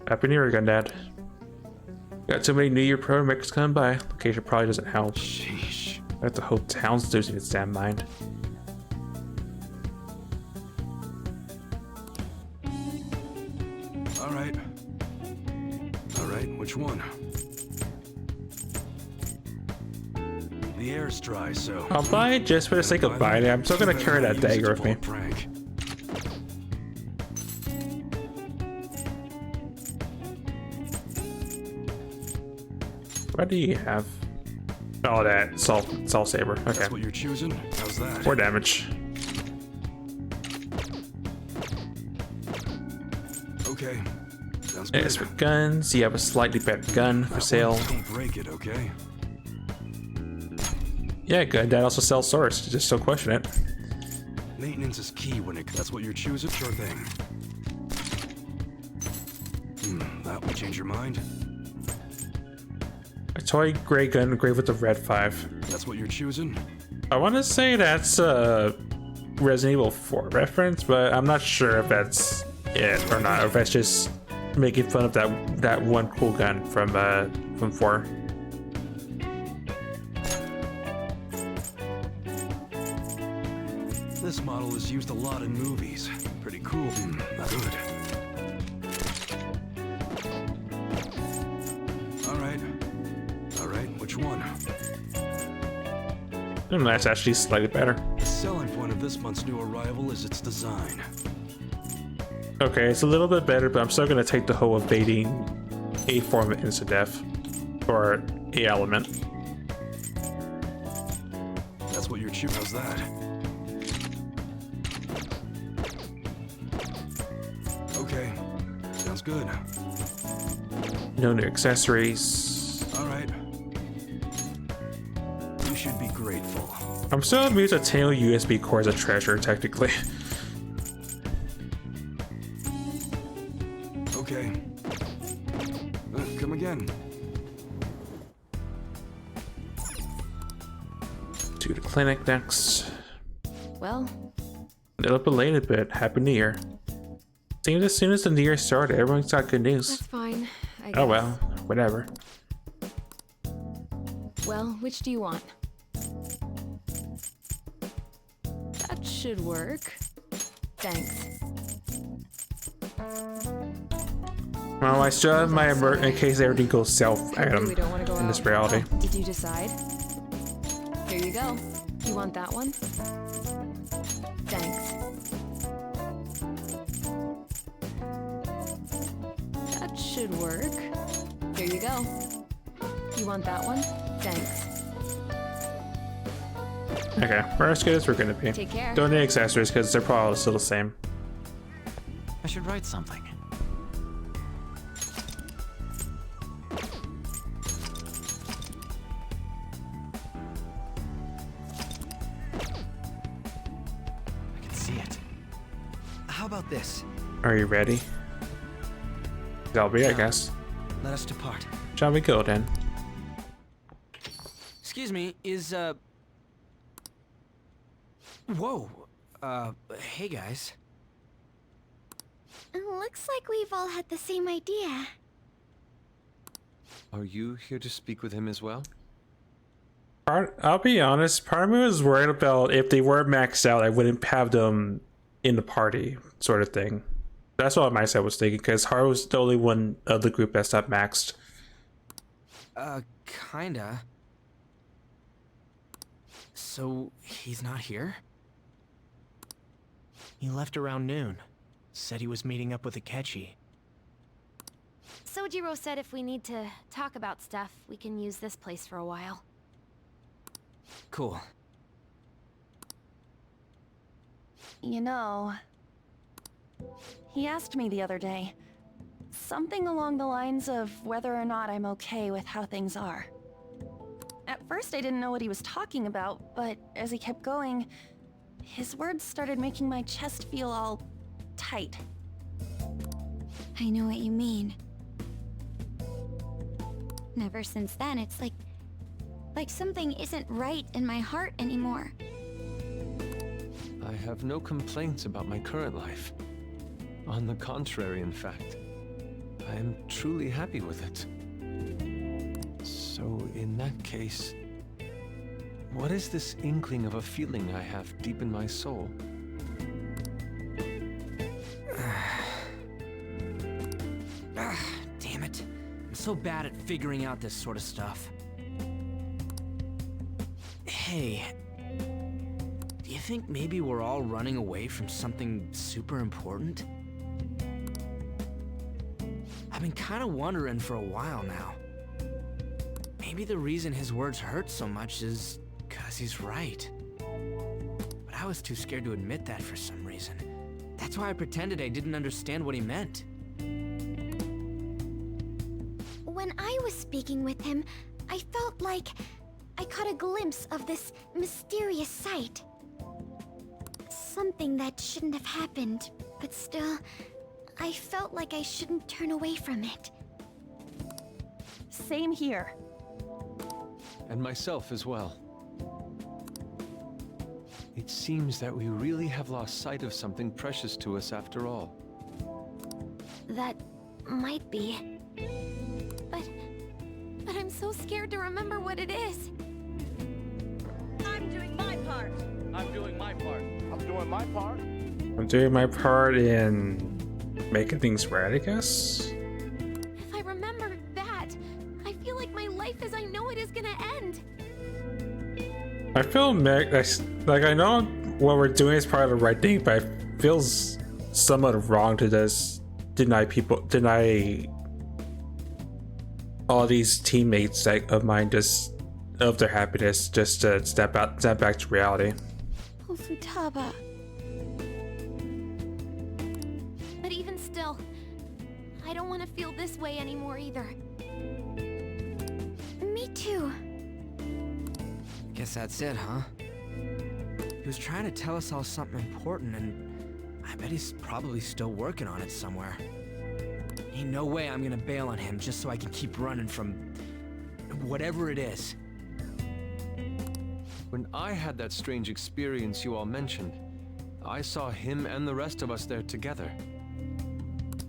[SPEAKER 1] Happy New Year, Gundad. Got too many New Year pro makers coming by. Location probably doesn't help.
[SPEAKER 11] Sheesh.
[SPEAKER 1] I have to hope Towns losing its damn mind.
[SPEAKER 3] Alright. Alright, which one? The air's dry, so...
[SPEAKER 1] I'll buy it just for the sake of buying it. I'm still gonna carry that dagger with me.
[SPEAKER 3] Prank.
[SPEAKER 1] What do you have? Oh, that salt saber. Okay.
[SPEAKER 3] That's what you're choosing? How's that?
[SPEAKER 1] 4 damage.
[SPEAKER 3] Okay. Sounds good.
[SPEAKER 1] As for guns, you have a slightly better gun for sale.
[SPEAKER 3] Don't break it, okay?
[SPEAKER 1] Yeah, good. That also sells swords. Just still question it.
[SPEAKER 3] Maintenance is key when it... That's what you're choosing? Sure thing. That would change your mind?
[SPEAKER 1] A toy gray gun engraved with the red 5.
[SPEAKER 3] That's what you're choosing?
[SPEAKER 1] I want to say that's a Resident Evil 4 reference, but I'm not sure if that's it or not, or if that's just making fun of that one cool gun from 4.
[SPEAKER 3] This model is used a lot in movies. Pretty cool. Not good. Alright, which one?
[SPEAKER 1] That's actually slightly better.
[SPEAKER 3] The selling point of this month's new arrival is its design.
[SPEAKER 1] Okay, it's a little bit better, but I'm still gonna take the whole evading a form of insta-death or a element.
[SPEAKER 3] That's what you're choosing. How's that? Okay, sounds good.
[SPEAKER 1] No new accessories.
[SPEAKER 3] Alright. You should be grateful.
[SPEAKER 1] I'm still amused that Tail USB core is a treasure, technically.
[SPEAKER 3] Okay. Come again.
[SPEAKER 1] To the clinic next.
[SPEAKER 10] Well,
[SPEAKER 1] A little belated, but Happy New Year. Seems as soon as the New Year started, everyone's got good news.
[SPEAKER 10] that's fine, I guess.
[SPEAKER 1] Oh well, whatever.
[SPEAKER 10] Well, which do you want? That should work. Thanks.
[SPEAKER 1] Well, I still have my in case everything goes south item
[SPEAKER 10] We don't want to go
[SPEAKER 1] in this
[SPEAKER 10] out.
[SPEAKER 1] reality.
[SPEAKER 10] Oh, did you decide? Here you go. You want that one? Thanks.
[SPEAKER 13] should work. Here you go. You want that one? Thanks.
[SPEAKER 1] Okay, we're as good as we're gonna be.
[SPEAKER 13] Take care.
[SPEAKER 1] Don't need accessories because they're probably still the same.
[SPEAKER 7] I should write something. I can see it.
[SPEAKER 2] How about this?
[SPEAKER 1] Are you ready? That'll be, I guess.
[SPEAKER 2] Let us depart.
[SPEAKER 1] Shall we go then?
[SPEAKER 12] Excuse me, is, Whoa. Hey guys.
[SPEAKER 10] Looks like we've all had the same idea.
[SPEAKER 11] Are you here to speak with him as well?
[SPEAKER 1] I'll be honest, part of me was worried about if they were maxed out, I wouldn't have them in the party, sort of thing. That's what my side was thinking, because Haru was the only one of the group that's not maxed.
[SPEAKER 12] Kinda. So, he's not here? He left around noon. Said he was meeting up with Akechi.
[SPEAKER 10] Sojiro said if we need to talk about stuff, we can use this place for a while.
[SPEAKER 12] Cool.
[SPEAKER 13] You know, he asked me the other day, something along the lines of whether or not I'm okay with how things are. At first I didn't know what he was talking about, but as he kept going, his words started making my chest feel all tight.
[SPEAKER 4] I know what you mean. And ever since then, it's like something isn't right in my heart anymore.
[SPEAKER 11] I have no complaints about my current life. On the contrary, in fact. I am truly happy with it. So, in that case, what is this inkling of a feeling I have deep in my soul?
[SPEAKER 12] Damn it. I'm so bad at figuring out this sort of stuff. Hey, do you think maybe we're all running away from something super important? I've been kind of wondering for a while now. Maybe the reason his words hurt so much is because he's right. But I was too scared to admit that for some reason. That's why I pretended I didn't understand what he meant.
[SPEAKER 10] When I was speaking with him, I felt like I caught a glimpse of this mysterious sight. Something that shouldn't have happened, but still, I felt like I shouldn't turn away from it.
[SPEAKER 13] Same here.
[SPEAKER 11] And myself as well. It seems that we really have lost sight of something precious to us after all.
[SPEAKER 10] That might be. But I'm so scared to remember what it is.
[SPEAKER 14] I'm doing my part. I'm doing my part. I'm doing my part.
[SPEAKER 1] I'm doing my part in making things right, I guess.
[SPEAKER 10] If I remember that, I feel like my life as I know it is gonna end.
[SPEAKER 1] I feel like I know what we're doing is part of the right thing, but it feels somewhat wrong to just deny all these teammates of mine just of their happiness just to step back to reality.
[SPEAKER 10] Oh, Futaba. But even still, I don't want to feel this way anymore either. Me too.
[SPEAKER 12] Guess that's it, huh? He was trying to tell us all something important, and I bet he's probably still working on it somewhere. Ain't no way I'm gonna bail on him just so I can keep running from whatever it is.
[SPEAKER 11] When I had that strange experience you all mentioned, I saw him and the rest of us there together.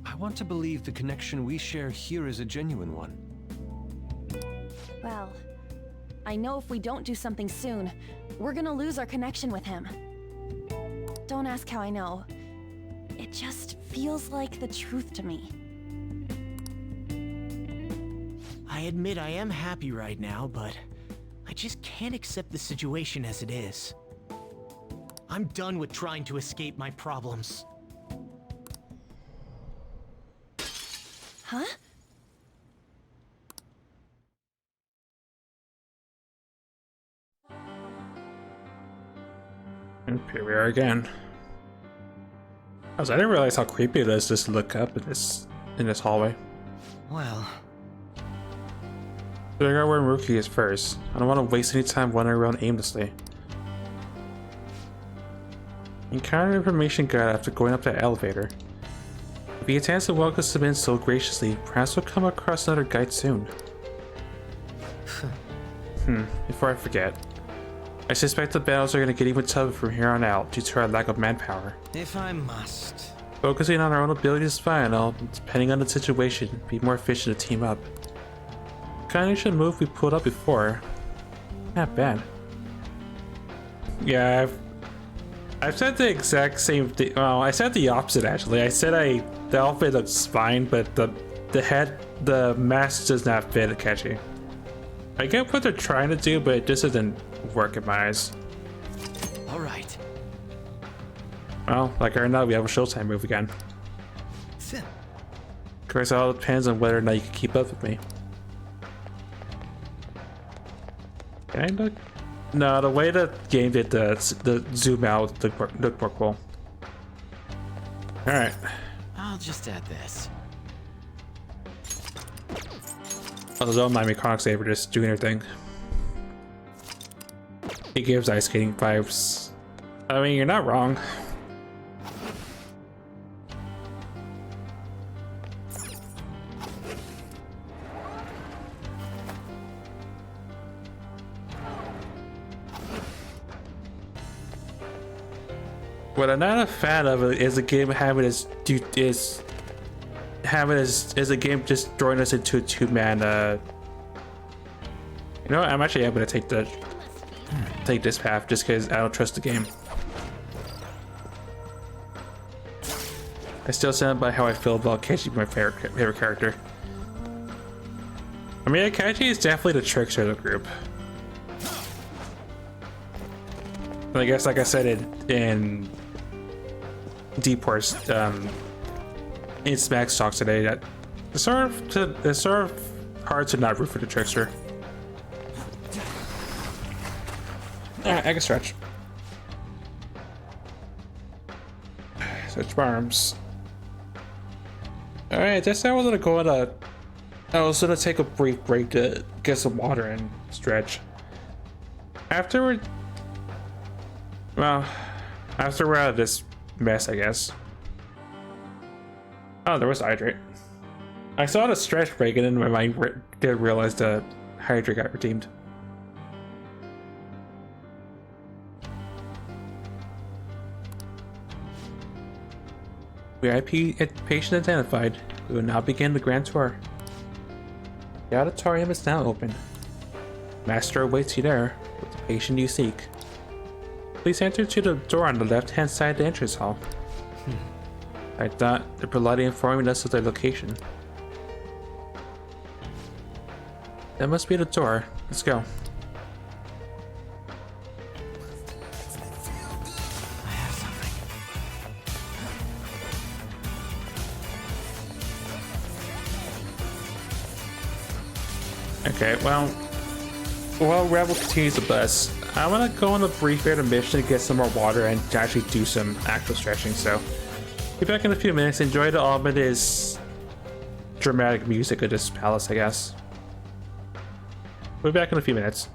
[SPEAKER 11] I want to believe the connection we share here is a genuine one.
[SPEAKER 13] Well, I know if we don't do something soon, we're gonna lose our connection with him. Don't ask how I know. It just feels like the truth to me.
[SPEAKER 12] I admit I am happy right now, but I just can't accept the situation as it is. I'm done with trying to escape my problems.
[SPEAKER 13] Huh?
[SPEAKER 1] And here we are again. I didn't realize how creepy it is just to look up in this hallway.
[SPEAKER 12] Well,
[SPEAKER 1] Figure out where Rookie is first. I don't want to waste any time wandering around aimlessly. Encounter information guide after going up the elevator. If he intends to welcome us in so graciously, perhaps we'll come across another guide soon. Before I forget, I suspect the battles are going to get even tougher from here on out due to our lack of manpower.
[SPEAKER 12] if I must.
[SPEAKER 1] Focusing on our own abilities is fine, I'll, depending on the situation, be more efficient to team up. Combination move we pulled up before. Not bad. Yeah, I've said the exact same thing. Well, I said the opposite actually. I said the outfit looks fine, but the mask does not fit Akechi. I get what they're trying to do, but it just doesn't work in my eyes.
[SPEAKER 12] All right.
[SPEAKER 1] Well, like or not, we have a Showtime move again. Of course, it all depends on whether or not you can keep up with me. Can I look? No, the way the game did the zoom out looked more cool. All right.
[SPEAKER 12] I'll just add this.
[SPEAKER 1] Also, don't mind me, Chronic Saber just doing her thing. It gives ice skating vibes. I mean, you're not wrong. What I'm not a fan of is a game having a game just throwing us into a two-man. You know what? I'm actually able to take this path just because I don't trust the game. I still stand by how I feel about Akechi, my favorite character. I mean, Akechi is definitely the trickster of the group. I guess, like I said in Deeport's in Smack's talks today, that it's sort of hard to not root for the trickster. Alright, I can stretch. Switch arms. Alright, that's how I was gonna take a brief break to get some water and stretch. After we're out of this mess, I guess. Oh, there was hydrate. I saw the stretch break and then my mind did realize the hydrate got redeemed. VIP patient identified. We will now begin the grand tour. The auditorium is now open. Master awaits you there with the patient you seek. Please enter to the door on the left-hand side of the entrance hall. I thought they're politely informing us of their location. That must be the door. Let's go. Okay, well, while Rebel continues the bus, I'm gonna go on a brief intermission to get some more water and to actually do some actual stretching, so be back in a few minutes. Enjoy the ominous dramatic music of this palace, I guess. We'll be back in a few minutes.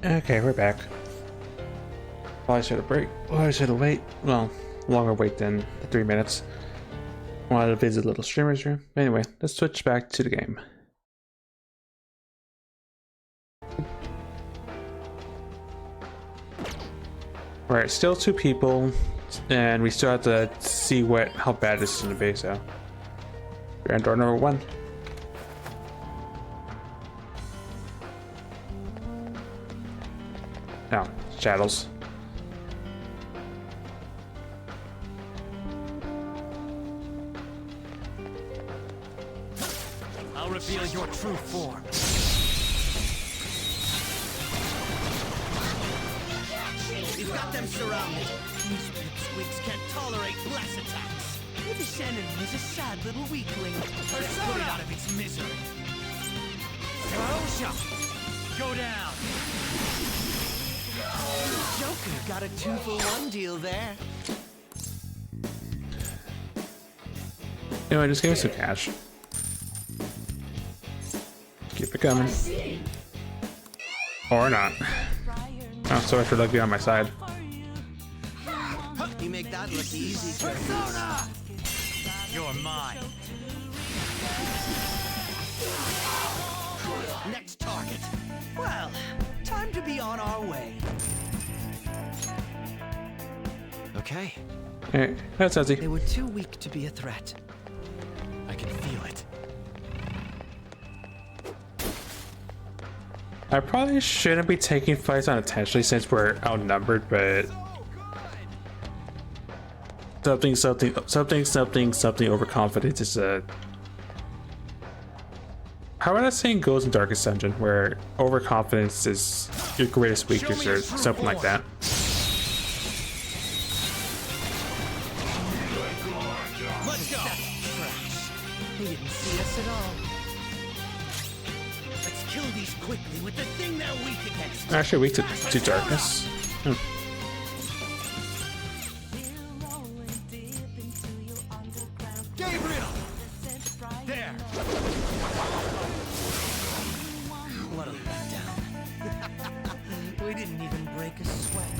[SPEAKER 1] Okay, we're back. Probably should have break. Probably should have wait. Well, longer wait than the 3 minutes. Wanted to visit a little streamer's room. Anyway, let's switch back to the game. Alright, still 2 people, and we still have to see how bad this is going to be, so. We're on door number 1. No, shadows.
[SPEAKER 14] I'll reveal your true form.
[SPEAKER 2] We've got them surrounded. These pipsqueaks can't tolerate blast attacks. This enemy is a sad little weakling. Let's put it out of its misery.
[SPEAKER 14] Go down.
[SPEAKER 2] Joker got a 2-for-1 deal there.
[SPEAKER 1] Anyway, just give us some cash. Keep it coming. Or not. Oh, so I should be on my side.
[SPEAKER 2] You make that look easy.
[SPEAKER 14] Persona! You're mine.
[SPEAKER 2] Next target. Well, time to be on our way.
[SPEAKER 5] Okay,
[SPEAKER 1] Hey, that's Ozzy.
[SPEAKER 2] They were too weak to be a threat.
[SPEAKER 5] I can feel it.
[SPEAKER 1] I probably shouldn't be taking fights unintentionally since we're outnumbered, but something overconfidence is a. How about that saying goes in Darkest Dungeon, where overconfidence is your greatest weakness or something like that.
[SPEAKER 2] Let's go. They didn't see us at all. Let's kill these quickly with the thing they're weak against.
[SPEAKER 1] Actually, weak to darkness.
[SPEAKER 2] Gabriel! There! What a letdown. We didn't even break a sweat.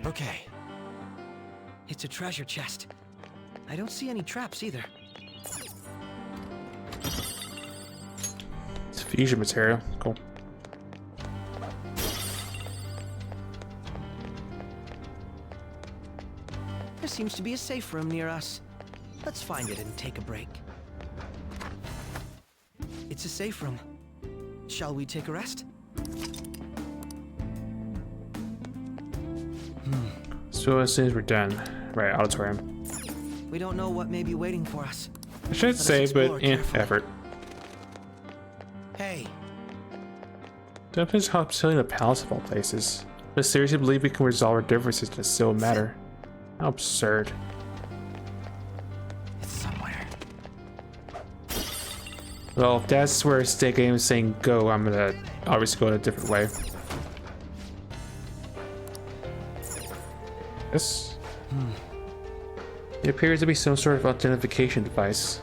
[SPEAKER 5] Okay,
[SPEAKER 2] It's a treasure chest. I don't see any traps either.
[SPEAKER 1] It's fusion material. Cool.
[SPEAKER 2] There seems to be a safe room near us. Let's find it and take a break. It's a safe room. Shall we take a rest?
[SPEAKER 1] So as soon as we're done, right, auditorium.
[SPEAKER 2] We don't know what may be waiting for us.
[SPEAKER 1] I should say, but effort.
[SPEAKER 2] Hey,
[SPEAKER 1] Definitely hospitality in a palace of all places. But seriously believe we can resolve our differences in a civil matter. How absurd.
[SPEAKER 5] it's somewhere.
[SPEAKER 1] Well, if that's where State Game is saying go, I'm gonna obviously go in a different way. This? It appears to be some sort of identification device.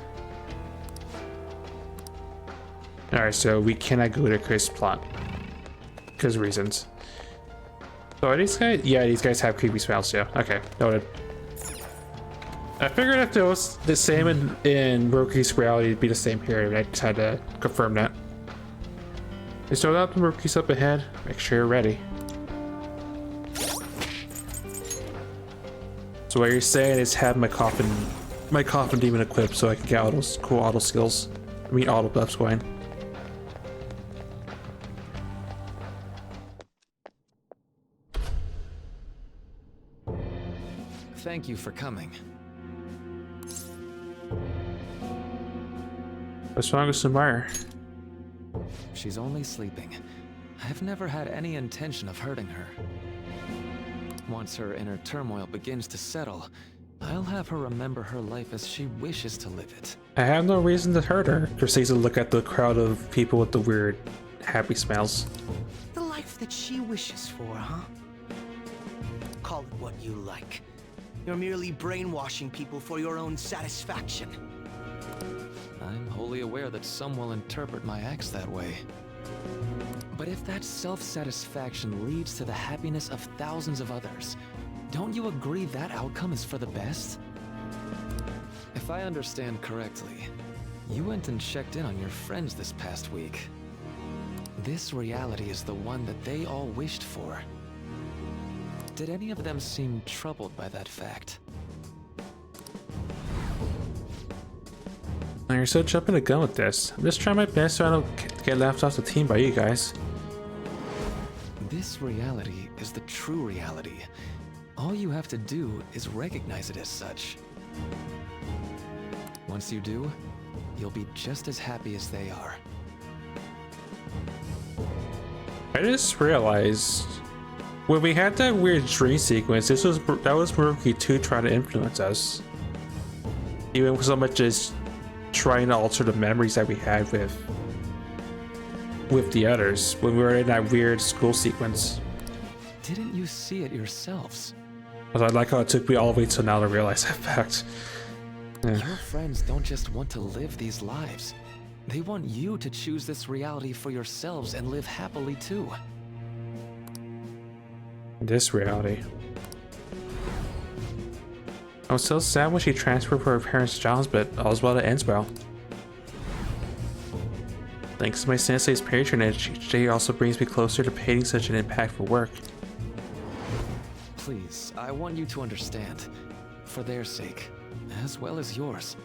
[SPEAKER 1] Alright, so we cannot go to Chris' plot. Because reasons. So are these guys? Yeah, these guys have creepy smiles too. Okay, noted. I figured if it was the same in Roki's reality, it'd be the same here, and I just had to confirm that. They still got the Roki's up ahead. Make sure you're ready. So what you're saying is have my coffin demon equipped so I can get all those cool auto skills. I mean auto buffs going.
[SPEAKER 5] Thank you for coming.
[SPEAKER 1] What's wrong with Samara?
[SPEAKER 5] She's only sleeping. I've never had any intention of hurting her. Once her inner turmoil begins to settle, I'll have her remember her life as she wishes to live it.
[SPEAKER 1] I have no reason to hurt her. Proceeds to look at the crowd of people with the weird, happy smiles.
[SPEAKER 2] the life that she wishes for, huh? Call it what you like. You're merely brainwashing people for your own satisfaction.
[SPEAKER 5] I'm wholly aware that some will interpret my acts that way. But if that self-satisfaction leads to the happiness of thousands of others, don't you agree that outcome is for the best? If I understand correctly, you went and checked in on your friends this past week. This reality is the one that they all wished for. Did any of them seem troubled by that fact?
[SPEAKER 1] Now you're still jumping the gun with this. I'm just trying my best so I don't get left off the team by you guys.
[SPEAKER 5] This reality is the true reality. All you have to do is recognize it as such. Once you do, you'll be just as happy as they are.
[SPEAKER 1] I just realized when we had that weird dream sequence, that was Murky 2 trying to influence us. Even so much as trying to alter the memories that we had with the others when we were in that weird school sequence.
[SPEAKER 5] Didn't you see it yourselves?
[SPEAKER 1] I like how it took me all the way till now to realize that fact. Yeah.
[SPEAKER 5] Your friends don't just want to live these lives. They want you to choose this reality for yourselves and live happily too.
[SPEAKER 1] This reality. I was so sad when she transferred for her parents' jobs, but all's well that ends well. Thanks to my sensei's patronage, each day also brings me closer to painting such an impactful work.
[SPEAKER 5] Please, I want you to understand. For their sake, as well as yours.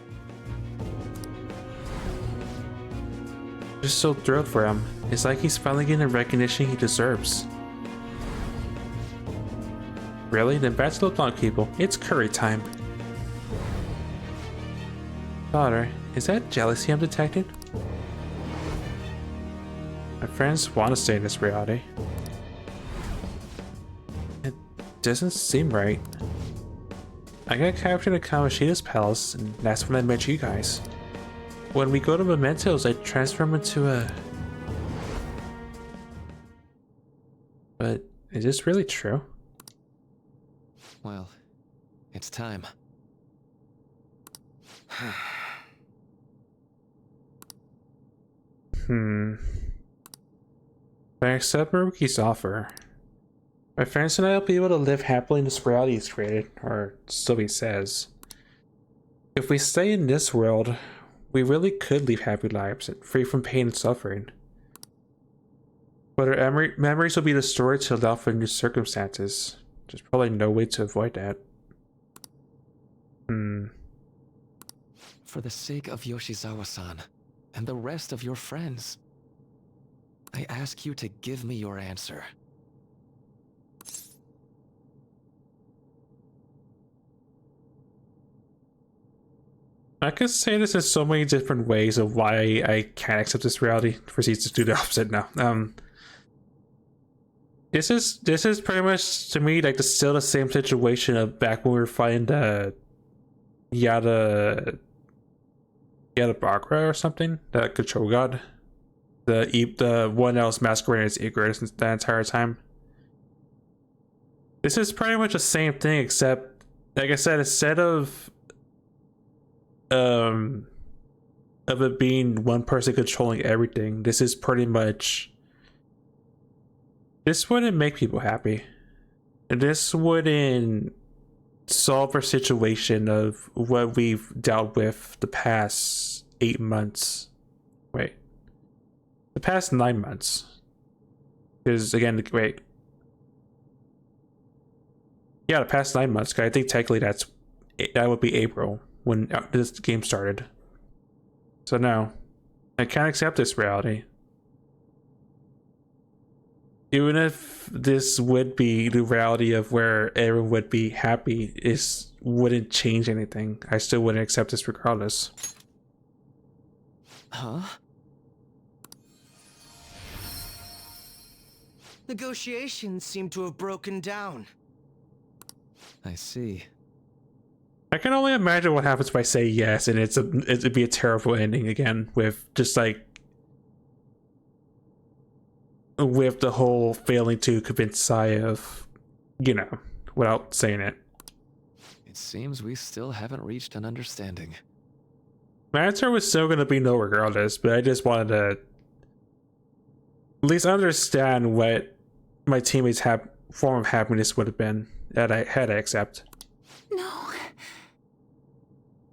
[SPEAKER 1] Just so thrilled for him. It's like he's finally getting the recognition he deserves. Really? Then bats look on people. It's curry time. Daughter, is that jealousy I'm detecting? My friends want to stay in this reality. It doesn't seem right. I got captured in Kamoshida's palace, and that's when I met you guys. When we go to Mementos, I transform into a... But is this really true?
[SPEAKER 5] Well, it's time.
[SPEAKER 1] If I accept Maruki's offer, my friends and I will be able to live happily in this reality he's created, or so he says. If we stay in this world, we really could live happy lives, free from pain and suffering. But our memories will be destroyed to allow for new circumstances. There's probably no way to avoid that.
[SPEAKER 5] For the sake of Yoshizawa-san, and the rest of your friends, I ask you to give me your answer.
[SPEAKER 1] I could say this in so many different ways of why I can't accept this reality. Proceeds to do the opposite now. This is pretty much to me like still the same situation of back when we were fighting the Yada Bakra or something, the control god, the one that was masquerading as Icarus the entire time. This is pretty much the same thing, except like I said, instead of it being one person controlling everything, this is pretty much, this wouldn't make people happy. This wouldn't solve our situation of what we've dealt with the past 8 months. Wait, the past 9 months. Because again, wait, yeah, the past 9 months. Cause I think technically that would be April when this game started. So no, I can't accept this reality. Even if this would be the reality of where everyone would be happy, it wouldn't change anything. I still wouldn't accept this regardless.
[SPEAKER 5] Huh?
[SPEAKER 2] Negotiations seem to have broken down.
[SPEAKER 5] I see.
[SPEAKER 1] I can only imagine what happens if I say yes, and it'd be a terrible ending again, with just like with the whole failing to convince Saya of, you know, without saying it.
[SPEAKER 5] It seems we still haven't reached an understanding.
[SPEAKER 1] My answer was still going to be no regardless, but I just wanted to at least understand what my teammates' form of happiness would have been that I had to accept.
[SPEAKER 13] No.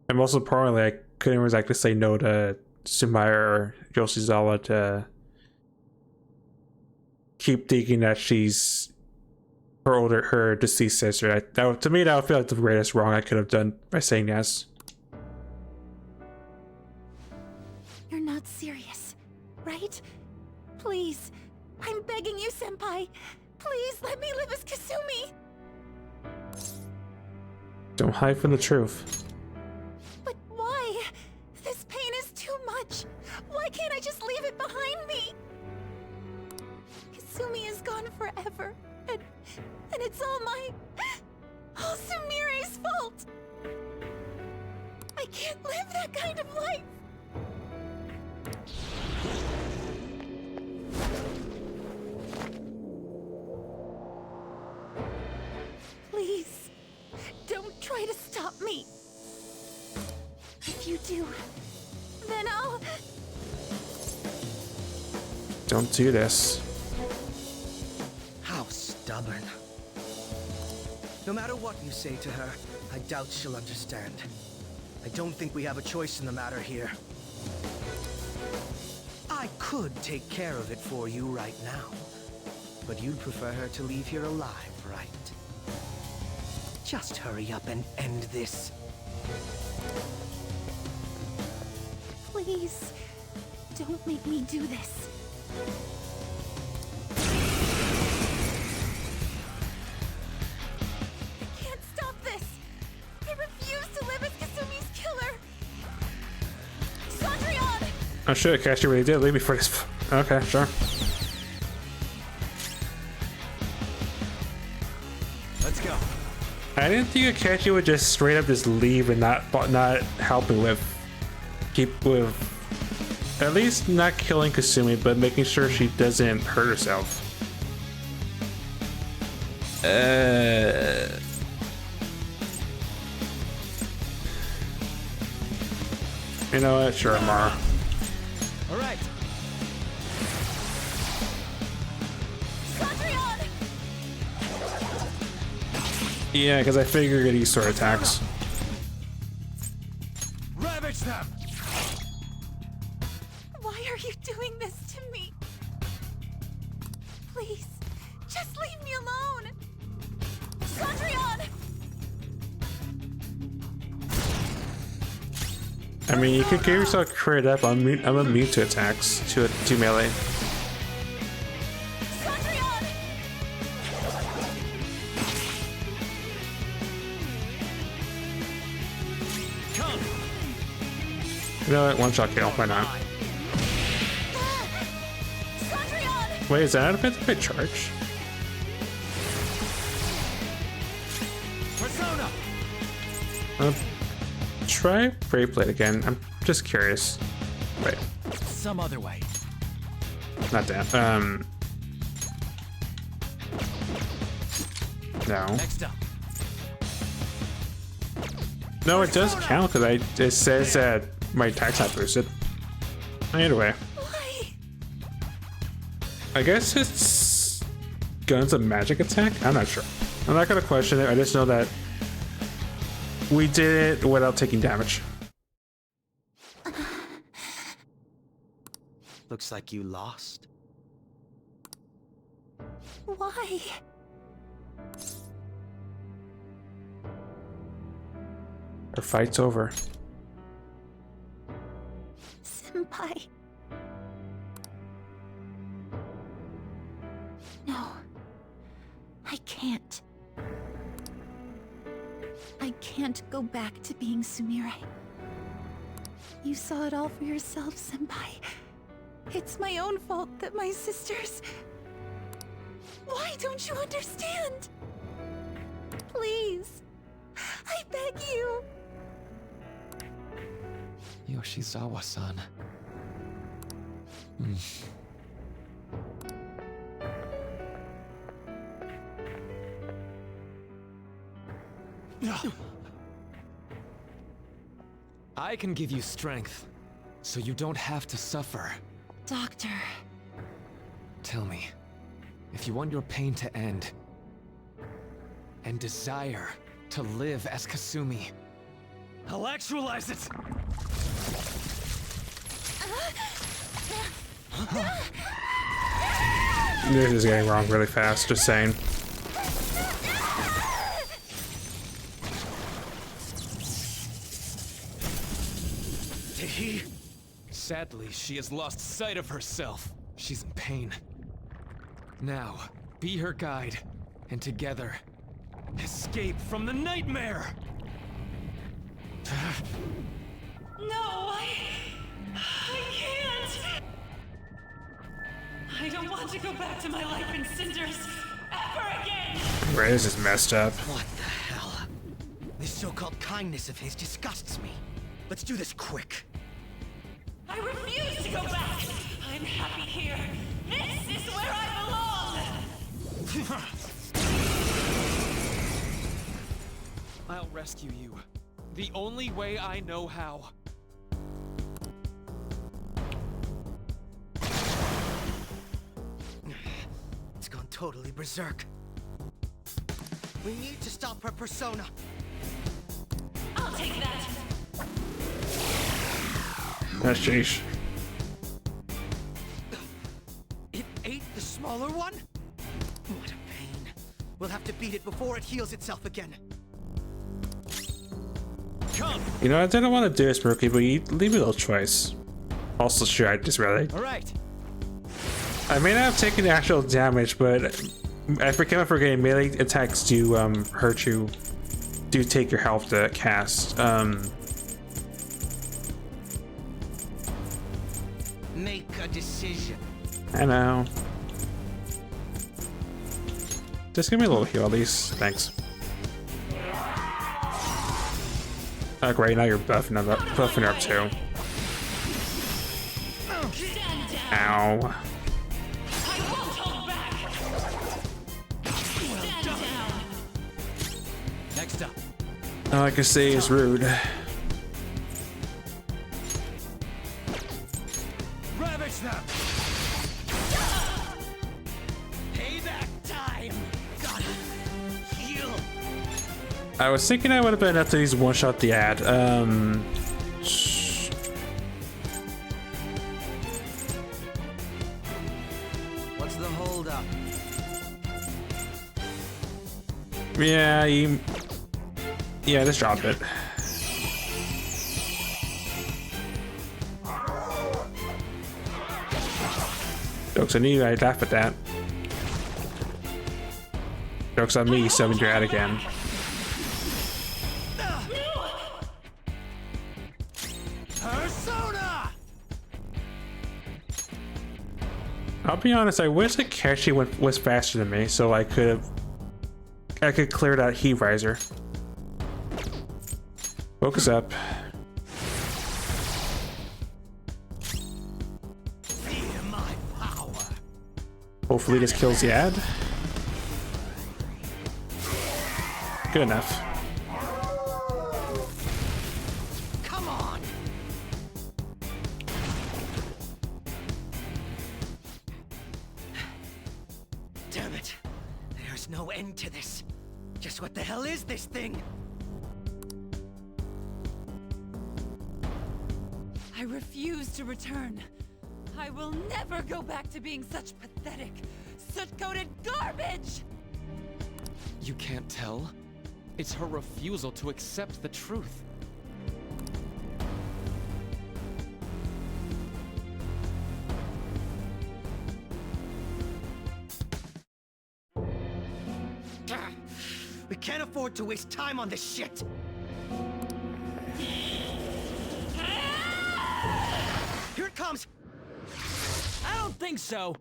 [SPEAKER 1] And most importantly, I couldn't exactly say no to Sumire or Yoshizawa to keep thinking that she's her deceased sister. To me, that would feel like the greatest wrong I could have done by saying yes.
[SPEAKER 13] You're not serious, right? Please, I'm begging you, Senpai. Please let me live as Kasumi.
[SPEAKER 1] Don't hide from the truth.
[SPEAKER 13] But why? This pain is too much. Why can't I just leave it behind me? Kasumi is gone forever, and it's all Sumire's fault. I can't live that kind of life. Please, don't try to stop me. If you do, then I'll...
[SPEAKER 1] Don't do this.
[SPEAKER 2] How stubborn. No matter what you say to her, I doubt she'll understand. I don't think we have a choice in the matter here. I could take care of it for you right now, but you'd prefer her to leave here alive, right? Just hurry up and end this.
[SPEAKER 13] Please, don't make me do this. I can't stop this. I refuse to live as Kasumi's killer. Sondrian!
[SPEAKER 1] Oh shit, Kashi really did leave me for this. Okay, sure.
[SPEAKER 12] Let's go.
[SPEAKER 1] I didn't think Kashi would just straight up just leave and not help me with at least not killing Kasumi, but making sure she doesn't hurt herself. You know what? Sure, Mara.
[SPEAKER 12] All right.
[SPEAKER 1] Yeah, because I figure you're gonna use sword attacks.
[SPEAKER 12] Ravage them.
[SPEAKER 13] Why are you doing this to me? Please, just leave me alone. Sondrian!
[SPEAKER 1] I mean, you could give yourself credit up. I'm immune to attacks, to melee. You know what? One shot kill. Why not? Wait, is that a bit charge?
[SPEAKER 12] Persona.
[SPEAKER 1] Try Brave Blade again. I'm just curious. Wait.
[SPEAKER 12] Some other way.
[SPEAKER 1] Not that. No.
[SPEAKER 12] Next up.
[SPEAKER 1] No, it does count because it says that my attack's not boosted. Either way. I guess it's guns a magic attack? I'm not sure. I'm not gonna question it. I just know that we did it without taking damage.
[SPEAKER 2] Looks like you lost.
[SPEAKER 13] Why?
[SPEAKER 1] Our fight's over.
[SPEAKER 13] Senpai. No. I can't. I can't go back to being Sumire. You saw it all for yourself, Senpai. It's my own fault that my sisters... Why don't you understand? Please. I beg you.
[SPEAKER 5] Yoshizawa-san. I can give you strength, so you don't have to suffer.
[SPEAKER 13] Doctor.
[SPEAKER 5] Tell me, if you want your pain to end, and desire to live as Kasumi, I'll actualize it!
[SPEAKER 1] This is getting wrong really fast, just saying.
[SPEAKER 5] Did he? Sadly, she has lost sight of herself. She's in pain. Now, be her guide, and together, escape from the nightmare!
[SPEAKER 15] No, I can't! I don't want to go back to my life in cinders ever again!
[SPEAKER 1] Right, this is messed up.
[SPEAKER 2] What the hell? This so-called kindness of his disgusts me. Let's do this quick.
[SPEAKER 15] I refuse to go back! I'm happy here! This is where I belong!
[SPEAKER 5] I'll rescue you. The only way I know how.
[SPEAKER 2] It's gone totally berserk. We need to stop her persona.
[SPEAKER 15] I'll take that!
[SPEAKER 1] That's sheesh.
[SPEAKER 2] It ate the smaller one? What a pain. We'll have to beat it before it heals itself again.
[SPEAKER 5] Come!
[SPEAKER 1] You know, I didn't want to do this, Rookie, but you leave me a little choice. Also, sure, I just read it.
[SPEAKER 5] Alright.
[SPEAKER 1] I may not have taken the actual damage, but I keep on forgetting melee attacks do hurt you. Do take your health to cast.
[SPEAKER 2] Make a decision.
[SPEAKER 1] I know. Just give me a little heal at least. Thanks. Oh great, now you're buffing her up too. Ow.
[SPEAKER 5] Next up.
[SPEAKER 1] All I can say is rude.
[SPEAKER 5] Ravage them! Payback time! Gotta heal!
[SPEAKER 1] I was thinking I would have been enough to use one-shot the ad.
[SPEAKER 2] What's the holdup?
[SPEAKER 1] Yeah, just drop it. Jokes on you, I laugh at that. Jokes on me, summoned your ad again.
[SPEAKER 2] Persona!
[SPEAKER 1] I'll be honest, I wish the Kashi was faster than me, so I could clear that heat riser. Focus up.
[SPEAKER 2] Feel my power.
[SPEAKER 1] Hopefully this kills the ad. Good enough.
[SPEAKER 2] Come on. Damn it. There's no end to this. Just what the hell is this thing?
[SPEAKER 15] I refuse to return. I will never go back to being such pathetic, soot-coated garbage!
[SPEAKER 5] You can't tell? It's her refusal to accept the truth.
[SPEAKER 2] We can't afford to waste time on this shit. Here it comes!
[SPEAKER 14] I don't think so.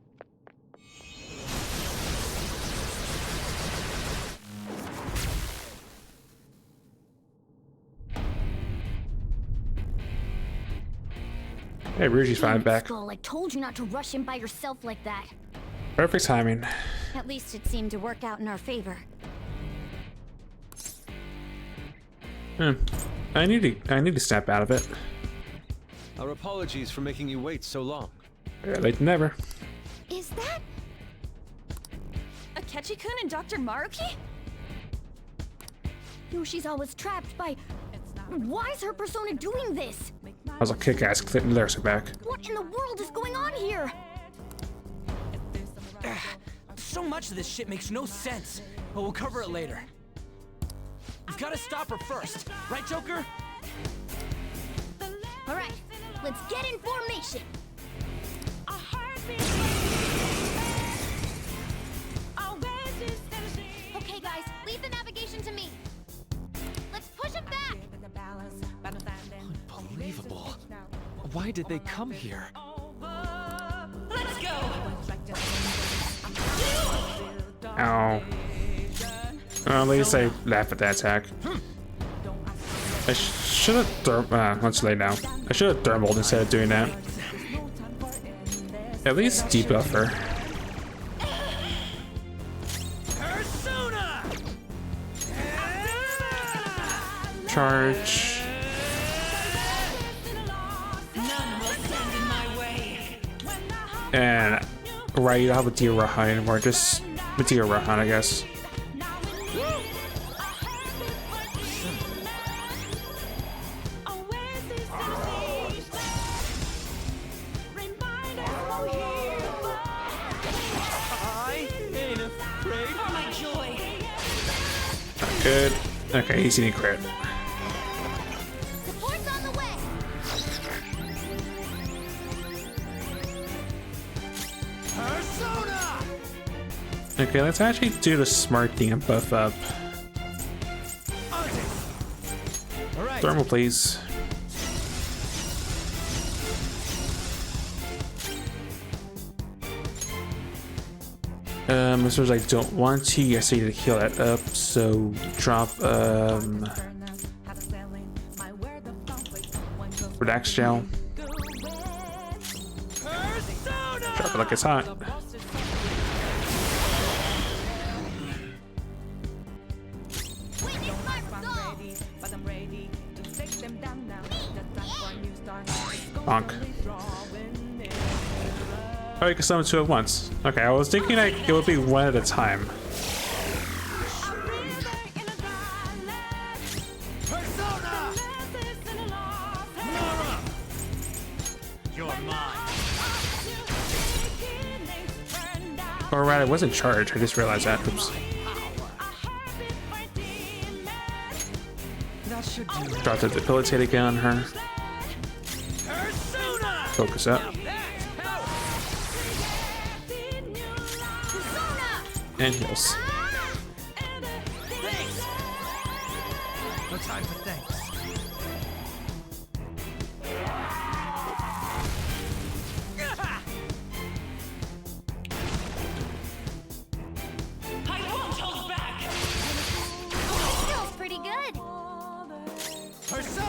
[SPEAKER 1] Hey, Ruji's fine back.
[SPEAKER 10] Skull, I told you not to rush in by yourself like that.
[SPEAKER 1] Perfect timing.
[SPEAKER 10] At least it seemed to work out in our favor.
[SPEAKER 1] I need to snap out of it.
[SPEAKER 11] Our apologies for making you wait so long.
[SPEAKER 1] Yeah, late than never.
[SPEAKER 10] Is that
[SPEAKER 13] Akechi-kun and Dr. Maruki?
[SPEAKER 10] Yoshi's always trapped by... Why is her persona doing this?
[SPEAKER 1] That was a kick-ass clip. Lyrics are back.
[SPEAKER 10] What in the world is going on here?
[SPEAKER 12] So much of this shit makes no sense, but we'll cover it later. We've got to stop her first, right, Joker?
[SPEAKER 10] All right, let's get in formation. Okay, guys, leave the navigation to me. Let's push him back.
[SPEAKER 5] Unbelievable. Why did they come here?
[SPEAKER 15] Let's go!
[SPEAKER 1] Ow. At least I laugh at that attack. I should have let's lay down. I should have thermaled instead of doing that. At least debuff her. Charge. And right, you don't have a Deer Rahan anymore, just a Deer Rahan, I guess. Good. Okay, he's eating crit.
[SPEAKER 10] Support's on the way.
[SPEAKER 1] Okay, let's actually do the smart thing and buff up. Thermal, please. As soon as I don't want to, yes, I need to heal that up, so drop Redax Gel. Drop it like it's hot. Bonk. Oh, you can summon two at once. Okay, I was thinking like it would be one at a time. Or rather, it wasn't charged. I just realized that. Oops. Drop the debilitate again on her. Focus up. And heals.
[SPEAKER 12] No time for thanks.
[SPEAKER 15] I won't hold back!
[SPEAKER 10] Feels pretty good.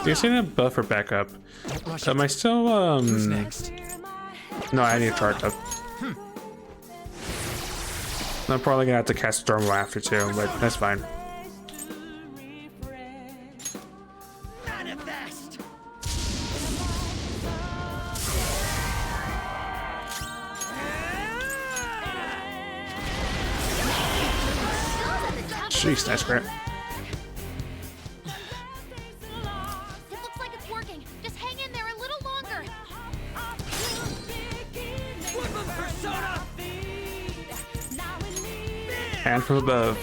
[SPEAKER 1] Do you see that buff her back up? Am I still
[SPEAKER 12] next?
[SPEAKER 1] No, I need to charge up. I'm probably gonna have to cast Thermal after too, but that's fine.
[SPEAKER 12] Manifest.
[SPEAKER 1] Jeez, nice crit.
[SPEAKER 10] It looks like it's working. Just hang in there a little longer.
[SPEAKER 12] Persona.
[SPEAKER 1] And from above.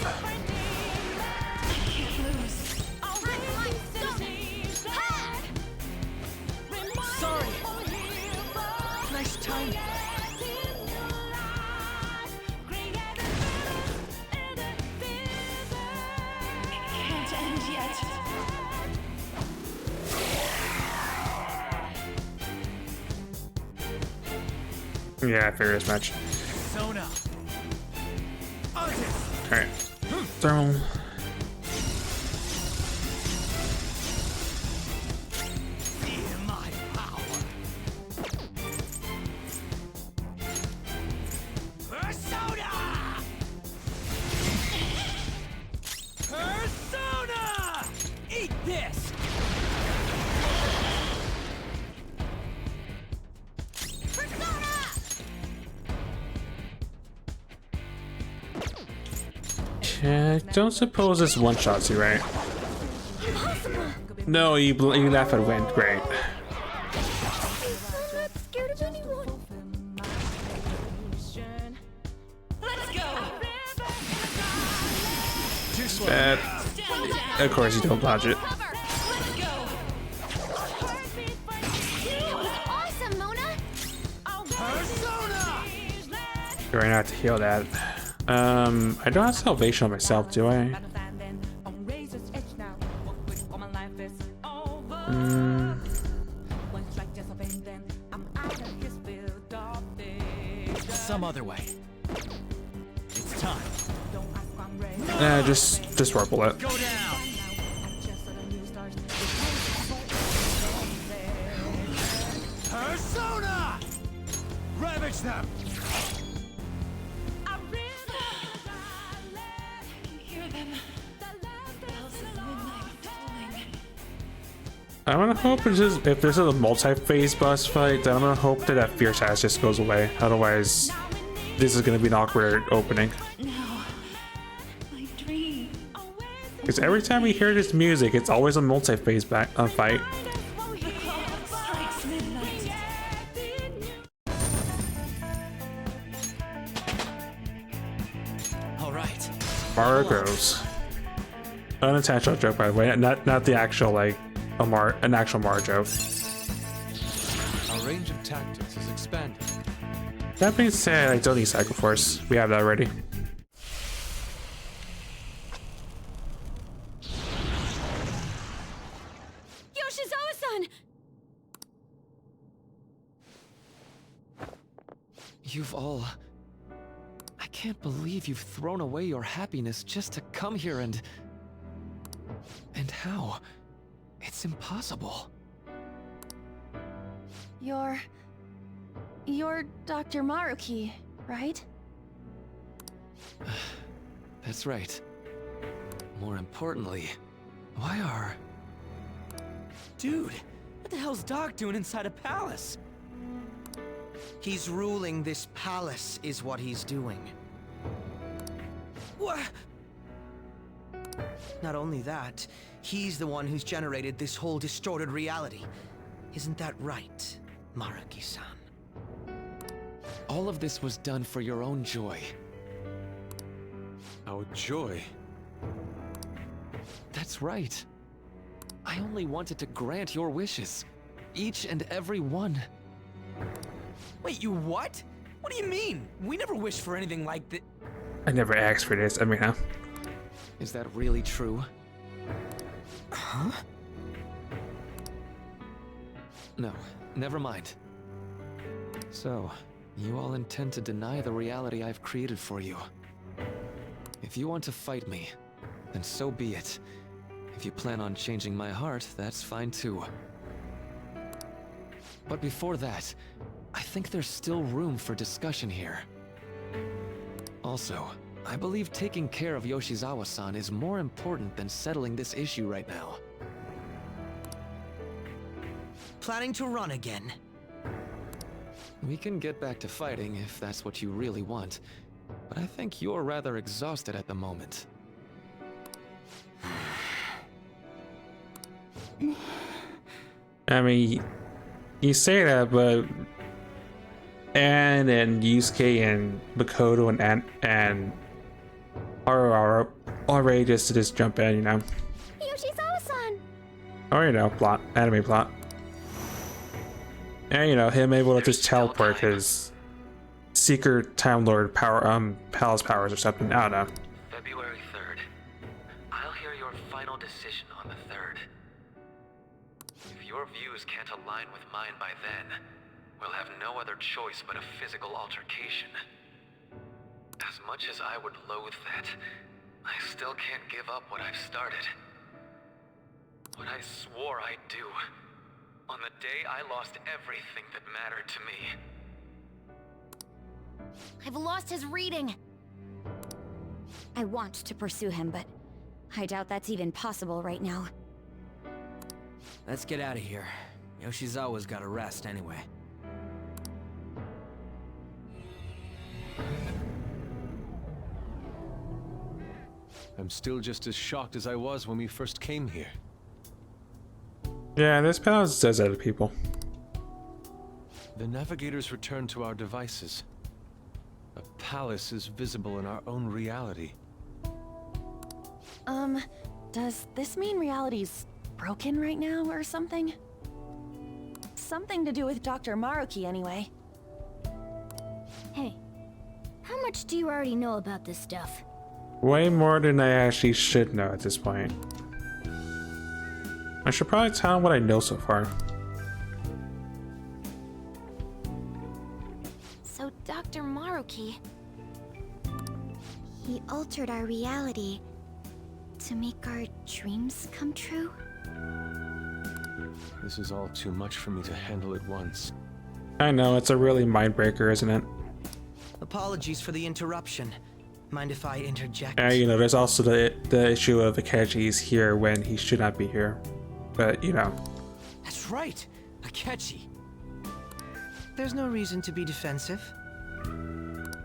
[SPEAKER 12] Sorry. Nice time.
[SPEAKER 15] Can't end yet.
[SPEAKER 1] Yeah, I figured as much.
[SPEAKER 12] Persona.
[SPEAKER 1] Alright. Thermal.
[SPEAKER 12] Feel my power. Persona. Persona. Eat this.
[SPEAKER 1] Yeah, I don't suppose this one-shots you, right? No, you laugh at wind. Great.
[SPEAKER 10] I'm not scared of anyone.
[SPEAKER 15] Let's go.
[SPEAKER 1] Bad. Of course you don't dodge it.
[SPEAKER 15] Let's go.
[SPEAKER 10] That was awesome, Mona.
[SPEAKER 1] You're gonna have to heal that. I don't have salvation on myself, do I?
[SPEAKER 14] Some other way. It's time.
[SPEAKER 1] Just warble it.
[SPEAKER 14] Go down. Persona! Ravage them!
[SPEAKER 1] I'm gonna hope it's just, if this is a multi-phase boss fight, then I'm gonna hope that fierce ass just goes away. Otherwise, this is gonna be an awkward opening. Because every time we hear this music, it's always a multi-phase fight.
[SPEAKER 14] All right.
[SPEAKER 1] Mara grows. Unintentional joke, by the way, not the actual like an actual Mara joke.
[SPEAKER 11] Our range of tactics is expanding.
[SPEAKER 1] That being said, I don't need Cycle Force. We have that already.
[SPEAKER 10] Yoshizawa-san!
[SPEAKER 5] You've all... I can't believe you've thrown away your happiness just to come here and how? It's impossible.
[SPEAKER 13] You're Dr. Maruki, right?
[SPEAKER 5] That's right. More importantly, why are...
[SPEAKER 12] Dude, what the hell's Doc doing inside a palace?
[SPEAKER 2] He's ruling this palace, is what he's doing.
[SPEAKER 12] What?
[SPEAKER 2] Not only that, he's the one who's generated this whole distorted reality. Isn't that right, Maruki-san?
[SPEAKER 5] All of this was done for your own joy.
[SPEAKER 11] Our joy?
[SPEAKER 5] That's right. I only wanted to grant your wishes. Each and every one.
[SPEAKER 12] Wait, you what? What do you mean? We never wished for anything like that.
[SPEAKER 1] I never asked for this. I mean, huh?
[SPEAKER 5] Is that really true?
[SPEAKER 12] Huh?
[SPEAKER 5] No, never mind. So, you all intend to deny the reality I've created for you. If you want to fight me, then so be it. If you plan on changing my heart, that's fine too. But before that, I think there's still room for discussion here. Also, I believe taking care of Yoshizawa-san is more important than settling this issue right now.
[SPEAKER 2] Planning to run again?
[SPEAKER 5] We can get back to fighting if that's what you really want, but I think you're rather exhausted at the moment.
[SPEAKER 1] I mean, you say that, but Anne and Yusuke and Makoto and are already just jump in, you know.
[SPEAKER 10] Yoshizawa-san!
[SPEAKER 1] Or, you know, plot, anime plot. And, you know, him able to just teleport his secret Time Lord power, palace powers or something. I don't know.
[SPEAKER 7] February 3rd. I'll hear your final decision on the 3rd. If your views can't align with mine by then, we'll have no other choice but a physical altercation. As much as I would loathe that, I still can't give up what I've started. What I swore I'd do. On the day I lost everything that mattered to me.
[SPEAKER 10] I've lost his reading. I want to pursue him, but I doubt that's even possible right now.
[SPEAKER 12] Let's get out of here. Yoshizawa's gotta rest anyway.
[SPEAKER 11] I'm still just as shocked as I was when we first came here.
[SPEAKER 1] Yeah, this palace does that to people.
[SPEAKER 11] The navigators return to our devices. A palace is visible in our own reality.
[SPEAKER 13] Does this mean reality's broken right now or something? Something to do with Dr. Maruki anyway.
[SPEAKER 10] Hey, how much do you already know about this stuff?
[SPEAKER 1] Way more than I actually should know at this point. I should probably tell him what I know so far.
[SPEAKER 10] So Dr. Maruki... he altered our reality to make our dreams come true?
[SPEAKER 11] This is all too much for me to handle at once.
[SPEAKER 1] I know, it's a really mind breaker, isn't it?
[SPEAKER 2] Apologies for the interruption. Mind if I interject?
[SPEAKER 1] You know, there's also the issue of Akechi is here when he should not be here. But, you know.
[SPEAKER 12] That's right, Akechi.
[SPEAKER 2] There's no reason to be defensive.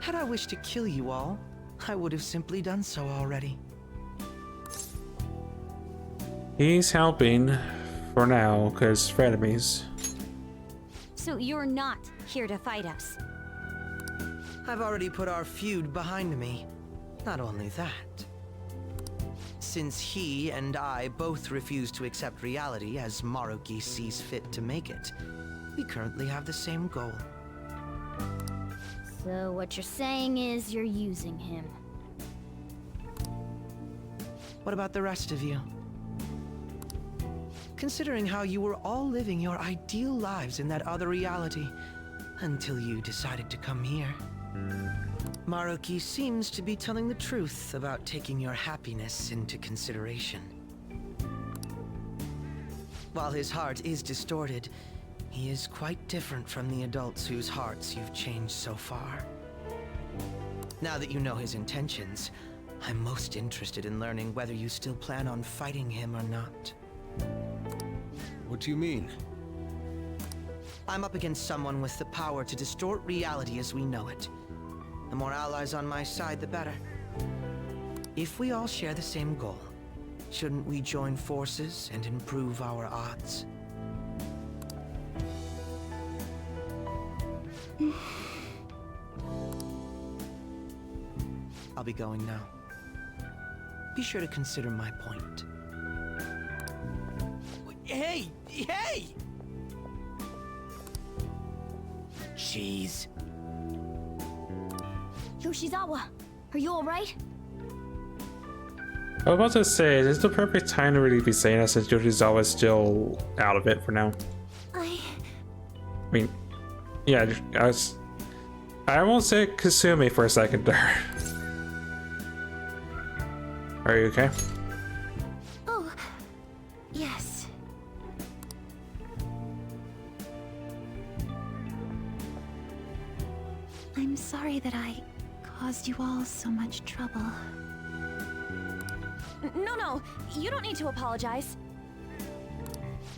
[SPEAKER 2] Had I wished to kill you all, I would have simply done so already.
[SPEAKER 1] He's helping for now, because frenemies.
[SPEAKER 10] So you're not here to fight us?
[SPEAKER 2] I've already put our feud behind me. Not only that. Since he and I both refuse to accept reality as Maruki sees fit to make it, we currently have the same goal.
[SPEAKER 10] So what you're saying is you're using him.
[SPEAKER 2] What about the rest of you? Considering how you were all living your ideal lives in that other reality, until you decided to come here. Maruki seems to be telling the truth about taking your happiness into consideration. While his heart is distorted, he is quite different from the adults whose hearts you've changed so far. Now that you know his intentions, I'm most interested in learning whether you still plan on fighting him or not.
[SPEAKER 11] What do you mean?
[SPEAKER 2] I'm up against someone with the power to distort reality as we know it. The more allies on my side, the better. If we all share the same goal, shouldn't we join forces and improve our odds? I'll be going now. Be sure to consider my point.
[SPEAKER 12] Hey! Hey! Jeez.
[SPEAKER 10] Yoshizawa, are you alright?
[SPEAKER 1] I was about to say, is this the perfect time to really be saying that since Yoshizawa is still out of it for now? I mean, yeah, I won't say Kasumi for a second there. Are you okay?
[SPEAKER 10] Oh, yes. I'm sorry that I caused you all so much trouble.
[SPEAKER 13] No, you don't need to apologize.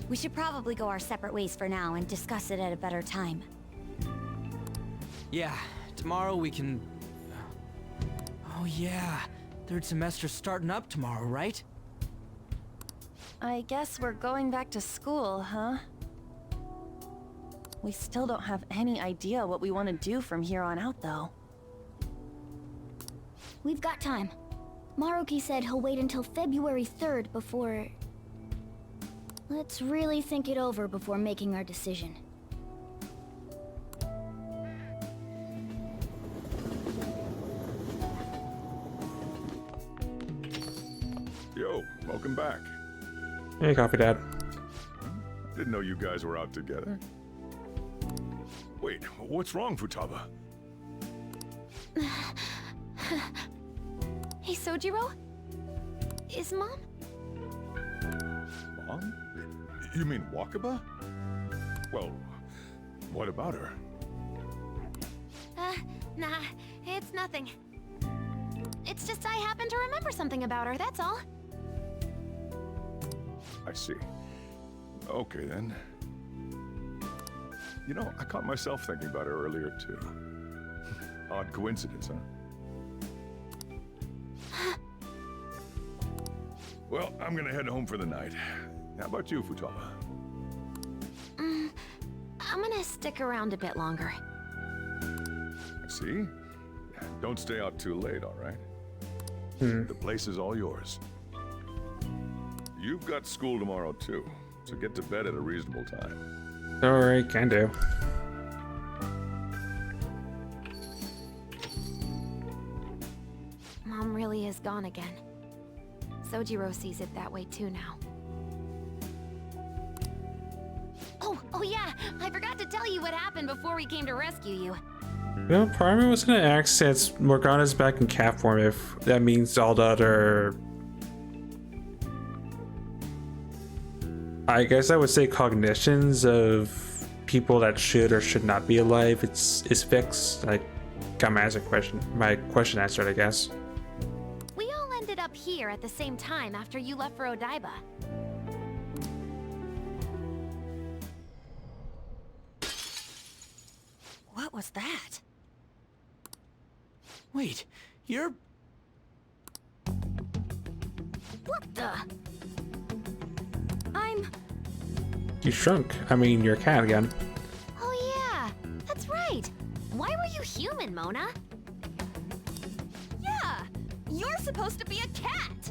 [SPEAKER 10] We should probably go our separate ways for now and discuss it at a better time.
[SPEAKER 12] Yeah, tomorrow we can... Oh yeah, third semester's starting up tomorrow, right?
[SPEAKER 13] I guess we're going back to school, huh? We still don't have any idea what we want to do from here on out, though.
[SPEAKER 10] We've got time. Maruki said he'll wait until February 3rd before... Let's really think it over before making our decision.
[SPEAKER 16] Yo, welcome back.
[SPEAKER 1] Hey, Coffee Dad.
[SPEAKER 16] Didn't know you guys were out together. Wait, what's wrong, Futaba?
[SPEAKER 10] Hey, Sojiro? Is Mom?
[SPEAKER 16] Mom? You mean Wakaba? Well, what about her?
[SPEAKER 10] Nah, it's nothing. It's just I happen to remember something about her, that's all.
[SPEAKER 16] I see. Okay, then. You know, I caught myself thinking about her earlier, too. Odd coincidence, huh? Well, I'm gonna head home for the night. How about you, Futaba?
[SPEAKER 13] I'm gonna stick around a bit longer.
[SPEAKER 16] See? Don't stay out too late, all right? The place is all yours. You've got school tomorrow, too, so get to bed at a reasonable time.
[SPEAKER 1] Alright, can do.
[SPEAKER 13] Mom really is gone again. Sojiro sees it that way too now. Oh yeah, I forgot to tell you what happened before we came to rescue you.
[SPEAKER 1] Well, part of me was gonna ask, since Morgana's back in cat form, if that means all the other, I guess I would say, cognitions of people that should or should not be alive is fixed. I got my question answered, I guess.
[SPEAKER 13] We all ended up here at the same time after you left for Odaiba. What was that?
[SPEAKER 12] Wait, you're...
[SPEAKER 13] What the?
[SPEAKER 1] You shrunk. I mean, you're a cat again.
[SPEAKER 13] Oh yeah, that's right. Why were you human, Mona? Yeah, you're supposed to be a cat.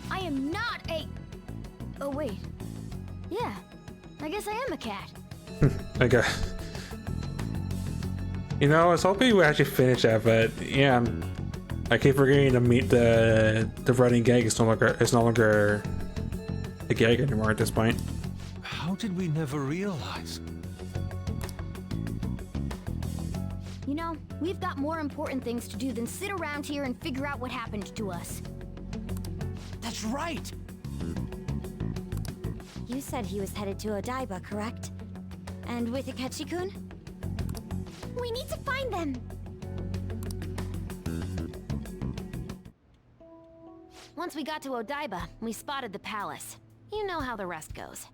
[SPEAKER 10] I am not a... Oh, wait. Yeah, I guess I am a cat.
[SPEAKER 1] Okay. You know, I was hoping we actually finish that, but yeah, I keep forgetting to meet the running gag is no longer a gag anymore at this point.
[SPEAKER 11] How did we never realize?
[SPEAKER 10] You know, we've got more important things to do than sit around here and figure out what happened to us.
[SPEAKER 12] That's right!
[SPEAKER 13] You said he was headed to Odaiba, correct? And with Akechi-kun?
[SPEAKER 10] We need to find them!
[SPEAKER 13] Once we got to Odaiba, we spotted the palace. You know how the rest goes.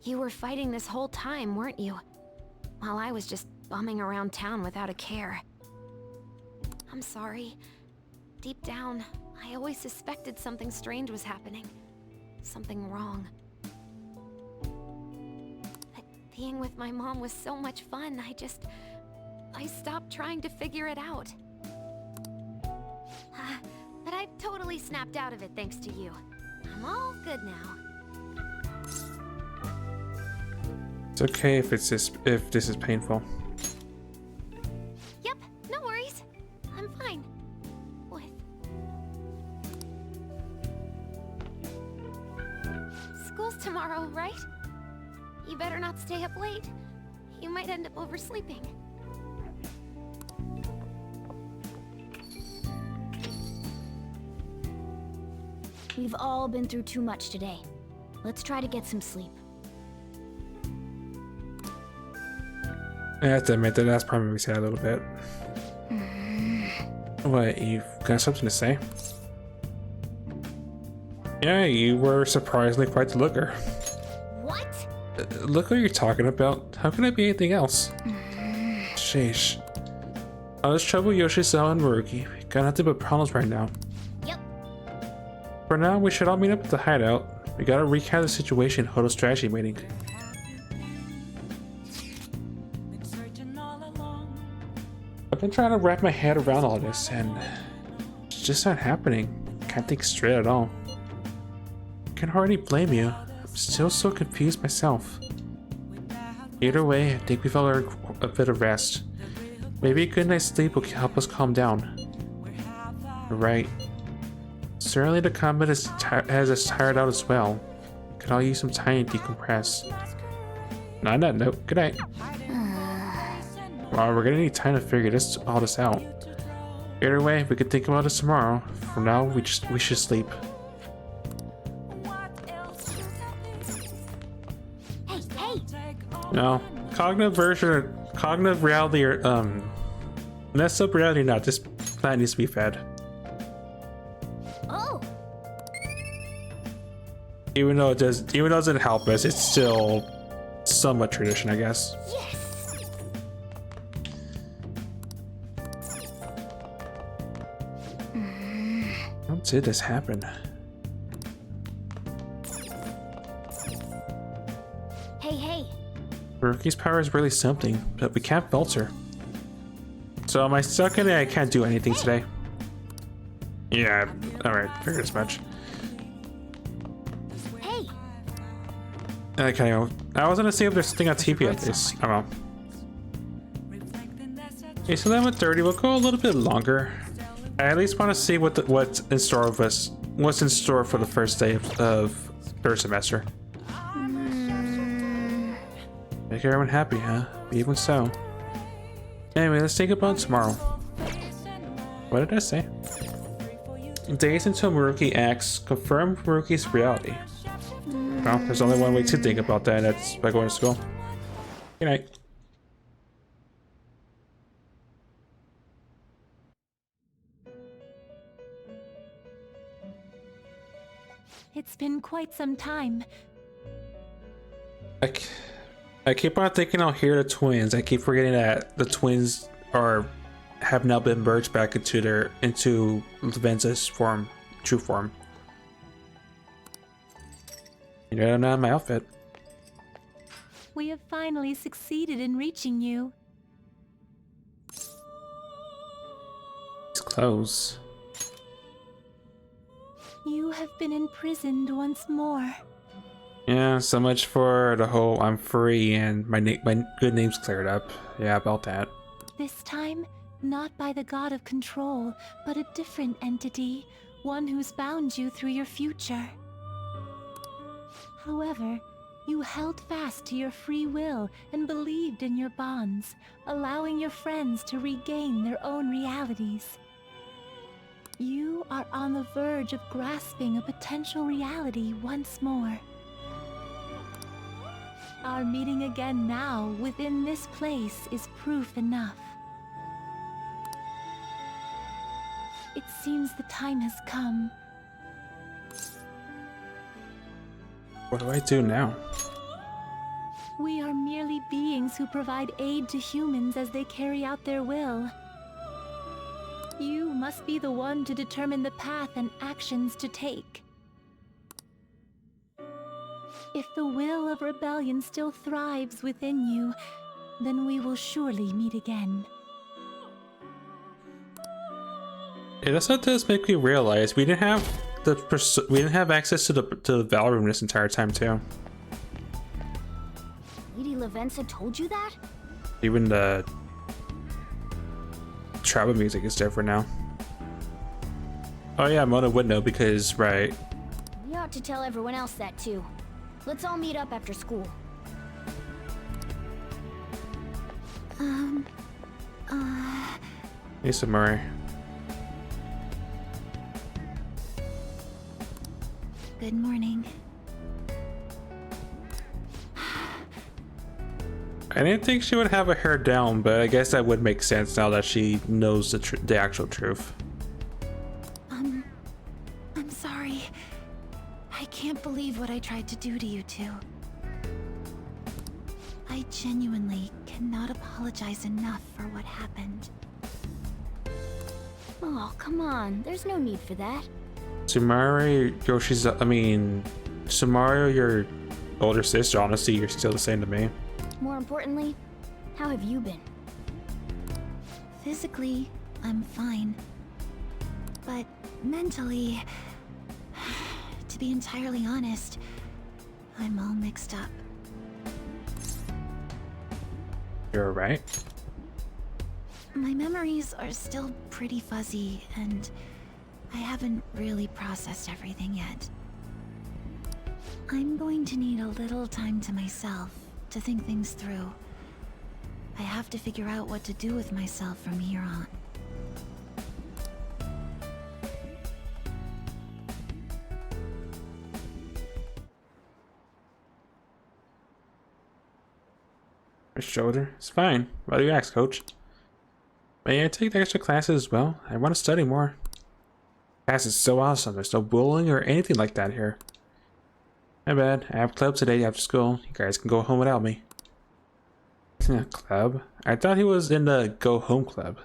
[SPEAKER 13] You were fighting this whole time, weren't you? While I was just bumming around town without a care. I'm sorry. Deep down, I always suspected something strange was happening. Something wrong. But being with my mom was so much fun, I stopped trying to figure it out. But I totally snapped out of it thanks to you. I'm all good now.
[SPEAKER 1] It's okay if this is painful.
[SPEAKER 13] Yep, no worries. I'm fine. With... School's tomorrow, right? You better not stay up late. You might end up oversleeping.
[SPEAKER 10] We've all been through too much today. Let's try to get some sleep.
[SPEAKER 1] I have to admit that that's probably me sad a little bit. What, you've got something to say? Yeah, you were surprisingly quite the looker.
[SPEAKER 10] What?
[SPEAKER 1] Look what you're talking about. How can it be anything else? Sheesh. All this trouble Yoshi-sama and Maruki. Got nothing but problems right now.
[SPEAKER 10] Yep.
[SPEAKER 1] For now, we should all meet up at the hideout. We gotta recap the situation, hold a strategy meeting. I've been trying to wrap my head around all this, and it's just not happening. Can't think straight at all. Can hardly blame you. I'm still so confused myself. Either way, I think we've all earned a bit of rest. Maybe a good night's sleep will help us calm down. You're right. Certainly the combat has us tired out as well. Could all use some time to decompress. And on that note, good night. Wow, we're gonna need time to figure all this out. Either way, we could think about this tomorrow. For now, we should sleep.
[SPEAKER 10] Hey!
[SPEAKER 1] No, cognitive reality, or messed up reality or not, this planet needs to be fed.
[SPEAKER 10] Oh!
[SPEAKER 1] Even though it doesn't help us, it's still somewhat tradition, I guess.
[SPEAKER 10] Yes!
[SPEAKER 1] How did this happen?
[SPEAKER 10] Hey.
[SPEAKER 1] Ricky's power is really something, but we can't falter. So am I stuck in it? I can't do anything today. Yeah, alright, figured as much.
[SPEAKER 10] Hey!
[SPEAKER 1] Okay, I was gonna see if there's something on TV at this. Oh well. Okay, so 11:30, we'll go a little bit longer. I at least want to see what's in store of us. What's in store for the first day of third semester. Make everyone happy, huh? Even so. Anyway, let's think about tomorrow. What did I say? Days until Maruki acts confirm Maruki's reality. Well, there's only one way to think about that, and that's by going to school. Good night.
[SPEAKER 13] It's been quite some time.
[SPEAKER 1] I keep on thinking I'll hear the twins. I keep forgetting that the twins have now been merged back into Venza's form, true form. You know, not my outfit.
[SPEAKER 13] We have finally succeeded in reaching you.
[SPEAKER 1] It's clothes.
[SPEAKER 13] You have been imprisoned once more.
[SPEAKER 1] Yeah, so much for the whole I'm free and my good name's cleared up. Yeah, about that.
[SPEAKER 13] This time, not by the god of control, but a different entity, one who's bound you through your future. However, you held fast to your free will and believed in your bonds, allowing your friends to regain their own realities. You are on the verge of grasping a potential reality once more. Our meeting again now within this place is proof enough. It seems the time has come.
[SPEAKER 1] What do I do now?
[SPEAKER 13] We are merely beings who provide aid to humans as they carry out their will. You must be the one to determine the path and actions to take. If the will of rebellion still thrives within you, then we will surely meet again.
[SPEAKER 1] Yeah, that's what does make me realize we didn't have access to the Val room this entire time too.
[SPEAKER 10] Lady Lavenza told you that?
[SPEAKER 1] Even the travel music is different now. Oh yeah, Mona would know because, right.
[SPEAKER 10] We ought to tell everyone else that too. Let's all meet up after school.
[SPEAKER 1] Hey, Samari.
[SPEAKER 13] Good morning.
[SPEAKER 1] I didn't think she would have her hair down, but I guess that would make sense now that she knows the actual truth.
[SPEAKER 13] I'm sorry. I can't believe what I tried to do to you two. I genuinely cannot apologize enough for what happened.
[SPEAKER 10] Oh, come on. There's no need for that.
[SPEAKER 1] Sumari, Sumaru, your older sister, honestly, you're still the same to me.
[SPEAKER 10] More importantly, how have you been?
[SPEAKER 13] Physically, I'm fine. But mentally, to be entirely honest, I'm all mixed up.
[SPEAKER 1] You're right.
[SPEAKER 13] My memories are still pretty fuzzy, and I haven't really processed everything yet. I'm going to need a little time to myself to think things through. I have to figure out what to do with myself from here on.
[SPEAKER 1] Her shoulder. It's fine. Why do you ask, coach? May I take the extra classes as well? I want to study more. Class is so awesome. There's no bullying or anything like that here. My bad. I have club today after school. You guys can go home without me. Club? I thought he was in the go home club.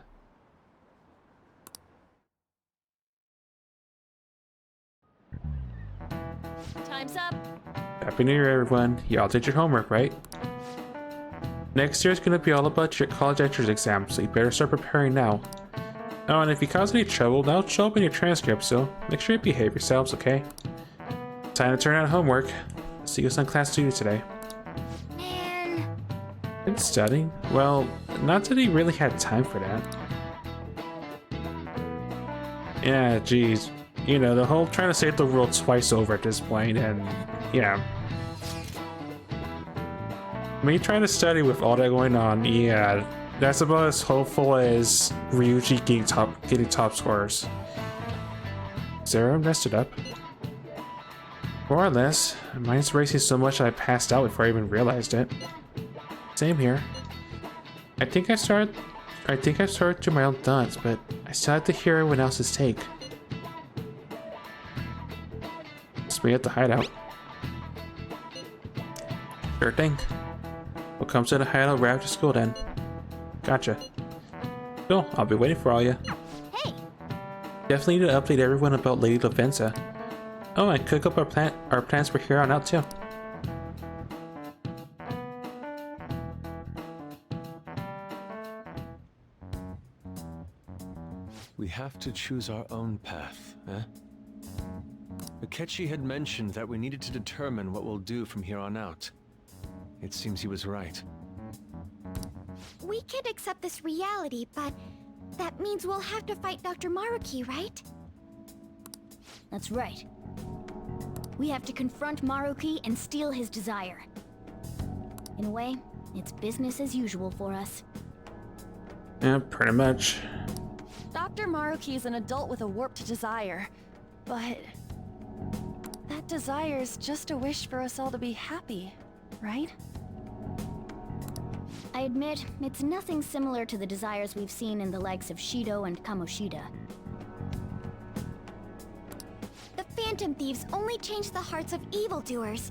[SPEAKER 13] Time's up.
[SPEAKER 1] Happy New Year, everyone. Y'all did your homework, right? Next year is going to be all about your college entrance exam, so you better start preparing now. Oh, and if you cause any trouble, that'll show up in your transcript, so make sure you behave yourselves, okay? Time to turn out homework. See you in class duty today.
[SPEAKER 10] Man.
[SPEAKER 1] Been studying? Well, not that he really had time for that. Yeah, geez. You know, the whole trying to save the world twice over at this point, and yeah. Me trying to study with all that going on, yeah, that's about as hopeful as Ryuji getting top scores. Zero messed it up. More or less. Mine's racing so much that I passed out before I even realized it. Same here. I think I've started through my own thoughts, but I still have to hear everyone else's take. It's me at the hideout. Sure thing. We'll come to the hideout right after school then. Gotcha. Cool, I'll be waiting for all ya.
[SPEAKER 10] Hey!
[SPEAKER 1] Definitely need to update everyone about Lady Lavenza. Oh, and cook up our plans for here on out too.
[SPEAKER 11] We have to choose our own path, eh? Akechi had mentioned that we needed to determine what we'll do from here on out. It seems he was right.
[SPEAKER 10] We can't accept this reality, but that means we'll have to fight Dr. Maruki, right? That's right. We have to confront Maruki and steal his desire. In a way, it's business as usual for us.
[SPEAKER 1] Yeah, pretty much.
[SPEAKER 13] Dr. Maruki is an adult with a warped desire, but that desire's just a wish for us all to be happy, right?
[SPEAKER 10] I admit, it's nothing similar to the desires we've seen in the likes of Shido and Kamoshida. The Phantom Thieves only change the hearts of evildoers.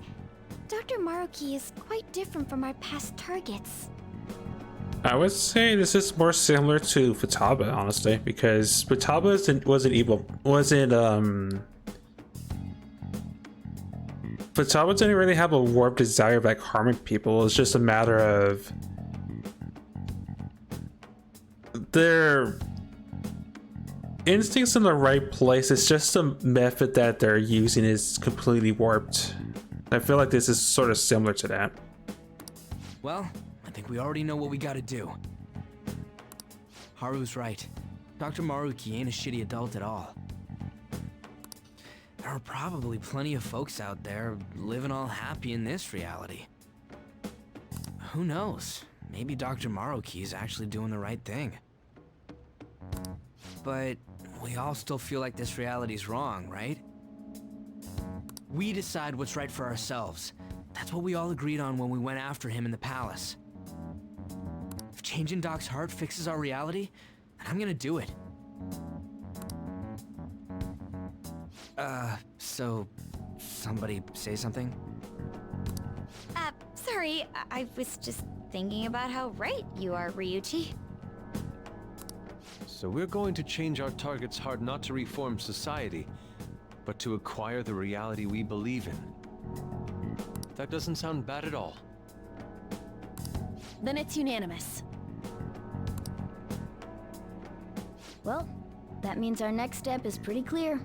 [SPEAKER 10] Dr. Maruki is quite different from our past targets.
[SPEAKER 1] I would say this is more similar to Futaba, honestly, because Futaba Futaba didn't really have a warped desire of like harming people. It's just a matter of their instincts in the right place. It's just the method that they're using is completely warped. I feel like this is sort of similar to that.
[SPEAKER 12] Well, I think we already know what we gotta do. Haru's right. Dr. Maruki ain't a shitty adult at all. There are probably plenty of folks out there living all happy in this reality. Who knows? Maybe Dr. Maruki is actually doing the right thing. But we all still feel like this reality's wrong, right? We decide what's right for ourselves. That's what we all agreed on when we went after him in the palace. If changing Doc's heart fixes our reality, then I'm gonna do it. So somebody say something?
[SPEAKER 10] Sorry, I was just thinking about how right you are, Ryuji.
[SPEAKER 11] So we're going to change our target's heart not to reform society, but to acquire the reality we believe in. That doesn't sound bad at all.
[SPEAKER 13] Then it's unanimous.
[SPEAKER 10] Well, that means our next step is pretty clear.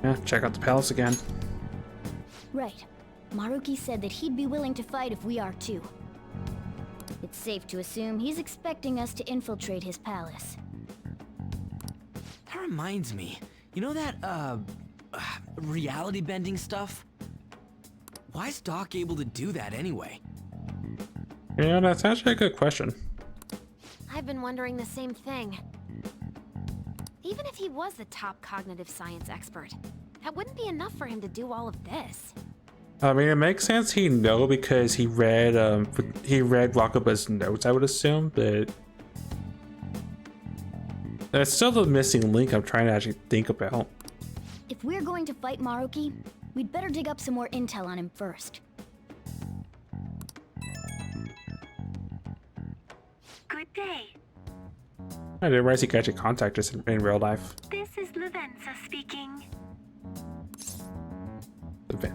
[SPEAKER 1] Yeah, check out the palace again.
[SPEAKER 10] Right. Maruki said that he'd be willing to fight if we are too. It's safe to assume he's expecting us to infiltrate his palace.
[SPEAKER 12] That reminds me. You know that, reality bending stuff? Why is Doc able to do that anyway?
[SPEAKER 1] Yeah, that's actually a good question.
[SPEAKER 17] I've been wondering the same thing. Even if he was the top cognitive science expert, that wouldn't be enough for him to do all of this.
[SPEAKER 1] I mean, it makes sense he know because he read Rakaba's notes, I would assume, but that's still the missing link I'm trying to actually think about.
[SPEAKER 10] If we're going to fight Maruki, we'd better dig up some more intel on him first.
[SPEAKER 18] Good day.
[SPEAKER 1] I didn't realize he could actually contact us in real life.
[SPEAKER 18] This is Lavenza speaking.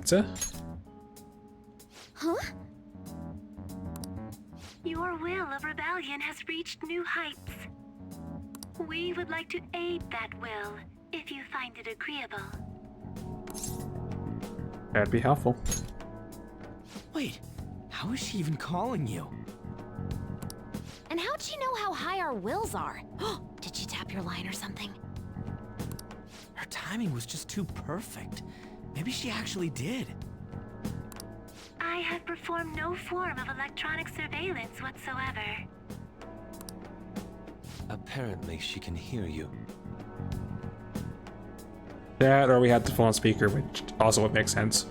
[SPEAKER 1] Lavenza?
[SPEAKER 10] Huh?
[SPEAKER 18] Your will of rebellion has reached new heights. We would like to aid that will, if you find it agreeable.
[SPEAKER 1] That'd be helpful.
[SPEAKER 12] Wait, how is she even calling you?
[SPEAKER 17] And how'd she know how high our wills are? Did she tap your line or something?
[SPEAKER 12] Her timing was just too perfect. Maybe she actually did.
[SPEAKER 18] I have performed no form of electronic surveillance whatsoever.
[SPEAKER 11] Apparently, she can hear you.
[SPEAKER 1] That, or we had the phone speaker, which also would make sense.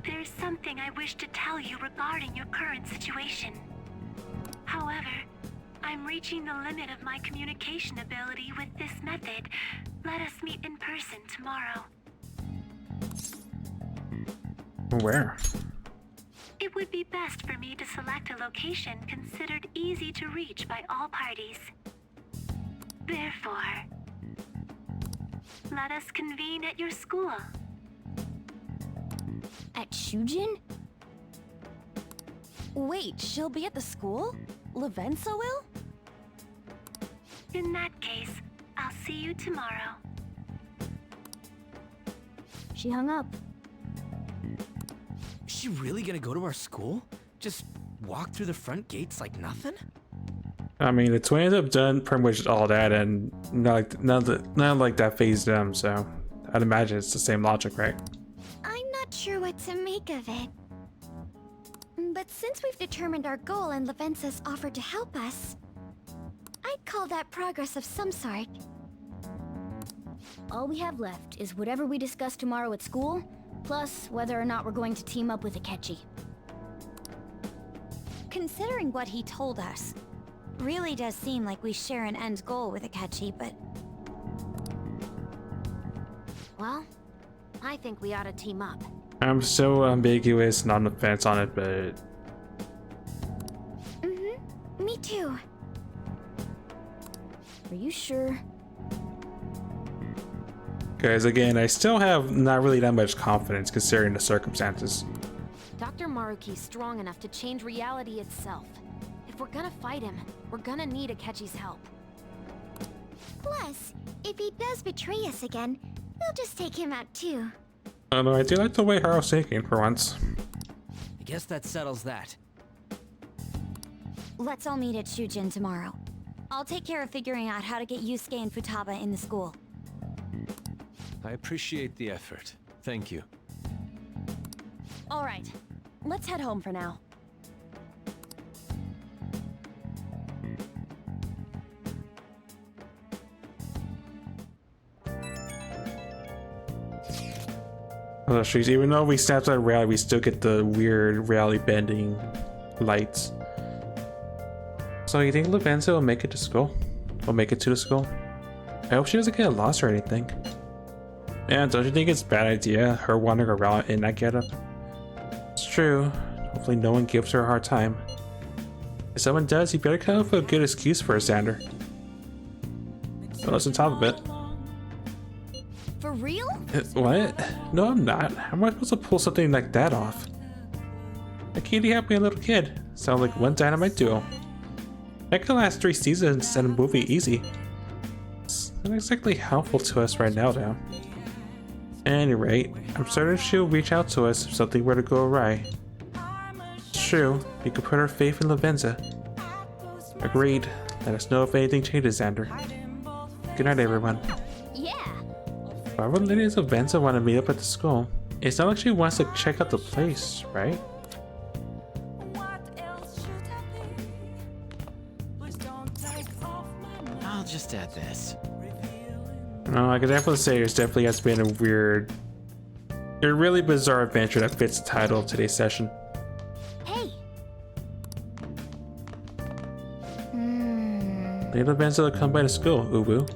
[SPEAKER 18] There's something I wish to tell you regarding your current situation. However, I'm reaching the limit of my communication ability with this method. Let us meet in person tomorrow.
[SPEAKER 1] Where?
[SPEAKER 18] It would be best for me to select a location considered easy to reach by all parties. Therefore, let us convene at your school.
[SPEAKER 10] At Shujin? Wait, she'll be at the school? Lavenza will?
[SPEAKER 18] In that case, I'll see you tomorrow.
[SPEAKER 10] She hung up.
[SPEAKER 12] Is she really gonna go to our school? Just walk through the front gates like nothing?
[SPEAKER 1] I mean, the twins have done pretty much all that, and none like that phased them, so I'd imagine it's the same logic, right?
[SPEAKER 10] I'm not sure what to make of it. But since we've determined our goal and Lavenza's offered to help us, I'd call that progress of some sort. All we have left is whatever we discuss tomorrow at school, plus whether or not we're going to team up with Akechi.
[SPEAKER 13] Considering what he told us, really does seem like we share an end goal with Akechi, but...
[SPEAKER 17] Well, I think we ought to team up.
[SPEAKER 1] I'm so ambiguous and on the fence on it, but...
[SPEAKER 10] Me too. Are you sure?
[SPEAKER 1] Because again, I still have not really that much confidence considering the circumstances.
[SPEAKER 17] Dr. Maruki's strong enough to change reality itself. If we're gonna fight him, we're gonna need Akechi's help.
[SPEAKER 10] Plus, if he does betray us again, we'll just take him out too.
[SPEAKER 1] Although I do like the way Haru's thinking for once.
[SPEAKER 12] I guess that settles that.
[SPEAKER 13] Let's all meet at Shujin tomorrow. I'll take care of figuring out how to get Yusuke and Futaba in the school.
[SPEAKER 11] I appreciate the effort. Thank you.
[SPEAKER 13] All right, let's head home for now.
[SPEAKER 1] Oh, she's, even though we snapped out reality, we still get the weird reality bending lights. So you think Lavenza will make it to school? Will make it to the school? I hope she doesn't get lost or anything. And don't you think it's a bad idea, her wandering around in that getup? It's true. Hopefully no one gives her a hard time. If someone does, you better come up with a good excuse for her, Xander. So let's on top of it.
[SPEAKER 10] For real?
[SPEAKER 1] What? No, I'm not. How am I supposed to pull something like that off? A kitty happy little kid. Sound like one dynamite duo. That could last 3 seasons and a movie easy. It's not exactly helpful to us right now, though. At any rate, I'm certain she'll reach out to us if something were to go awry. It's true, you can put our faith in Lavenza. Agreed. Let us know if anything changes, Xander. Good night, everyone.
[SPEAKER 10] Yeah.
[SPEAKER 1] Why would Lady Lavenza want to meet up at the school? It's not like she wants to check out the place, right?
[SPEAKER 12] I'll just add this.
[SPEAKER 1] No, I could definitely say there's definitely has been a weird, a really bizarre adventure that fits the title of today's session.
[SPEAKER 10] Hey.
[SPEAKER 1] Lady Lavenza will come by the school, Ubu.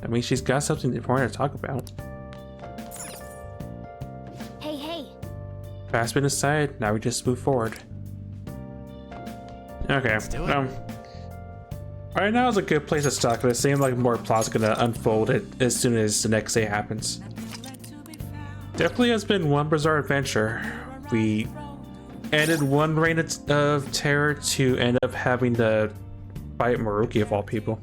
[SPEAKER 1] I mean, she's got something important to talk about.
[SPEAKER 10] Hey.
[SPEAKER 1] Past been aside, now we just move forward. Okay, right now is a good place to stop, but it seems like more plot's gonna unfold it as soon as the next day happens. Definitely has been one bizarre adventure. We ended one reign of terror to end up having to fight Maruki of all people.